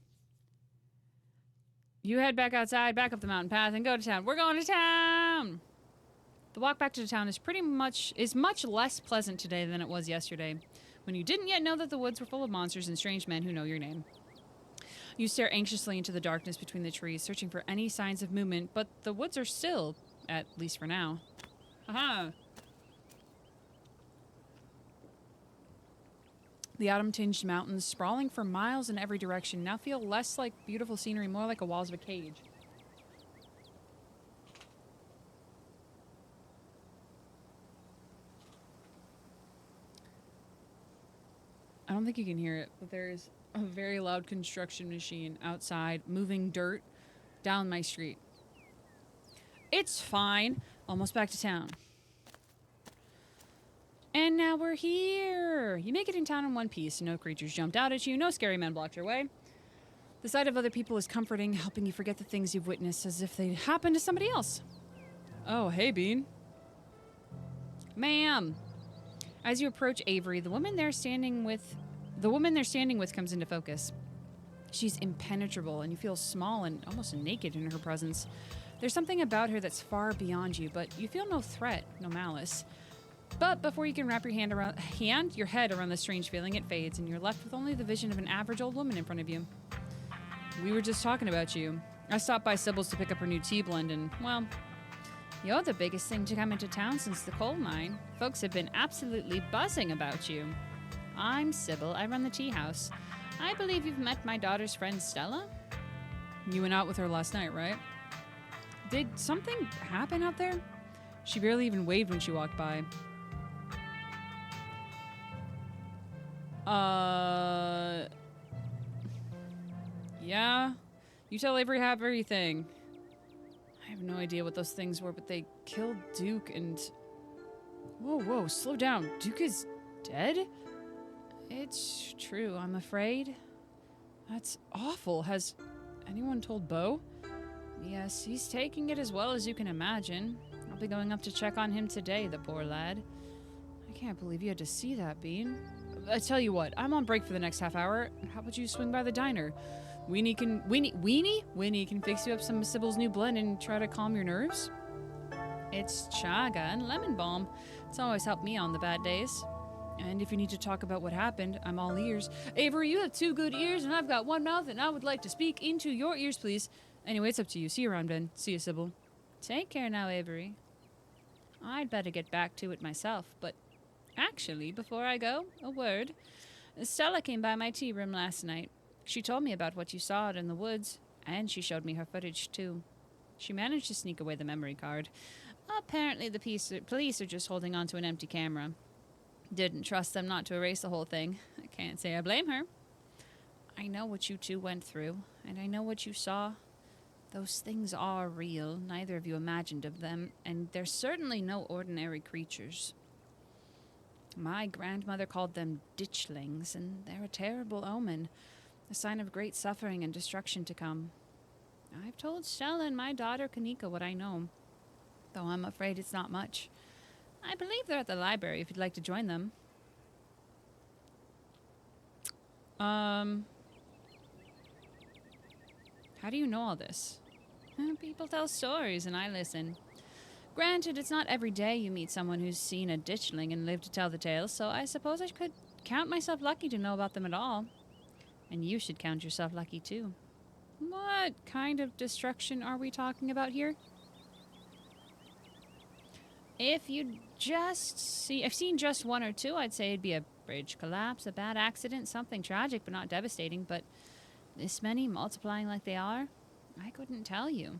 You head back outside, back up the mountain path, and go to town. We're going to town! The walk back to the town is much less pleasant today than it was yesterday, when you didn't yet know that the woods were full of monsters and strange men who know your name. You stare anxiously into the darkness between the trees, searching for any signs of movement, but the woods are still, at least for now. Aha! The autumn-tinged mountains, sprawling for miles in every direction, now feel less like beautiful scenery, more like the walls of a cage. I don't think you can hear it, but there's a very loud construction machine outside moving dirt down my street. It's fine. Almost back to town. And now we're here. You make it in town in one piece. No creatures jumped out at you. No scary men blocked your way. The sight of other people is comforting, helping you forget the things you've witnessed as if they happened to somebody else. Oh, hey, Bean. Ma'am. As you approach Avery, the woman they're standing with comes into focus. She's impenetrable, and you feel small and almost naked in her presence. There's something about her that's far beyond you, but you feel no threat, no malice. But before you can wrap your head around the strange feeling, it fades, and you're left with only the vision of an average old woman in front of you. We were just talking about you. I stopped by Sybil's to pick up her new tea blend, and, well, you're the biggest thing to come into town since the coal mine. Folks have been absolutely buzzing about you. I'm Sybil. I run the tea house. I believe you've met my daughter's friend, Stella? You went out with her last night, right? Did something happen out there? She barely even waved when she walked by. Yeah? You tell Avery everything. I have no idea what those things were, but they killed Duke and... Whoa, slow down. Duke is dead? It's true, I'm afraid. That's awful. Has anyone told Beau? Yes, he's taking it as well as you can imagine. I'll be going up to check on him today, the poor lad. I can't believe you had to see that, Bean. I tell you what, I'm on break for the next half hour. How about you swing by the diner? Winnie can fix you up some of Sybil's new blend and try to calm your nerves. It's chaga and lemon balm. It's always helped me on the bad days. And if you need to talk about what happened, I'm all ears. Avery, you have 2 good ears, and I've got 1 mouth, and I would like to speak into your ears, please. Anyway, it's up to you. See you around, Ben. See you, Sybil. Take care now, Avery. I'd better get back to it myself, but actually, before I go, a word. Stella came by my tea room last night. She told me about what you saw out in the woods, and she showed me her footage, too. She managed to sneak away the memory card. Apparently, the police are just holding on to an empty camera. Didn't trust them not to erase the whole thing. I can't say I blame her. I know what you two went through, and I know what you saw. Those things are real, neither of you imagined of them, and they're certainly no ordinary creatures. My grandmother called them ditchlings, and they're a terrible omen, a sign of great suffering and destruction to come. I've told Stella and my daughter Kanika what I know, though I'm afraid it's not much. I believe they're at the library if you'd like to join them. How do you know all this? People tell stories and I listen. Granted, it's not every day you meet someone who's seen a ditchling and lived to tell the tale, so I suppose I could count myself lucky to know about them at all. And you should count yourself lucky too. What kind of destruction are we talking about here? If you'd I've seen just 1 or 2, I'd say it'd be a bridge collapse, a bad accident, something tragic but not devastating, but this many multiplying like they are, I couldn't tell you.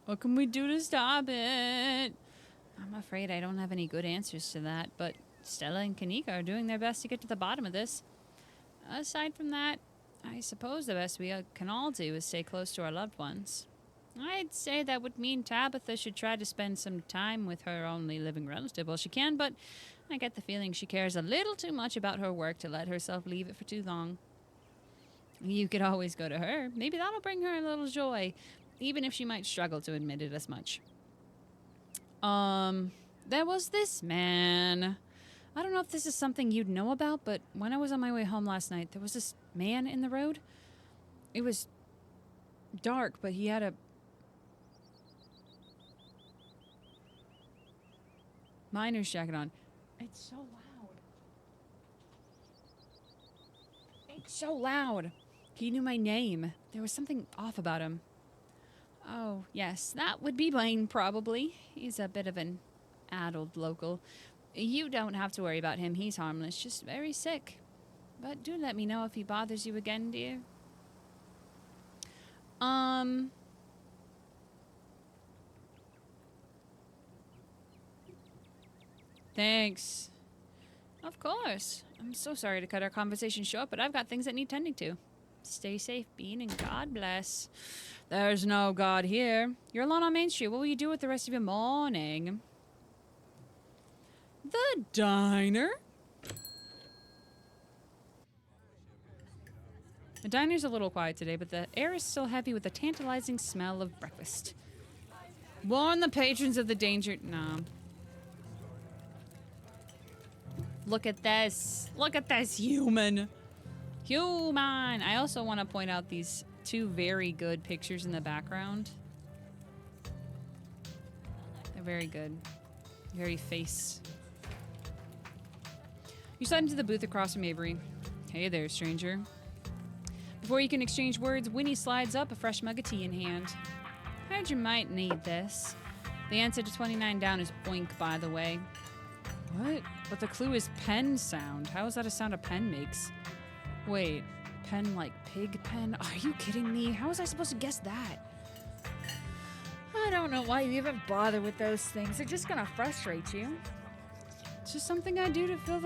What can we do to stop it? I'm afraid I don't have any good answers to that, but Stella and Kanika are doing their best to get to the bottom of this. Aside from that, I suppose the best we can all do is stay close to our loved ones. I'd say that would mean Tabitha should try to spend some time with her only living relative while she can, but I get the feeling she cares a little too much about her work to let herself leave it for too long. You could always go to her. Maybe that'll bring her a little joy, even if she might struggle to admit it as much. There was this man. I don't know if this is something you'd know about, but when I was on my way home last night, there was this man in the road. It was dark, but he had a miner's jacket on. It's so loud. It's so loud. He knew my name. There was something off about him. Oh, yes, that would be Blaine, probably. He's a bit of an addled local. You don't have to worry about him. He's harmless, just very sick. But do let me know if he bothers you again, dear. Thanks. Of course. I'm so sorry to cut our conversation short, but I've got things that need tending to. Stay safe, Bean, and God bless. There's no God here. You're alone on Main Street. What will you do with the rest of your morning? The diner? The diner's a little quiet today, but the air is still heavy with the tantalizing smell of breakfast. Warn the patrons of the danger... No. Look at this. Look at this human. Human. I also want to point out these two very good pictures in the background. They're very good. Very face. You slide into the booth across from Avery. Hey there, stranger. Before you can exchange words, Winnie slides up, a fresh mug of tea in hand. Heard you might need this. The answer to 29 down is boink, by the way. What? But the clue is pen sound. How is that a sound a pen makes? Wait, pen like pig pen? Are you kidding me? How was I supposed to guess that? I don't know why you even bother with those things. They're just gonna frustrate you. It's just something I do to fill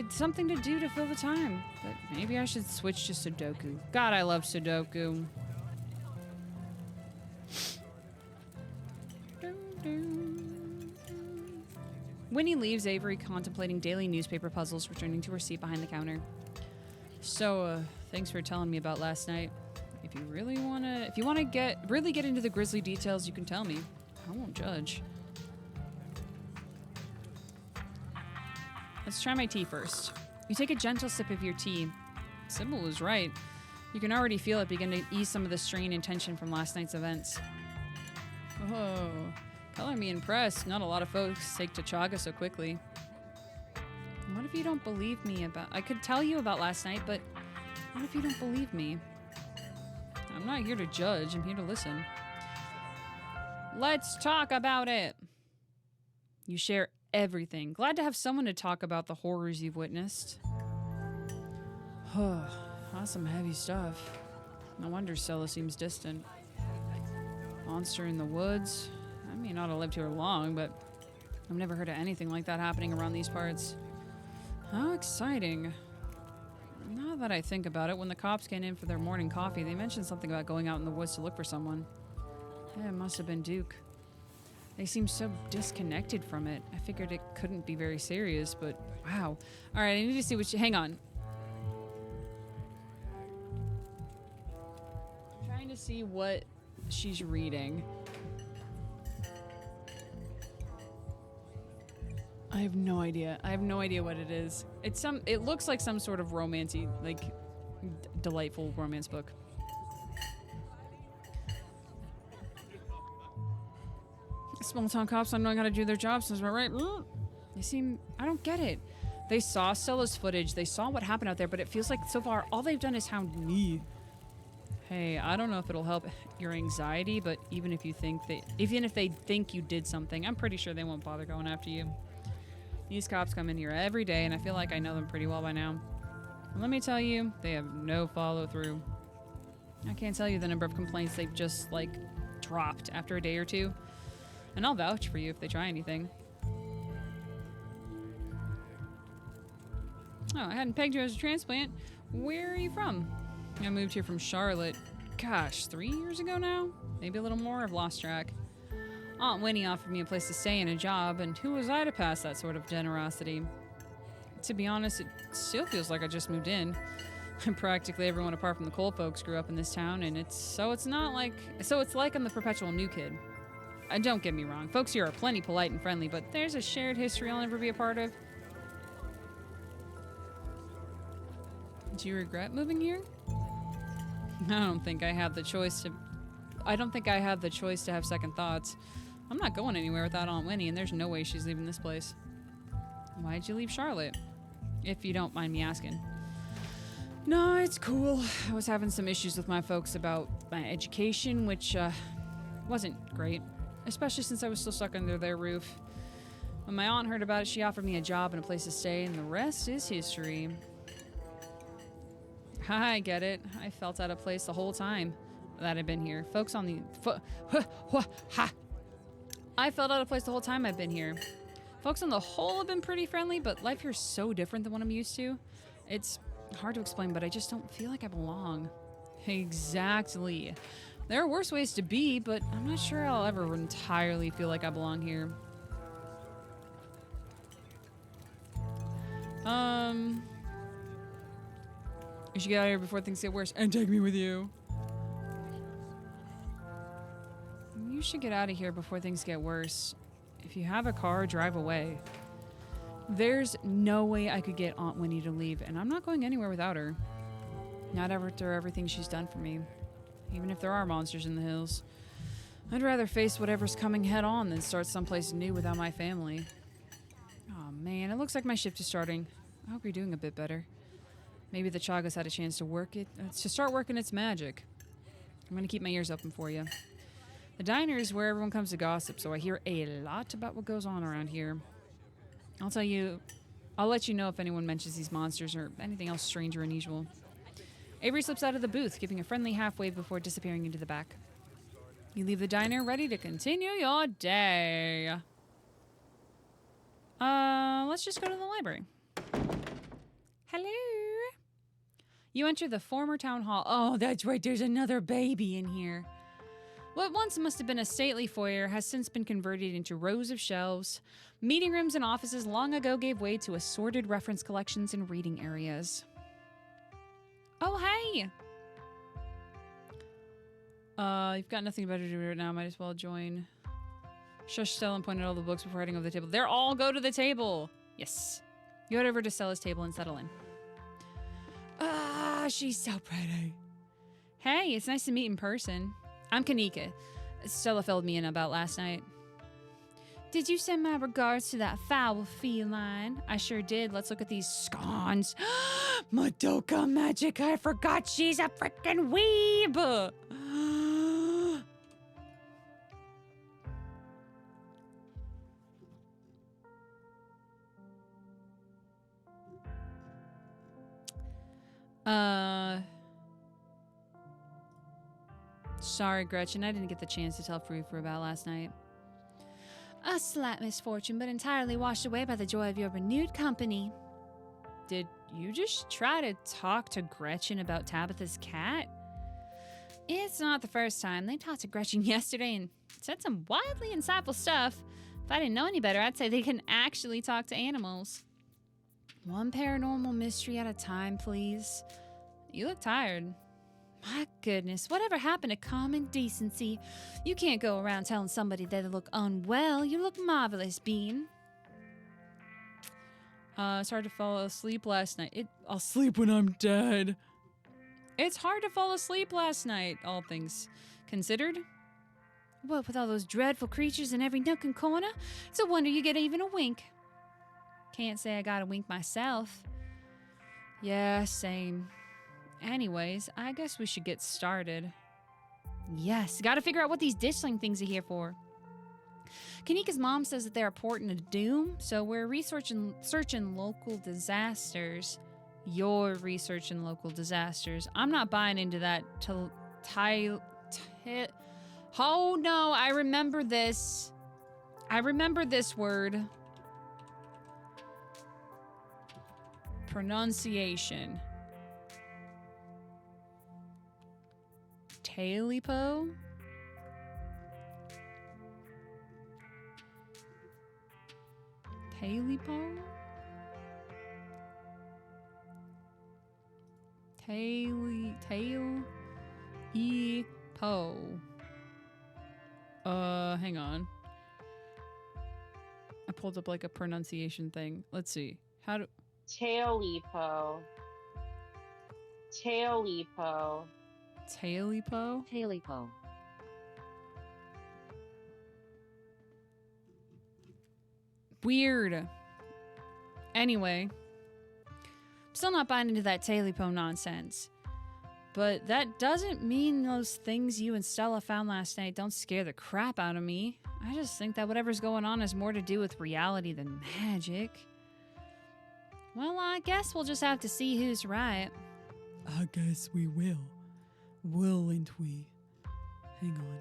something to do to fill the time. But maybe I should switch to Sudoku. God, I love Sudoku. Winnie leaves Avery contemplating daily newspaper puzzles, returning to her seat behind the counter. So, thanks for telling me about last night. If you really wanna really get into the grisly details, you can tell me. I won't judge. Let's try my tea first. You take a gentle sip of your tea. Sybil was right. You can already feel it begin to ease some of the strain and tension from last night's events. Oh, color me impressed. Not a lot of folks take to chaga so quickly. What if you don't believe me about... I could tell you about last night, but what if you don't believe me? I'm not here to judge. I'm here to listen. Let's talk about it. You share everything. Glad to have someone to talk about the horrors you've witnessed. That's some heavy stuff. No wonder Stella seems distant. Monster in the woods. I may not have lived here long, but I've never heard of anything like that happening around these parts. How exciting. Now that I think about it, when the cops came in for their morning coffee, they mentioned something about going out in the woods to look for someone. Yeah, it must have been Duke. They seemed so disconnected from it. I figured it couldn't be very serious, but wow. All right, I need to see what hang on. I'm trying to see what she's reading. I have no idea. I have no idea what it is. It looks like some sort of romancy, like delightful romance book. Small town cops not knowing how to do their jobs, sounds about right. They seem... I don't get it. They saw Stella's footage, they saw what happened out there, but it feels like so far all they've done is hound me. Hey, I don't know if it'll help your anxiety, but even if they think you did something, I'm pretty sure they won't bother going after you. These cops come in here every day, and I feel like I know them pretty well by now. And let me tell you, they have no follow-through. I can't tell you the number of complaints they've just, like, dropped after a day or two. And I'll vouch for you if they try anything. Oh, I hadn't pegged you as a transplant. Where are you from? I moved here from Charlotte. Gosh, 3 years ago now? Maybe a little more, I've lost track. Aunt Winnie offered me a place to stay and a job, and who was I to pass that sort of generosity? To be honest, it still feels like I just moved in. Practically everyone apart from the Cole folks grew up in this town, and it's like I'm the perpetual new kid. Don't get me wrong, folks here are plenty polite and friendly, but there's a shared history I'll never be a part of. Do you regret moving here? I don't think I have the choice to have second thoughts. I'm not going anywhere without Aunt Winnie, and there's no way she's leaving this place. Why'd you leave Charlotte? If you don't mind me asking. No, it's cool. I was having some issues with my folks about my education, which wasn't great. Especially since I was still stuck under their roof. When my aunt heard about it, she offered me a job and a place to stay, and the rest is history. I get it. I felt out of place the whole time that I've been here. Folks on the... I felt out of place the whole time I've been here. Folks on the whole have been pretty friendly, but life here's so different than what I'm used to. It's hard to explain, but I just don't feel like I belong. Exactly. There are worse ways to be, but I'm not sure I'll ever entirely feel like I belong here. You should get out of here before things get worse and take me with you. You should get out of here before things get worse. If you have a car, drive away. There's no way I could get Aunt Winnie to leave, and I'm not going anywhere without her. Not after everything she's done for me. Even if there are monsters in the hills. I'd rather face whatever's coming head on than start someplace new without my family. Oh man, it looks like my shift is starting. I hope you're doing a bit better. Maybe the Chaga's had a chance to start working its magic. I'm gonna keep my ears open for you. The diner is where everyone comes to gossip, so I hear a lot about what goes on around here. I'll let you know if anyone mentions these monsters or anything else strange or unusual. Avery slips out of the booth, giving a friendly half wave before disappearing into the back. You leave the diner ready to continue your day. Let's just go to the library. Hello. You enter the former town hall. Oh, that's right, there's another baby in here. What once must have been a stately foyer has since been converted into rows of shelves. Meeting rooms and offices long ago gave way to assorted reference collections and reading areas. Oh, hey! You've got nothing better to do right now. Might as well join. Shush Stellan pointed all the books before heading over the table. They're all go to the table! Yes. You head over to Stella's table and settle in. Ah, she's so pretty. Hey, it's nice to meet in person. I'm Kanika. Stella filled me in about last night. Did you send my regards to that foul feline? I sure did. Let's look at these scones. Madoka magic. I forgot she's a freaking weeb. Sorry, Gretchen. I didn't get the chance to tell Frou about last night. A slight misfortune, but entirely washed away by the joy of your renewed company. Did you just try to talk to Gretchen about Tabitha's cat? It's not the first time. They talked to Gretchen yesterday and said some wildly insightful stuff. If I didn't know any better, I'd say they can actually talk to animals. One paranormal mystery at a time, please. You look tired. My goodness, whatever happened to common decency? You can't go around telling somebody that they look unwell. You look marvelous, Bean. It's hard to fall asleep last night. I'll sleep when I'm dead. It's hard to fall asleep last night, all things considered. What with all those dreadful creatures in every nook and corner? It's a wonder you get even a wink. Can't say I got a wink myself. Yeah, same. Anyways, I guess we should get started. Yes, gotta figure out what these ditchling things are here for. Kanika's mom says that they're a port in a doom, so we're searching local disasters. You're researching local disasters. I'm not buying into that. Oh no, I remember this. I remember this word. Pronunciation. Talipo? Talipo? Tail-e-po. Hang on. I pulled up like a pronunciation thing. Let's see. How do... Tailipo. Tailipo. Tailipo? Tailipo. Weird. Anyway. Still not buying into that Tailipo nonsense. But that doesn't mean those things you and Stella found last night don't scare the crap out of me. I just think that whatever's going on has more to do with reality than magic. Well, I guess we'll just have to see who's right. I guess we will. Willn't we? Hang on.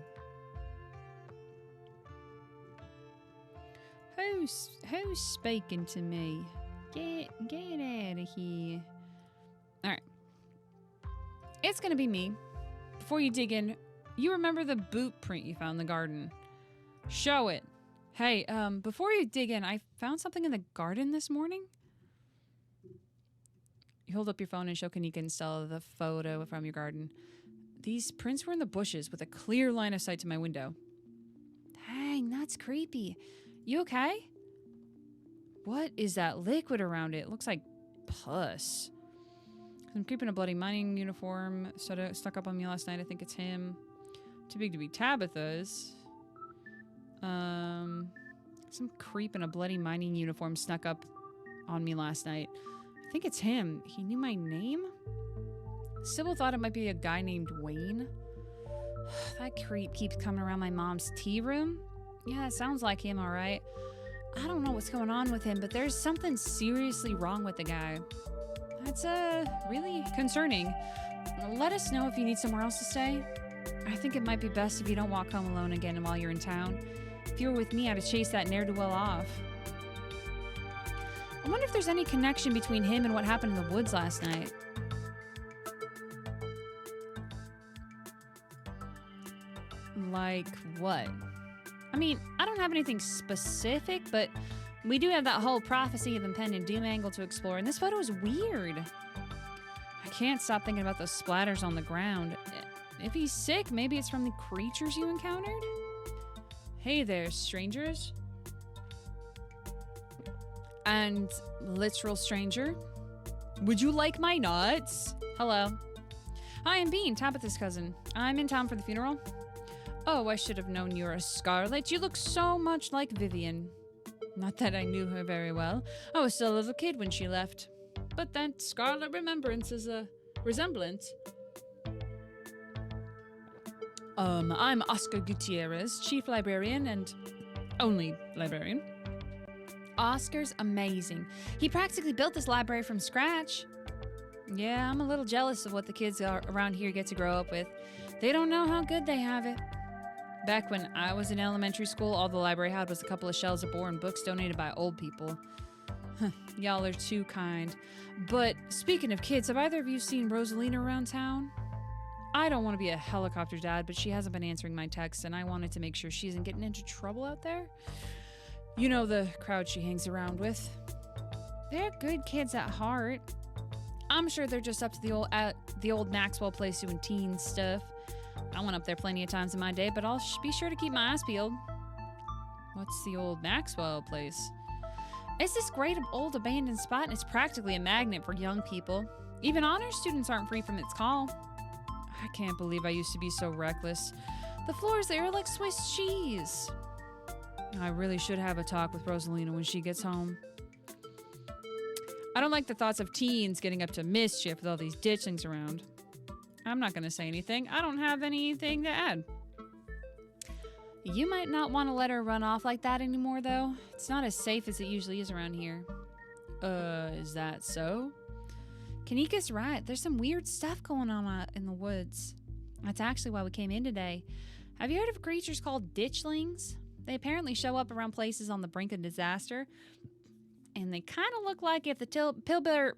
Who's speaking to me? Get out of here. Alright. It's gonna be me. Before you dig in, you remember the boot print you found in the garden. Show it. Hey, before you dig in, I found something in the garden this morning. You hold up your phone and show Kanika and Stella the photo from your garden. These prints were in the bushes with a clear line of sight to my window. Dang, that's creepy. You okay? What is that liquid around it? It looks like pus. I'm creeping a bloody mining uniform stuck up on me last night. I think it's him. Too big to be Tabitha's. Some creep in a bloody mining uniform snuck up on me last night. I think it's him. He knew my name? Sybil thought it might be a guy named Wayne. That creep keeps coming around my mom's tea room. Yeah, it sounds like him, all right. I don't know what's going on with him, but there's something seriously wrong with the guy. That's, really concerning. Let us know if you need somewhere else to stay. I think it might be best if you don't walk home alone again while you're in town. If you were with me, I'd chase that ne'er-do-well off. I wonder if there's any connection between him and what happened in the woods last night. Like what? I mean, I don't have anything specific, but we do have that whole prophecy of impending doom angle to explore, and this photo is weird. I can't stop thinking about those splatters on the ground. If he's sick, maybe it's from the creatures you encountered? Hey there, strangers. And literal stranger. Would you like my nuts? Hello. Hi, I'm Bean, Tabitha's cousin. I'm in town for the funeral. Oh, I should have known you're a Scarlet. You look so much like Vivian. Not that I knew her very well. I was still a little kid when she left. But that Scarlet remembrance is a resemblance. I'm Oscar Gutierrez, chief librarian and only librarian. Oscar's amazing. He practically built this library from scratch. Yeah, I'm a little jealous of what the kids around here get to grow up with. They don't know how good they have it. Back when I was in elementary school, all the library had was a couple of shelves of boring books donated by old people. Y'all are too kind. But speaking of kids, have either of you seen Rosalina around town? I don't want to be a helicopter dad, but she hasn't been answering my texts, and I wanted to make sure she isn't getting into trouble out there. You know the crowd she hangs around with. They're good kids at heart. I'm sure they're just up to the old Maxwell place doing teen stuff. I went up there plenty of times in my day, but I'll be sure to keep my eyes peeled. What's the old Maxwell place? It's this great old abandoned spot, and it's practically a magnet for young people. Even honor students aren't free from its call. I can't believe I used to be so reckless. The floors there are like Swiss cheese. I really should have a talk with Rosalina when she gets home. I don't like the thoughts of teens getting up to mischief with all these ditchlings around. I'm not going to say anything. I don't have anything to add. You might not want to let her run off like that anymore, though. It's not as safe as it usually is around here. Is that so? Kanika's right. There's some weird stuff going on out in the woods. That's actually why we came in today. Have you heard of creatures called ditchlings? They apparently show up around places on the brink of disaster. And they kind of look like if the Tilbury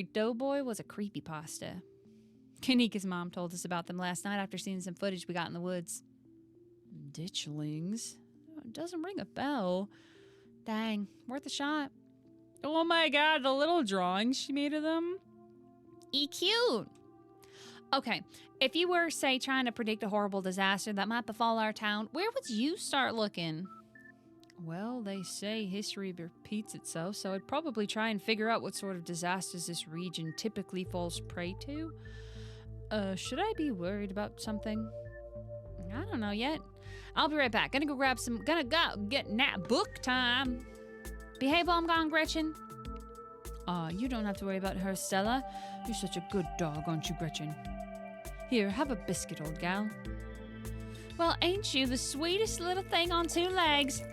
Doughboy was a creepypasta. Kanika's mom told us about them last night after seeing some footage we got in the woods. Ditchlings? It doesn't ring a bell. Dang, worth a shot. Oh my god, the little drawings she made of them. Cute. Okay, if you were, say, trying to predict a horrible disaster that might befall our town, where would you start looking? Well, they say history repeats itself, so I'd probably try and figure out what sort of disasters this region typically falls prey to. Should I be worried about something? I don't know yet. I'll be right back. Gonna go get nap book time. Behave while I'm gone, Gretchen. You don't have to worry about her, Stella. You're such a good dog, aren't you, Gretchen? Here, have a biscuit, old gal. Well, ain't you the sweetest little thing on two legs?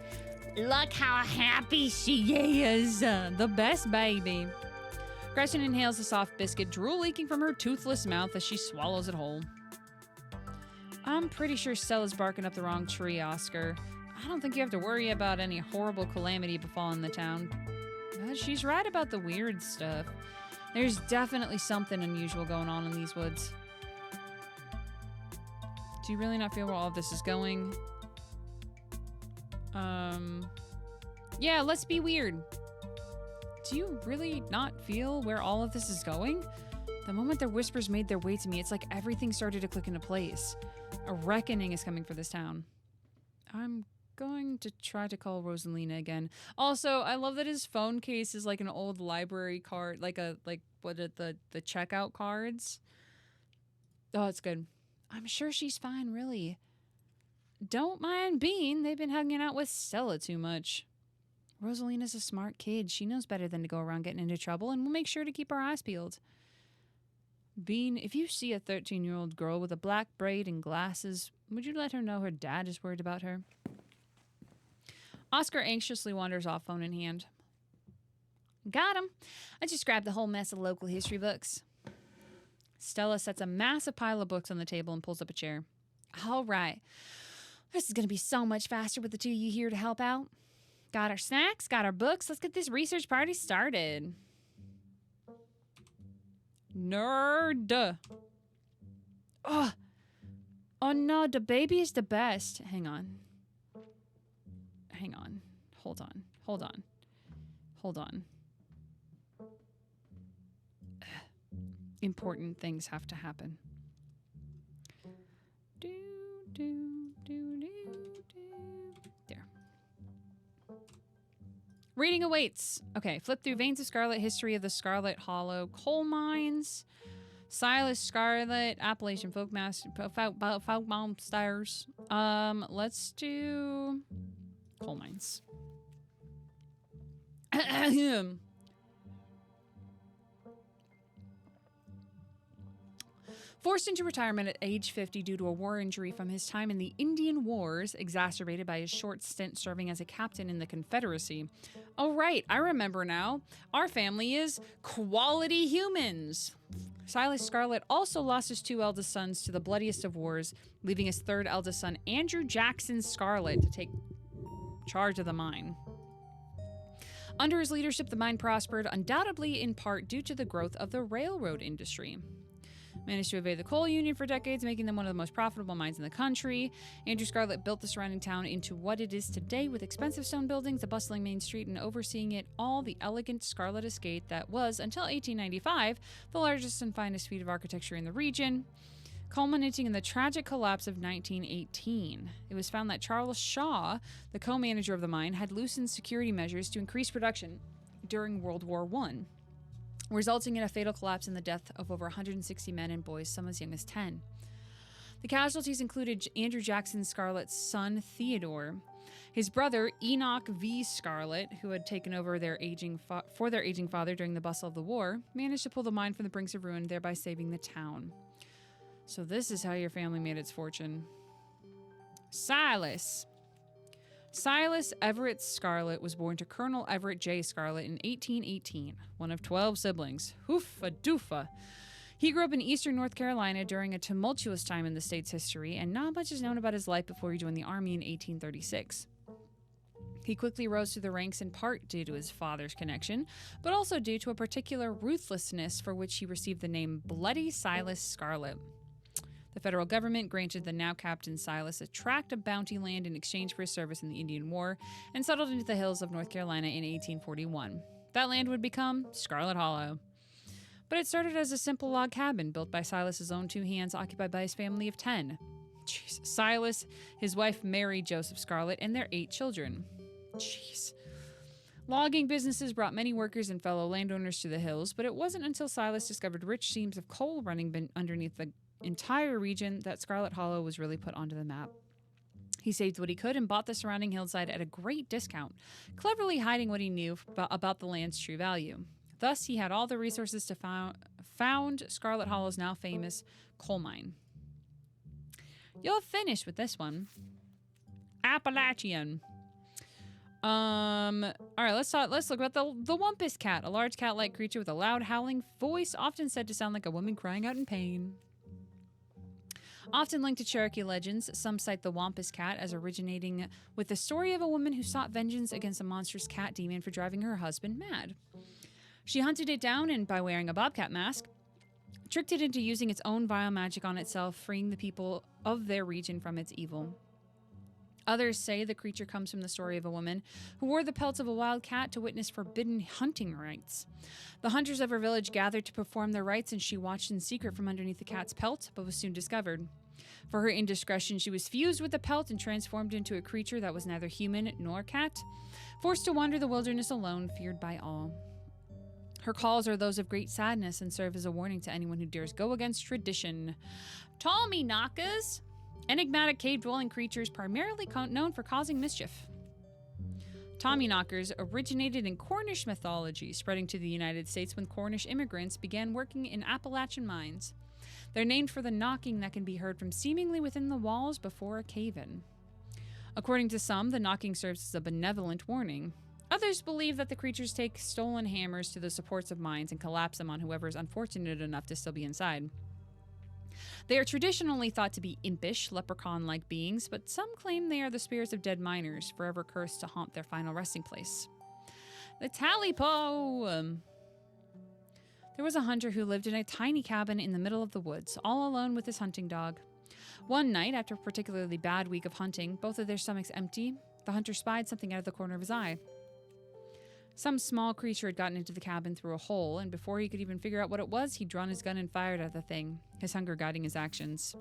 Look how happy she is. The best baby. Gretchen inhales the soft biscuit, drool leaking from her toothless mouth as she swallows it whole. I'm pretty sure Stella's barking up the wrong tree, Oscar. I don't think you have to worry about any horrible calamity befalling the town. But she's right about the weird stuff. There's definitely something unusual going on in these woods. Do you really not feel where all of this is going? Yeah, let's be weird. Do you really not feel where all of this is going? The moment their whispers made their way to me, it's like everything started to click into place. A reckoning is coming for this town. I'm going to try to call Rosalina again. Also, I love that his phone case is like an old library card, the checkout cards. Oh, it's good. I'm sure she's fine, really. Don't mind Bean. They've been hanging out with Stella too much. Rosalina's a smart kid. She knows better than to go around getting into trouble, and we'll make sure to keep our eyes peeled. Bean, if you see a 13-year-old girl with a black braid and glasses, would you let her know her dad is worried about her? Oscar anxiously wanders off, phone in hand. Got him. I just grabbed the whole mess of local history books. Stella sets a massive pile of books on the table and pulls up a chair. All right. This is going to be so much faster with the two of you here to help out. Got our snacks, got our books. Let's get this research party started. Nerd. Oh no, the baby is the best. Hang on. Hold on. Important things have to happen. There. Reading awaits. Okay, flip through Veins of Scarlet, History of the Scarlet Hollow Coal Mines, Silas Scarlet, Appalachian Folk Monsters. Let's do Coal Mines. Forced into retirement at age 50 due to a war injury from his time in the Indian Wars, exacerbated by his short stint serving as a captain in the Confederacy. Oh, right, I remember now. Our family is quality humans. Silas Scarlet also lost his two eldest sons to the bloodiest of wars, leaving his third eldest son, Andrew Jackson Scarlet, to take charge of the mine. Under his leadership, the mine prospered, undoubtedly in part due to the growth of the railroad industry. Managed to evade the coal union for decades, making them one of the most profitable mines in the country. Andrew Scarlet built the surrounding town into what it is today, with expensive stone buildings, a bustling main street, and overseeing it all the elegant Scarlet Estate that was, until 1895, the largest and finest feat of architecture in the region, culminating in the tragic collapse of 1918. It was found that Charles Shaw, the co-manager of the mine, had loosened security measures to increase production during World War I, resulting in a fatal collapse and the death of over 160 men and boys, some as young as 10. The casualties included Andrew Jackson Scarlet's son, Theodore, his brother, Enoch V. Scarlet, who had taken over their aging father during the bustle of the war, managed to pull the mine from the brinks of ruin, thereby saving the town. So this is how your family made its fortune. Silas Everett Scarlet was born to Colonel Everett J. Scarlet in 1818, one of 12 siblings. Hoofa-doofa. He grew up in eastern North Carolina during a tumultuous time in the state's history, and not much is known about his life before he joined the Army in 1836. He quickly rose through the ranks in part due to his father's connection, but also due to a particular ruthlessness for which he received the name Bloody Silas Scarlet. The federal government granted the now Captain Silas a tract of bounty land in exchange for his service in the Indian War and settled into the hills of North Carolina in 1841. That land would become Scarlet Hollow. But it started as a simple log cabin built by Silas's own 2 hands, occupied by his family of 10. Jeez. Silas, his wife Mary Joseph Scarlet, and their 8 children. Jeez. Logging businesses brought many workers and fellow landowners to the hills, but it wasn't until Silas discovered rich seams of coal running underneath the entire region that Scarlet Hollow was really put onto the map. He saved what he could and bought the surrounding hillside at a great discount, cleverly hiding what he knew about the land's true value. Thus, he had all the resources to found Scarlet Hollow's now famous coal mine. You'll finish with this one. Appalachian. All right, let's look about the Wumpus cat, a large cat-like creature with a loud howling voice, often said to sound like a woman crying out in pain. Often linked to Cherokee legends, some cite the Wampus cat as originating with the story of a woman who sought vengeance against a monstrous cat demon for driving her husband mad. She hunted it down and, by wearing a bobcat mask, tricked it into using its own vile magic on itself, freeing the people of their region from its evil. Others say the creature comes from the story of a woman who wore the pelts of a wild cat to witness forbidden hunting rites. The hunters of her village gathered to perform their rites, and she watched in secret from underneath the cat's pelt, but was soon discovered. For her indiscretion, she was fused with the pelt and transformed into a creature that was neither human nor cat, forced to wander the wilderness alone, feared by all. Her calls are those of great sadness and serve as a warning to anyone who dares go against tradition. Tommyknockers, enigmatic cave-dwelling creatures primarily known for causing mischief. Tommyknockers originated in Cornish mythology, spreading to the United States when Cornish immigrants began working in Appalachian mines. They're named for the knocking that can be heard from seemingly within the walls before a cave-in. According to some, the knocking serves as a benevolent warning. Others believe that the creatures take stolen hammers to the supports of mines and collapse them on whoever is unfortunate enough to still be inside. They are traditionally thought to be impish, leprechaun-like beings, but some claim they are the spirits of dead miners, forever cursed to haunt their final resting place. The Talipo! There was a hunter who lived in a tiny cabin in the middle of the woods, all alone with his hunting dog. One night, after a particularly bad week of hunting, both of their stomachs empty, the hunter spied something out of the corner of his eye. Some small creature had gotten into the cabin through a hole, and before he could even figure out what it was, he'd drawn his gun and fired at the thing, his hunger guiding his actions.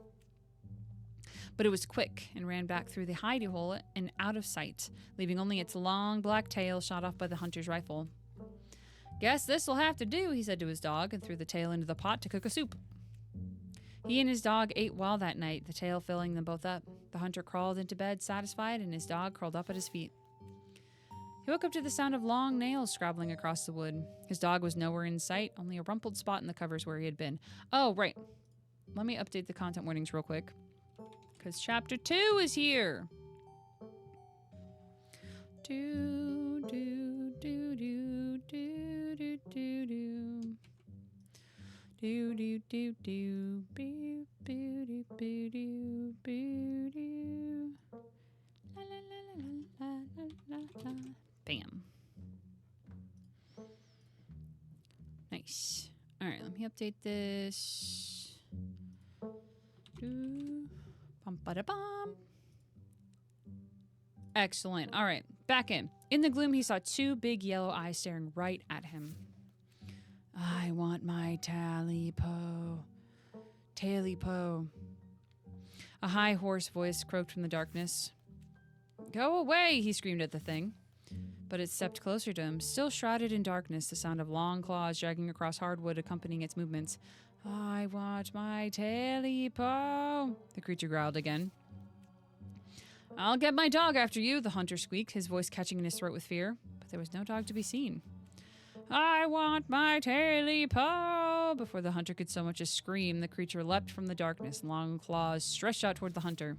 But it was quick and ran back through the hidey hole and out of sight, leaving only its long black tail shot off by the hunter's rifle. "Guess this'll have to do," he said to his dog, and threw the tail into the pot to cook a soup. He and his dog ate well that night, the tail filling them both up. The hunter crawled into bed satisfied, and his dog curled up at his feet. He woke up to the sound of long nails scrabbling across the wood. His dog was nowhere in sight, only a rumpled spot in the covers where he had been. Oh, right. Let me update the content warnings real quick, because Chapter 2 is here. Do, do, do, do, do, do, do, do. Do, do, do, do, boo, boo, do, boo, do, boo, do. La, la, la, la, la, la, la, la. Bam. Nice. All right, let me update this. Bum-ba-da-bum. Excellent. All right, back in. In the gloom, he saw 2 big yellow eyes staring right at him. "I want my Talipo. Talipo." A high, hoarse voice croaked from the darkness. "Go away," he screamed at the thing. But it stepped closer to him, still shrouded in darkness, the sound of long claws dragging across hardwood accompanying its movements. "I want my Talipo," the creature growled again. "I'll get my dog after you," the hunter squeaked, his voice catching in his throat with fear. But there was no dog to be seen. "I want my Talipo!" Before the hunter could so much as scream, the creature leapt from the darkness, long claws stretched out toward the hunter.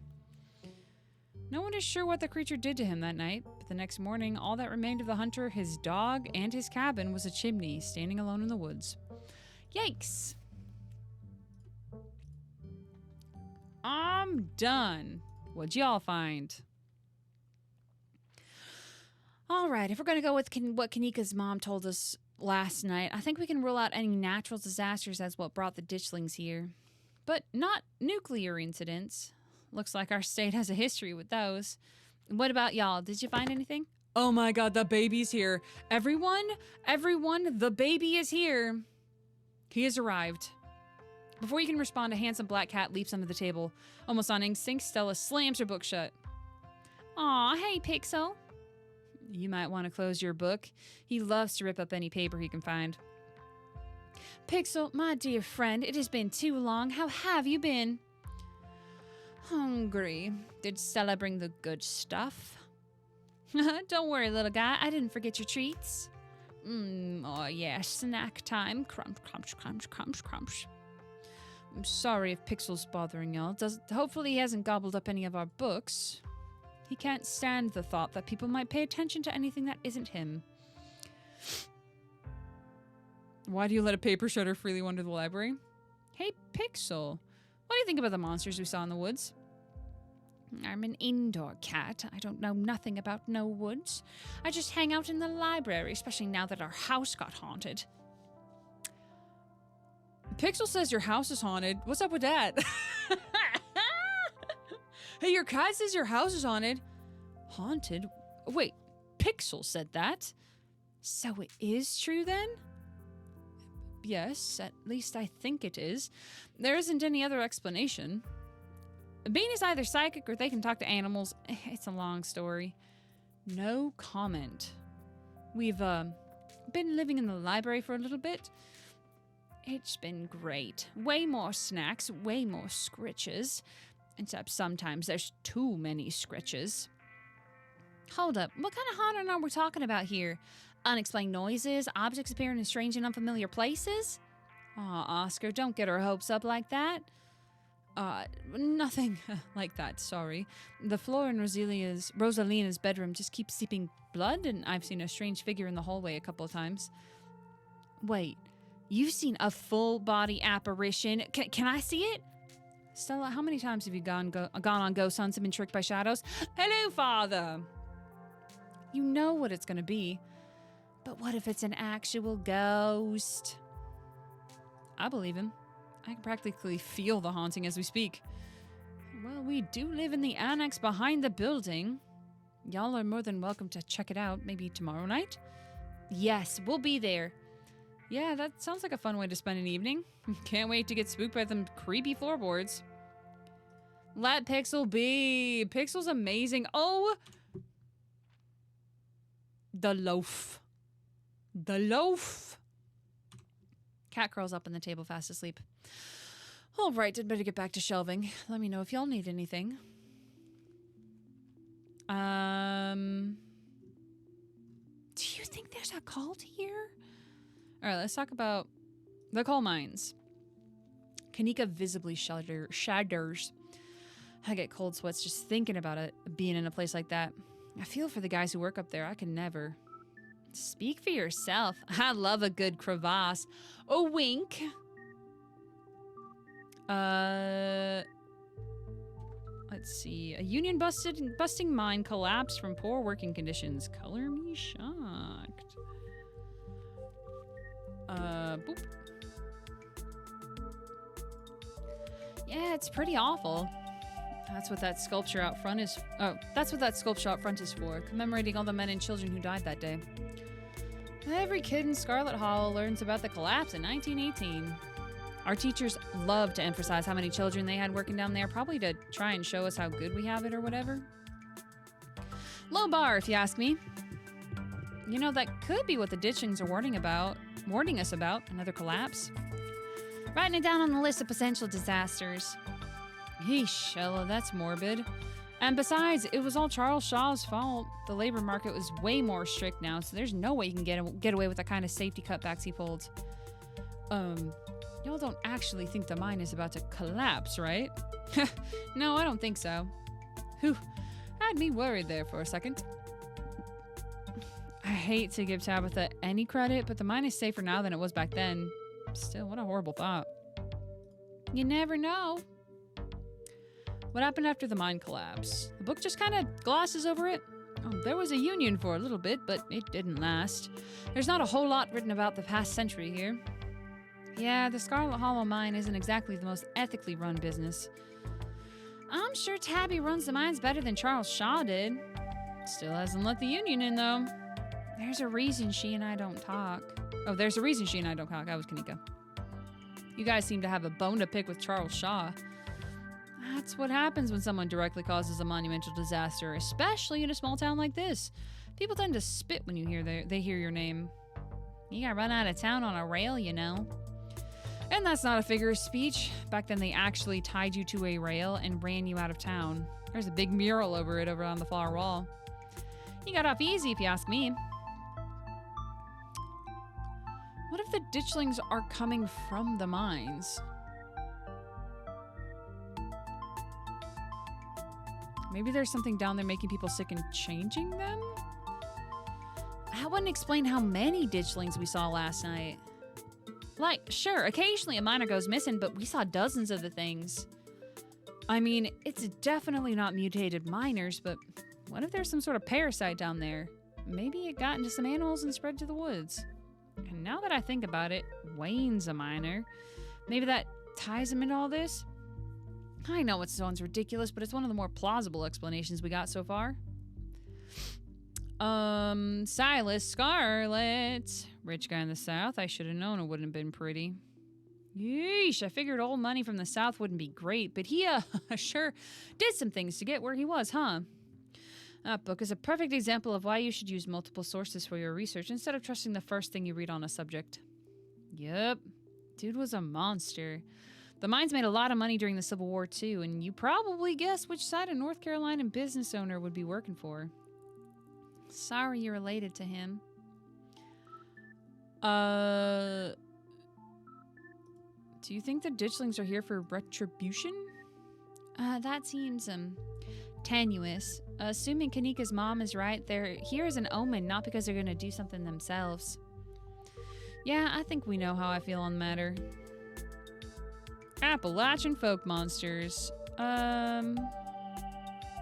No one is sure what the creature did to him that night, but the next morning, all that remained of the hunter, his dog, and his cabin was a chimney standing alone in the woods. Yikes! I'm done. What'd y'all find? All right, if we're going to go with what Kanika's mom told us last night, I think we can rule out any natural disasters as what brought the ditchlings here. But not nuclear incidents. Looks like our state has a history with those. What about y'all? Did you find anything? Oh my god, the baby's here. Everyone, the baby is here. He has arrived. Before you can respond, a handsome black cat leaps under the table. Almost on instinct, Stella slams her book shut. Aw, hey, Pixel. You might want to close your book. He loves to rip up any paper he can find. Pixel, my dear friend, it has been too long. How have you been? Hungry. Did Stella bring the good stuff? Don't worry, little guy. I didn't forget your treats. Oh, yeah, snack time. Crunch, crunch, crunch, crunch, crunch. I'm sorry if Pixel's bothering y'all. Hopefully he hasn't gobbled up any of our books. He can't stand the thought that people might pay attention to anything that isn't him. Why do you let a paper shredder freely wander the library? Hey, Pixel. What do you think about the monsters we saw in the woods? I'm an indoor cat. I don't know nothing about no woods. I just hang out in the library, especially now that our house got haunted. Pixel says your house is haunted. What's up with that? Hey, your cat says your house is haunted. Haunted? Wait, Pixel said that? So it is true then? Yes, at least I think it is. There isn't any other explanation. Bean is either psychic or they can talk to animals. It's a long story. No comment. We've, been living in the library for a little bit. It's been great. Way more snacks, way more scritches. Except sometimes there's too many scritches. Hold up, what kind of haunting are we talking about here? Unexplained noises, objects appearing in strange and unfamiliar places? Aw, Oscar, don't get our hopes up like that. Nothing like that, sorry. The floor in Rosalina's bedroom just keeps seeping blood, and I've seen a strange figure in the hallway a couple of times. Wait, you've seen a full-body apparition? Can I see it? Stella, how many times have you gone on ghost hunts and been tricked by shadows? Hello, Father! You know what it's gonna be. But what if it's an actual ghost? I believe him. I can practically feel the haunting as we speak. Well, we do live in the annex behind the building. Y'all are more than welcome to check it out, maybe tomorrow night? Yes, we'll be there. Yeah, that sounds like a fun way to spend an evening. Can't wait to get spooked by them creepy floorboards. Let Pixel be. Pixel's amazing. Oh! The loaf. The loaf! Cat curls up on the table fast asleep. All right, I'd better get back to shelving. Let me know if y'all need anything. Do you think there's a cult here? All right, let's talk about the coal mines. Kanika visibly shudders. I get cold sweats just thinking about it, being in a place like that. I feel for the guys who work up there. I can never. Speak for yourself. I love a good crevasse. A wink. Let's see. A union busting mine collapsed from poor working conditions. Color me shocked. Boop. Yeah, it's pretty awful. That's what that sculpture out front is. Oh, that's what that sculpture out front is for, commemorating all the men and children who died that day. Every kid in Scarlet Hall learns about the collapse in 1918. Our teachers love to emphasize how many children they had working down there, probably to try and show us how good we have it or whatever. Low bar, if you ask me. You know, that could be what the ditchings are warning us about, another collapse. Writing it down on the list of potential disasters. Yeesh, Ella, that's morbid. And besides, it was all Charles Shaw's fault. The labor market was way more strict now, so there's no way you can get away with the kind of safety cutbacks he pulled. Y'all don't actually think the mine is about to collapse, right? No, I don't think so. Whew, had me worried there for a second. I hate to give Tabitha any credit, but the mine is safer now than it was back then. Still, what a horrible thought. You never know. What happened after the mine collapse? The book just kind of glosses over it. Oh, there was a union for a little bit, but it didn't last. There's not a whole lot written about the past century here. Yeah, the Scarlet Hollow mine isn't exactly the most ethically run business. I'm sure Tabby runs the mines better than Charles Shaw did. Still hasn't let the union in, though. There's a reason she and I don't talk. Oh, there's a reason she and I don't talk. I was Kanika. You guys seem to have a bone to pick with Charles Shaw. That's what happens when someone directly causes a monumental disaster, especially in a small town like this. People tend to spit when they hear your name. You got run out of town on a rail, you know. And that's not a figure of speech. Back then, they actually tied you to a rail and ran you out of town. There's a big mural over it over on the far wall. You got off easy, if you ask me. What if the ditchlings are coming from the mines? Maybe there's something down there making people sick and changing them? That wouldn't explain how many ditchlings we saw last night. Like, sure, occasionally a miner goes missing, but we saw dozens of the things. I mean, it's definitely not mutated miners, but what if there's some sort of parasite down there? Maybe it got into some animals and spread to the woods. And now that I think about it, Wayne's a miner. Maybe that ties him into all this? I know it sounds ridiculous, but it's one of the more plausible explanations we got so far. Silas, Scarlet. Rich guy in the South. I should have known it wouldn't have been pretty. Yeesh, I figured old money from the South wouldn't be great, but he, sure did some things to get where he was, huh? That book is a perfect example of why you should use multiple sources for your research instead of trusting the first thing you read on a subject. Yep, dude was a monster. The mines made a lot of money during the Civil War, too, and you probably guessed which side a North Carolina business owner would be working for. Sorry you're related to him. Do you think the ditchlings are here for retribution? That seems, tenuous. Assuming Kanika's mom is right, they're here as an omen, not because they're gonna do something themselves. Yeah, I think we know how I feel on the matter. Appalachian folk monsters. Do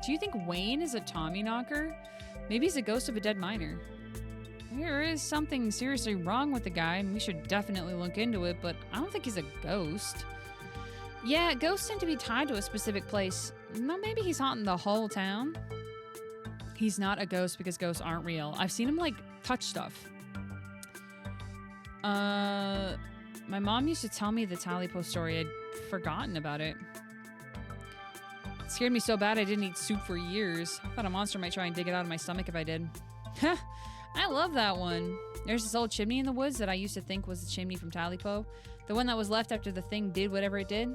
you think Wayne is a Tommyknocker? Maybe he's a ghost of a dead miner. There is something seriously wrong with the guy, and we should definitely look into it, but I don't think he's a ghost. Yeah, ghosts tend to be tied to a specific place. No, maybe he's haunting the whole town. He's not a ghost because ghosts aren't real. I've seen him, like, touch stuff. My mom used to tell me the Talipo story. I'd forgotten about it. It scared me so bad I didn't eat soup for years. I thought a monster might try and dig it out of my stomach if I did. I love that one. There's this old chimney in the woods that I used to think was the chimney from Talipo. The one that was left after the thing did whatever it did.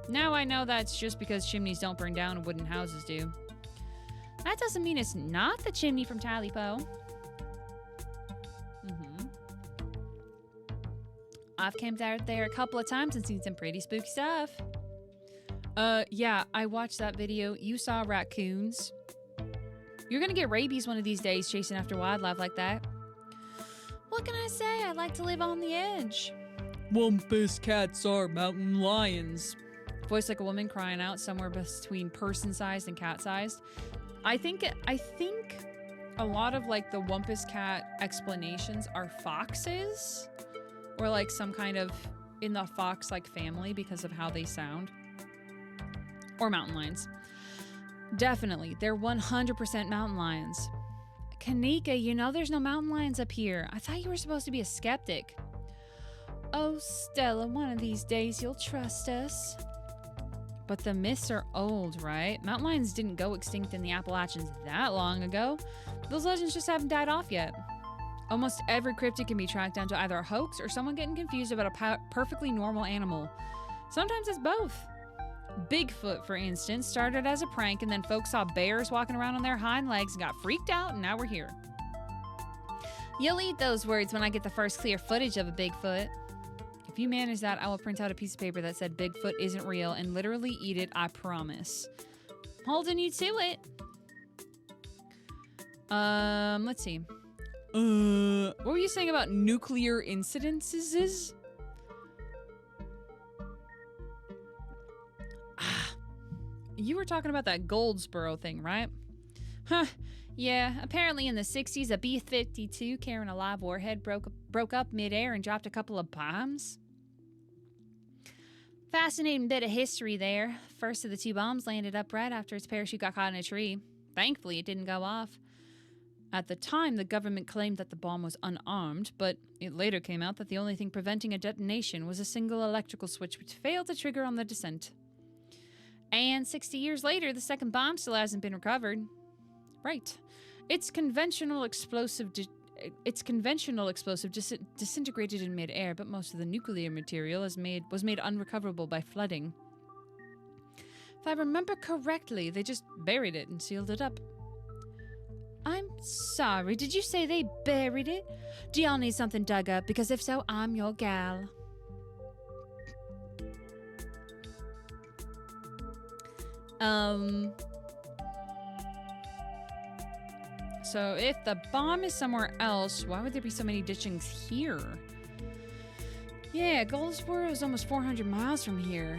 Now I know that's just because chimneys don't burn down and wooden houses do. That doesn't mean it's not the chimney from Talipo. I've camped out there a couple of times and seen some pretty spooky stuff. Yeah, I watched that video. You saw raccoons. You're gonna get rabies one of these days chasing after wildlife like that. What can I say? I like to live on the edge. Wumpus cats are mountain lions. Voiced like a woman crying out somewhere between person-sized and cat-sized. I think a lot of like the Wumpus cat explanations are foxes. Or like some kind of in the fox-like family because of how they sound. Or mountain lions. Definitely. They're 100% mountain lions. Kanika, you know there's no mountain lions up here. I thought you were supposed to be a skeptic. Oh, Stella, one of these days you'll trust us. But the myths are old, right? Mountain lions didn't go extinct in the Appalachians that long ago. Those legends just haven't died off yet. Almost every cryptid can be tracked down to either a hoax or someone getting confused about a perfectly normal animal. Sometimes it's both. Bigfoot, for instance, started as a prank and then folks saw bears walking around on their hind legs and got freaked out, and now we're here. You'll eat those words when I get the first clear footage of a Bigfoot. If you manage that, I will print out a piece of paper that said Bigfoot isn't real and literally eat it, I promise. Holding you to it. Let's see. What were you saying about nuclear incidences? You were talking about that Goldsboro thing, right? Huh. Yeah, apparently in the 60s, a B-52 carrying a live warhead broke up midair and dropped a couple of bombs. Fascinating bit of history there. First of the two bombs landed upright after its parachute got caught in a tree. Thankfully, it didn't go off. At the time, the government claimed that the bomb was unarmed, but it later came out that the only thing preventing a detonation was a single electrical switch which failed to trigger on the descent. And 60 years later, the second bomb still hasn't been recovered. Right. Its conventional explosive disintegrated in midair, but most of the nuclear material was made unrecoverable by flooding. If I remember correctly, they just buried it and sealed it up. I'm sorry, did you say they buried it? Do y'all need something dug up? Because if so, I'm your gal. So if the bomb is somewhere else, why would there be so many ditchings here? Yeah, Goldsboro is almost 400 miles from here.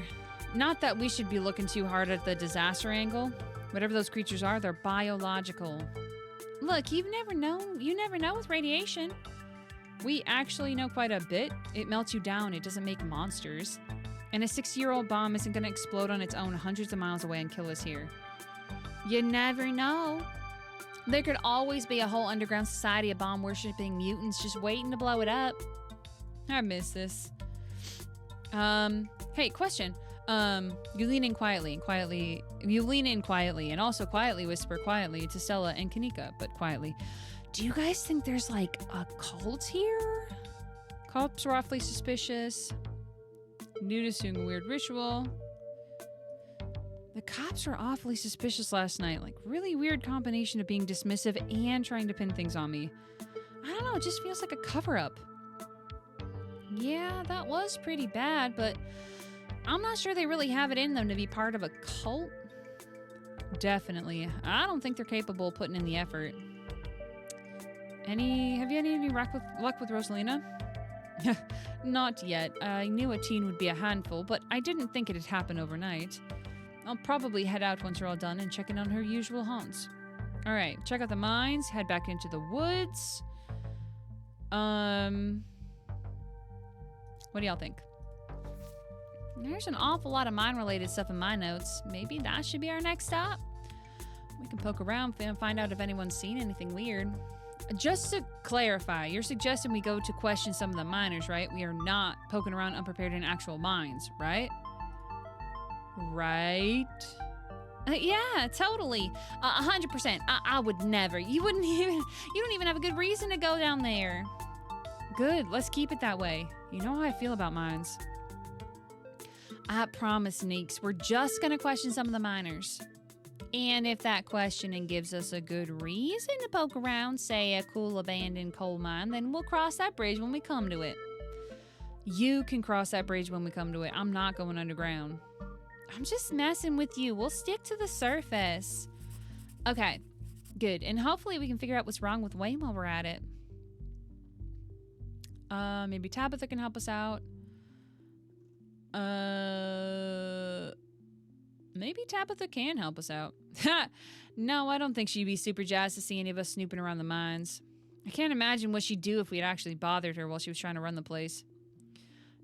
Not that we should be looking too hard at the disaster angle. Whatever those creatures are, they're biological. Look, you never know with radiation. We actually know quite a bit. It melts you down, it doesn't make monsters. And a 60-year-old bomb isn't gonna explode on its own hundreds of miles away and kill us here. You never know. There could always be a whole underground society of bomb-worshipping mutants just waiting to blow it up. I miss this. Hey, question. You lean in quietly, and also quietly whisper quietly to Stella and Kanika, but quietly. Do you guys think there's like a cult here? Cops are awfully suspicious. Nudist doing a weird ritual. The cops were awfully suspicious last night. Like, really weird combination of being dismissive and trying to pin things on me. I don't know, it just feels like a cover-up. Yeah, that was pretty bad, but I'm not sure they really have it in them to be part of a cult. Definitely. I don't think they're capable of putting in the effort. Have you had any luck with Rosalina? Not yet. I knew a teen would be a handful, but I didn't think it'd happen overnight. I'll probably head out once we're all done and check in on her usual haunts. Alright, check out the mines, head back into the woods. What do y'all think? There's an awful lot of mine-related stuff in my notes. Maybe that should be our next stop? We can poke around and find out if anyone's seen anything weird. Just to clarify, you're suggesting we go to question some of the miners, right? We are not poking around unprepared in actual mines, right? Right? Yeah, totally. 100%. I would never. You don't even have a good reason to go down there. Good, let's keep it that way. You know how I feel about mines. I promise, Neeks, we're just gonna question some of the miners. And if that questioning gives us a good reason to poke around, say a cool abandoned coal mine, then we'll cross that bridge when we come to it. You can cross that bridge when we come to it. I'm not going underground. I'm just messing with you. We'll stick to the surface. Okay, good. And hopefully we can figure out what's wrong with Wayne while we're at it. Maybe Tabitha can help us out. Maybe Tabitha can help us out. No, I don't think she'd be super jazzed to see any of us snooping around the mines. I can't imagine what she'd do if we'd actually bothered her while she was trying to run the place.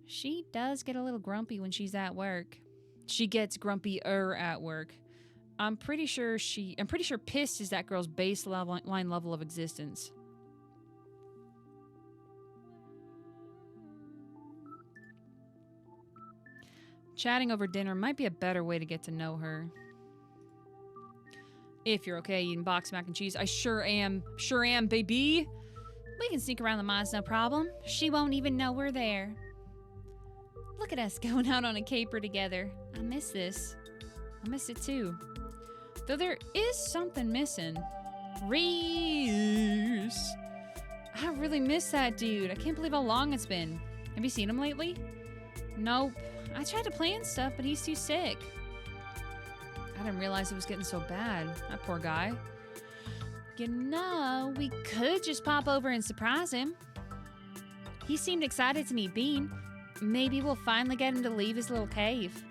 She does get a little grumpy when she's at work. She gets grumpier at work. I'm pretty sure pissed is that girl's baseline level of existence. Chatting over dinner might be a better way to get to know her. If you're okay eating boxed mac and cheese, I sure am. Sure am, baby. We can sneak around the mines, no problem. She won't even know we're there. Look at us going out on a caper together. I miss this. I miss it too. Though there is something missing. Reese. I really miss that dude. I can't believe how long it's been. Have you seen him lately? Nope. I tried to plan stuff, but he's too sick. I didn't realize it was getting so bad. That poor guy. You know, we could just pop over and surprise him. He seemed excited to meet Bean. Maybe we'll finally get him to leave his little cave.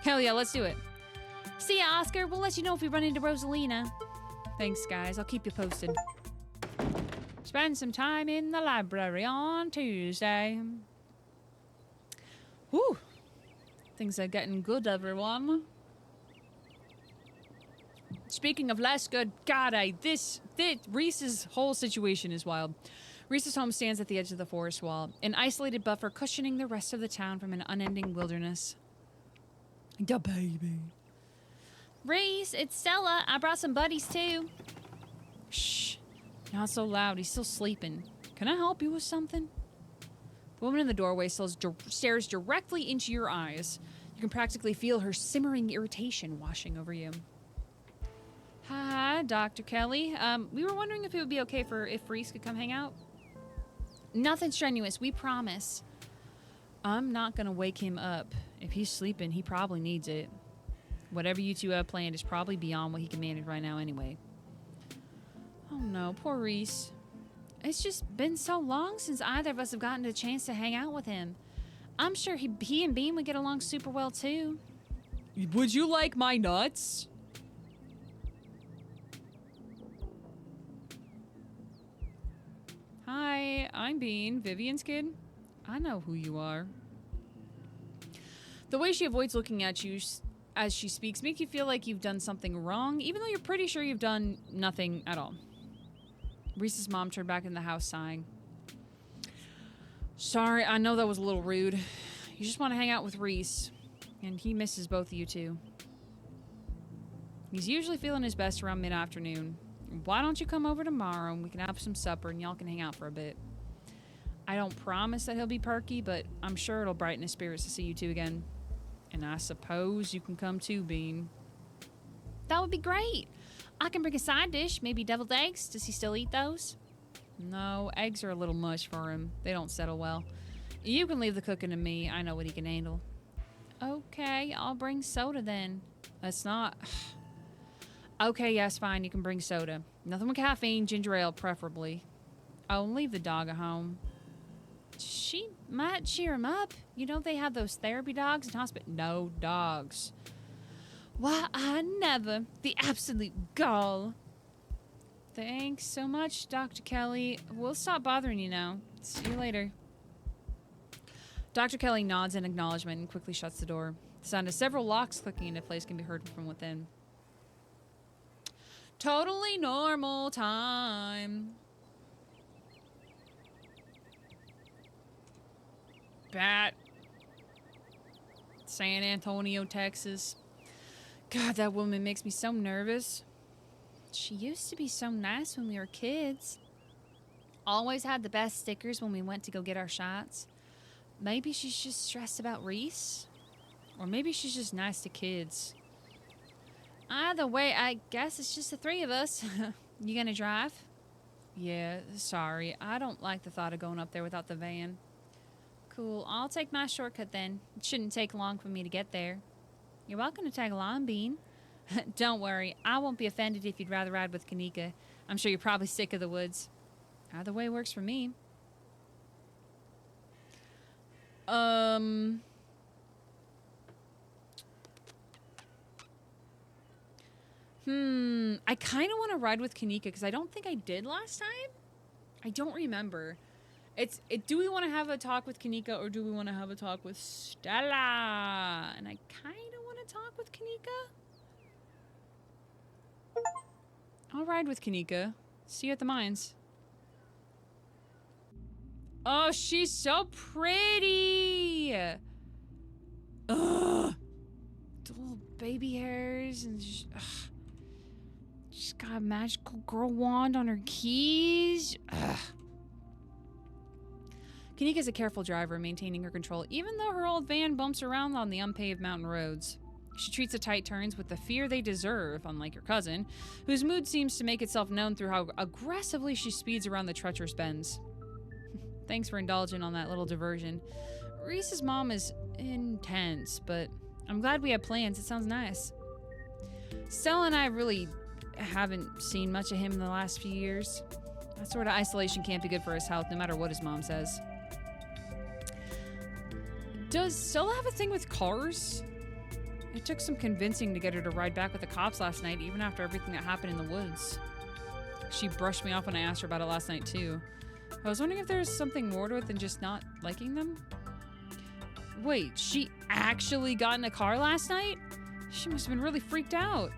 Hell yeah, let's do it. See ya, Oscar. We'll let you know if we run into Rosalina. Thanks, guys. I'll keep you posted. Spend some time in the library on Tuesday. Whew. Things are getting good, everyone. Speaking of less good, God, this Reese's whole situation is wild. Reese's home stands at the edge of the forest wall, an isolated buffer cushioning the rest of the town from an unending wilderness. The baby. Reese, it's Stella. I brought some buddies too. Shh, not so loud. He's still sleeping. Can I help you with something? The woman in the doorway stares directly into your eyes. You can practically feel her simmering irritation washing over you. Hi, Dr. Kelly. We were wondering if it would be okay if Reese could come hang out. Nothing strenuous, we promise. I'm not gonna wake him up. If he's sleeping, he probably needs it. Whatever you two have planned is probably beyond what he can manage right now anyway. Oh no, poor Reese. It's just been so long since either of us have gotten a chance to hang out with him. I'm sure he and Bean would get along super well too. Would you like my nuts? Hi, I'm Bean, Vivian's kid. I know who you are. The way she avoids looking at you as she speaks makes you feel like you've done something wrong, even though you're pretty sure you've done nothing at all. Reese's mom turned back in the house, sighing. Sorry, I know that was a little rude. You just want to hang out with Reese, and he misses both of you two. He's usually feeling his best around mid-afternoon. Why don't you come over tomorrow and we can have some supper and y'all can hang out for a bit? I don't promise that he'll be perky, but I'm sure it'll brighten his spirits to see you two again. And I suppose you can come too, Bean. That would be great. I can bring a side dish, maybe deviled eggs. Does he still eat those? No, eggs are a little much for him. They don't settle well. You can leave the cooking to me. I know what he can handle. Okay, I'll bring soda then. That's not... Okay, yes, fine. You can bring soda. Nothing with caffeine, ginger ale, preferably. Oh, leave the dog at home. She might cheer him up. You know they have those therapy dogs in hospital. No dogs. Why, I never. The absolute gall. Thanks so much, Dr. Kelly. We'll stop bothering you now. See you later. Dr. Kelly nods in acknowledgement and quickly shuts the door. The sound of several locks clicking into place can be heard from within. Totally normal time. Bat. San Antonio, Texas. God, that woman makes me so nervous. She used to be so nice when we were kids. Always had the best stickers when we went to go get our shots. Maybe she's just stressed about Reese? Or maybe she's just nice to kids. Either way, I guess it's just the three of us. You gonna drive? Yeah, sorry. I don't like the thought of going up there without the van. Cool. I'll take my shortcut then. It shouldn't take long for me to get there. You're welcome to tag along, Bean. Don't worry. I won't be offended if you'd rather ride with Kanika. I'm sure you're probably sick of the woods. Either way works for me. I kind of want to ride with Kanika because I don't think I did last time. I don't remember. Do we want to have a talk with Kanika or do we want to have a talk with Stella? And I kind of want to talk with Kanika. I'll ride with Kanika. See you at the mines. Oh, she's so pretty. Ugh. The little baby hairs and she's got a magical girl wand on her keys. Ugh. Kanika's a careful driver, maintaining her control, even though her old van bumps around on the unpaved mountain roads. She treats the tight turns with the fear they deserve, unlike her cousin, whose mood seems to make itself known through how aggressively she speeds around the treacherous bends. Thanks for indulging on that little diversion. Reese's mom is intense, but I'm glad we have plans. It sounds nice. Stella and I really haven't seen much of him in the last few years. That sort of isolation can't be good for his health, no matter what his mom says. Does Stella have a thing with cars? It took some convincing to get her to ride back with the cops last night, even after everything that happened in the woods. She brushed me off when I asked her about it last night, too. I was wondering if there's something more to it than just not liking them? Wait, she actually got in a car last night? She must have been really freaked out.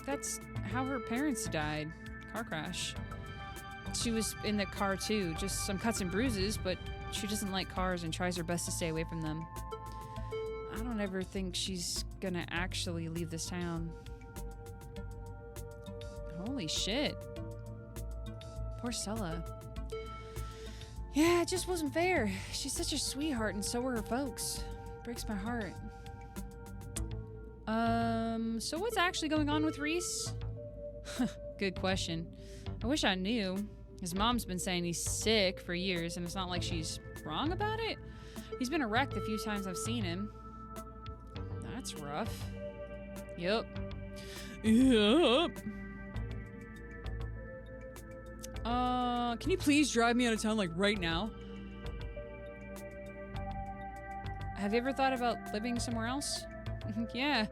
That's how her parents died. Car crash. She was in the car too, just some cuts and bruises, but she doesn't like cars and tries her best to stay away from them. I don't ever think she's gonna actually leave this town. Holy shit. Poor Stella. Yeah, it just wasn't fair. She's such a sweetheart and so were her folks. Breaks my heart. So what's actually going on with Reese? Good question. I wish I knew. His mom's been saying he's sick for years, and it's not like she's wrong about it. He's been a wreck the few times I've seen him. That's rough. Yup. Yup. Can you please drive me out of town, like, right now? Have you ever thought about living somewhere else? Yeah.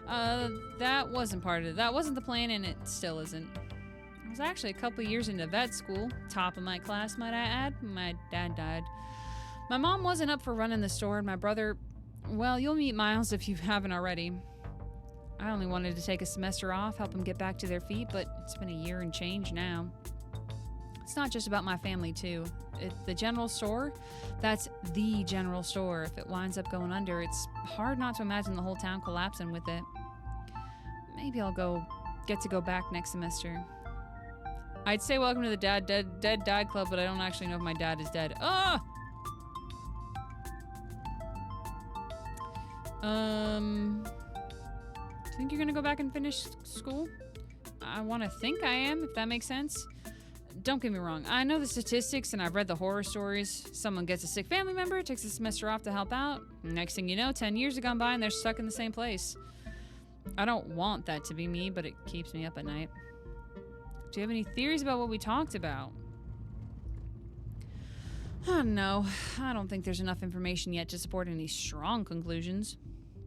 That wasn't part of it. That wasn't the plan, and it still isn't. I was actually a couple years into vet school. Top of my class, might I add. My dad died. My mom wasn't up for running the store, and my brother... Well, you'll meet Miles if you haven't already. I only wanted to take a semester off, help them get back to their feet, but it's been a year and change now. It's not just about my family, too. The general store, that's the general store. If it winds up going under, it's hard not to imagine the whole town collapsing with it. Maybe I'll get to go back next semester. I'd say welcome to the Dead Dad Club, but I don't actually know if my dad is dead. Ah! Think you're gonna go back and finish school? I want to think I am, if that makes sense. Don't get me wrong, I know the statistics and I've read the horror stories. Someone gets a sick family member, takes a semester off to help out. Next thing you know, 10 years have gone by and they're stuck in the same place. I don't want that to be me, but it keeps me up at night. Do you have any theories about what we talked about? Oh no, I don't think there's enough information yet to support any strong conclusions.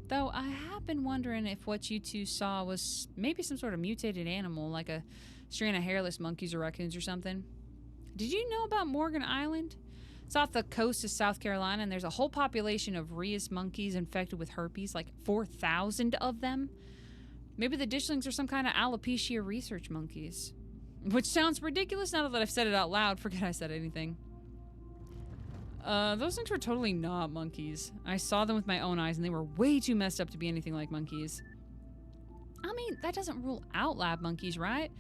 Though I have been wondering if what you two saw was maybe some sort of mutated animal, like a strain of hairless monkeys or raccoons or something. Did you know about Morgan Island? It's off the coast of South Carolina, and there's a whole population of rhesus monkeys infected with herpes, like 4,000 of them. Maybe the ditchlings are some kind of alopecia research monkeys. Which sounds ridiculous now that I've said it out loud. Forget I said anything. Those things were totally not monkeys. I saw them with my own eyes, and they were way too messed up to be anything like monkeys. I mean, that doesn't rule out lab monkeys, right?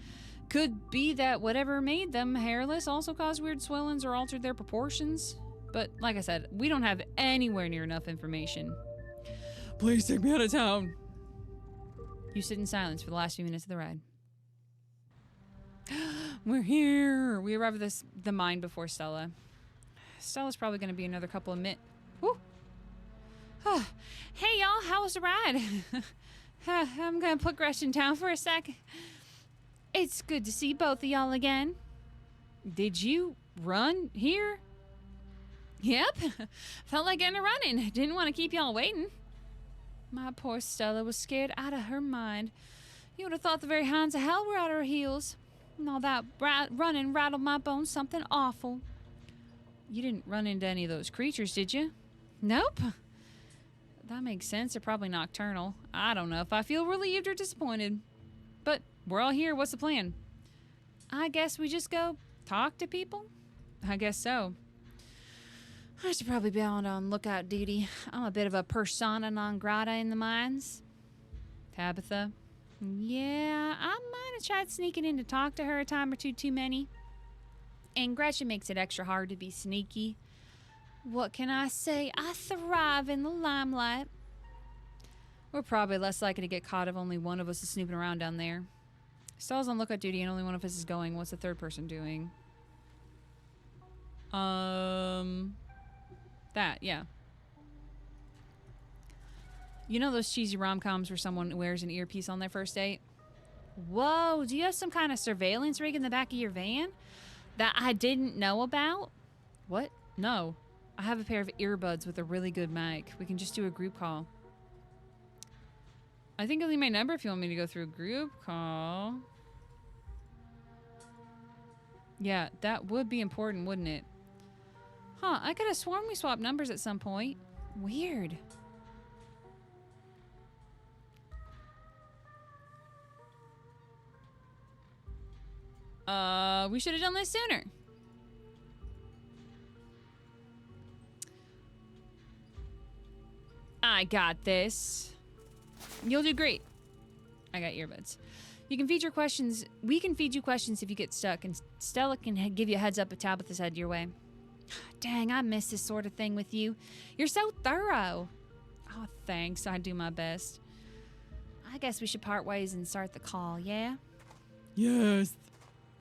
Could be that whatever made them hairless also caused weird swellings or altered their proportions. But like I said, we don't have anywhere near enough information. Please take me out of town. You sit in silence for the last few minutes of the ride. We're here. We arrived at the mine before Stella. Stella's probably going to be another couple of minutes. Hey, y'all. How was the ride? I'm going to put Gretchen down for a sec. It's good to see both of y'all again. Did you run here? Yep. Felt like getting a running. Didn't want to keep y'all waiting. My poor Stella was scared out of her mind. You would have thought the very hounds of hell were at her heels. And all that running rattled my bones something awful. You didn't run into any of those creatures, did you? Nope. That makes sense. They're probably nocturnal. I don't know if I feel relieved or disappointed. But we're all here. What's the plan? I guess we just go talk to people? I guess so. I should probably be on lookout duty. I'm a bit of a persona non grata in the mines. Tabitha? Yeah, I might have tried sneaking in to talk to her a time or two too many. And Gretchen makes it extra hard to be sneaky. What can I say? I thrive in the limelight. We're probably less likely to get caught if only one of us is snooping around down there. Stella's on lookout duty and only one of us is going. What's the third person doing? That, yeah. You know those cheesy rom-coms where someone wears an earpiece on their first date? Whoa, do you have some kind of surveillance rig in the back of your van that I didn't know about? What? No. I have a pair of earbuds with a really good mic. We can just do a group call. I think I'll leave my number if you want me to go through a group call. Yeah, that would be important, wouldn't it? Huh, I could have sworn we swapped numbers at some point. Weird. We should have done this sooner. I got this. You'll do great. I got earbuds. You can feed your questions. We can feed you questions if you get stuck, and Stella can give you a heads up if Tabitha's head your way. Dang, I miss this sort of thing with you. You're so thorough. Oh, thanks. I do my best. I guess we should part ways and start the call, yeah? Yes.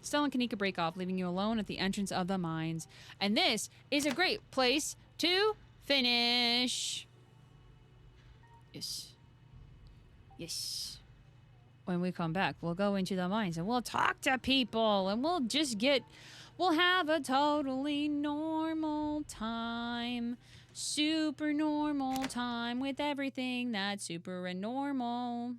Stella and Kanika break off, leaving you alone at the entrance of the mines. And this is a great place to finish. Yes. Yes. When we come back, we'll go into the mines and we'll talk to people and we'll have a totally normal time. Super normal time with everything that's super and normal.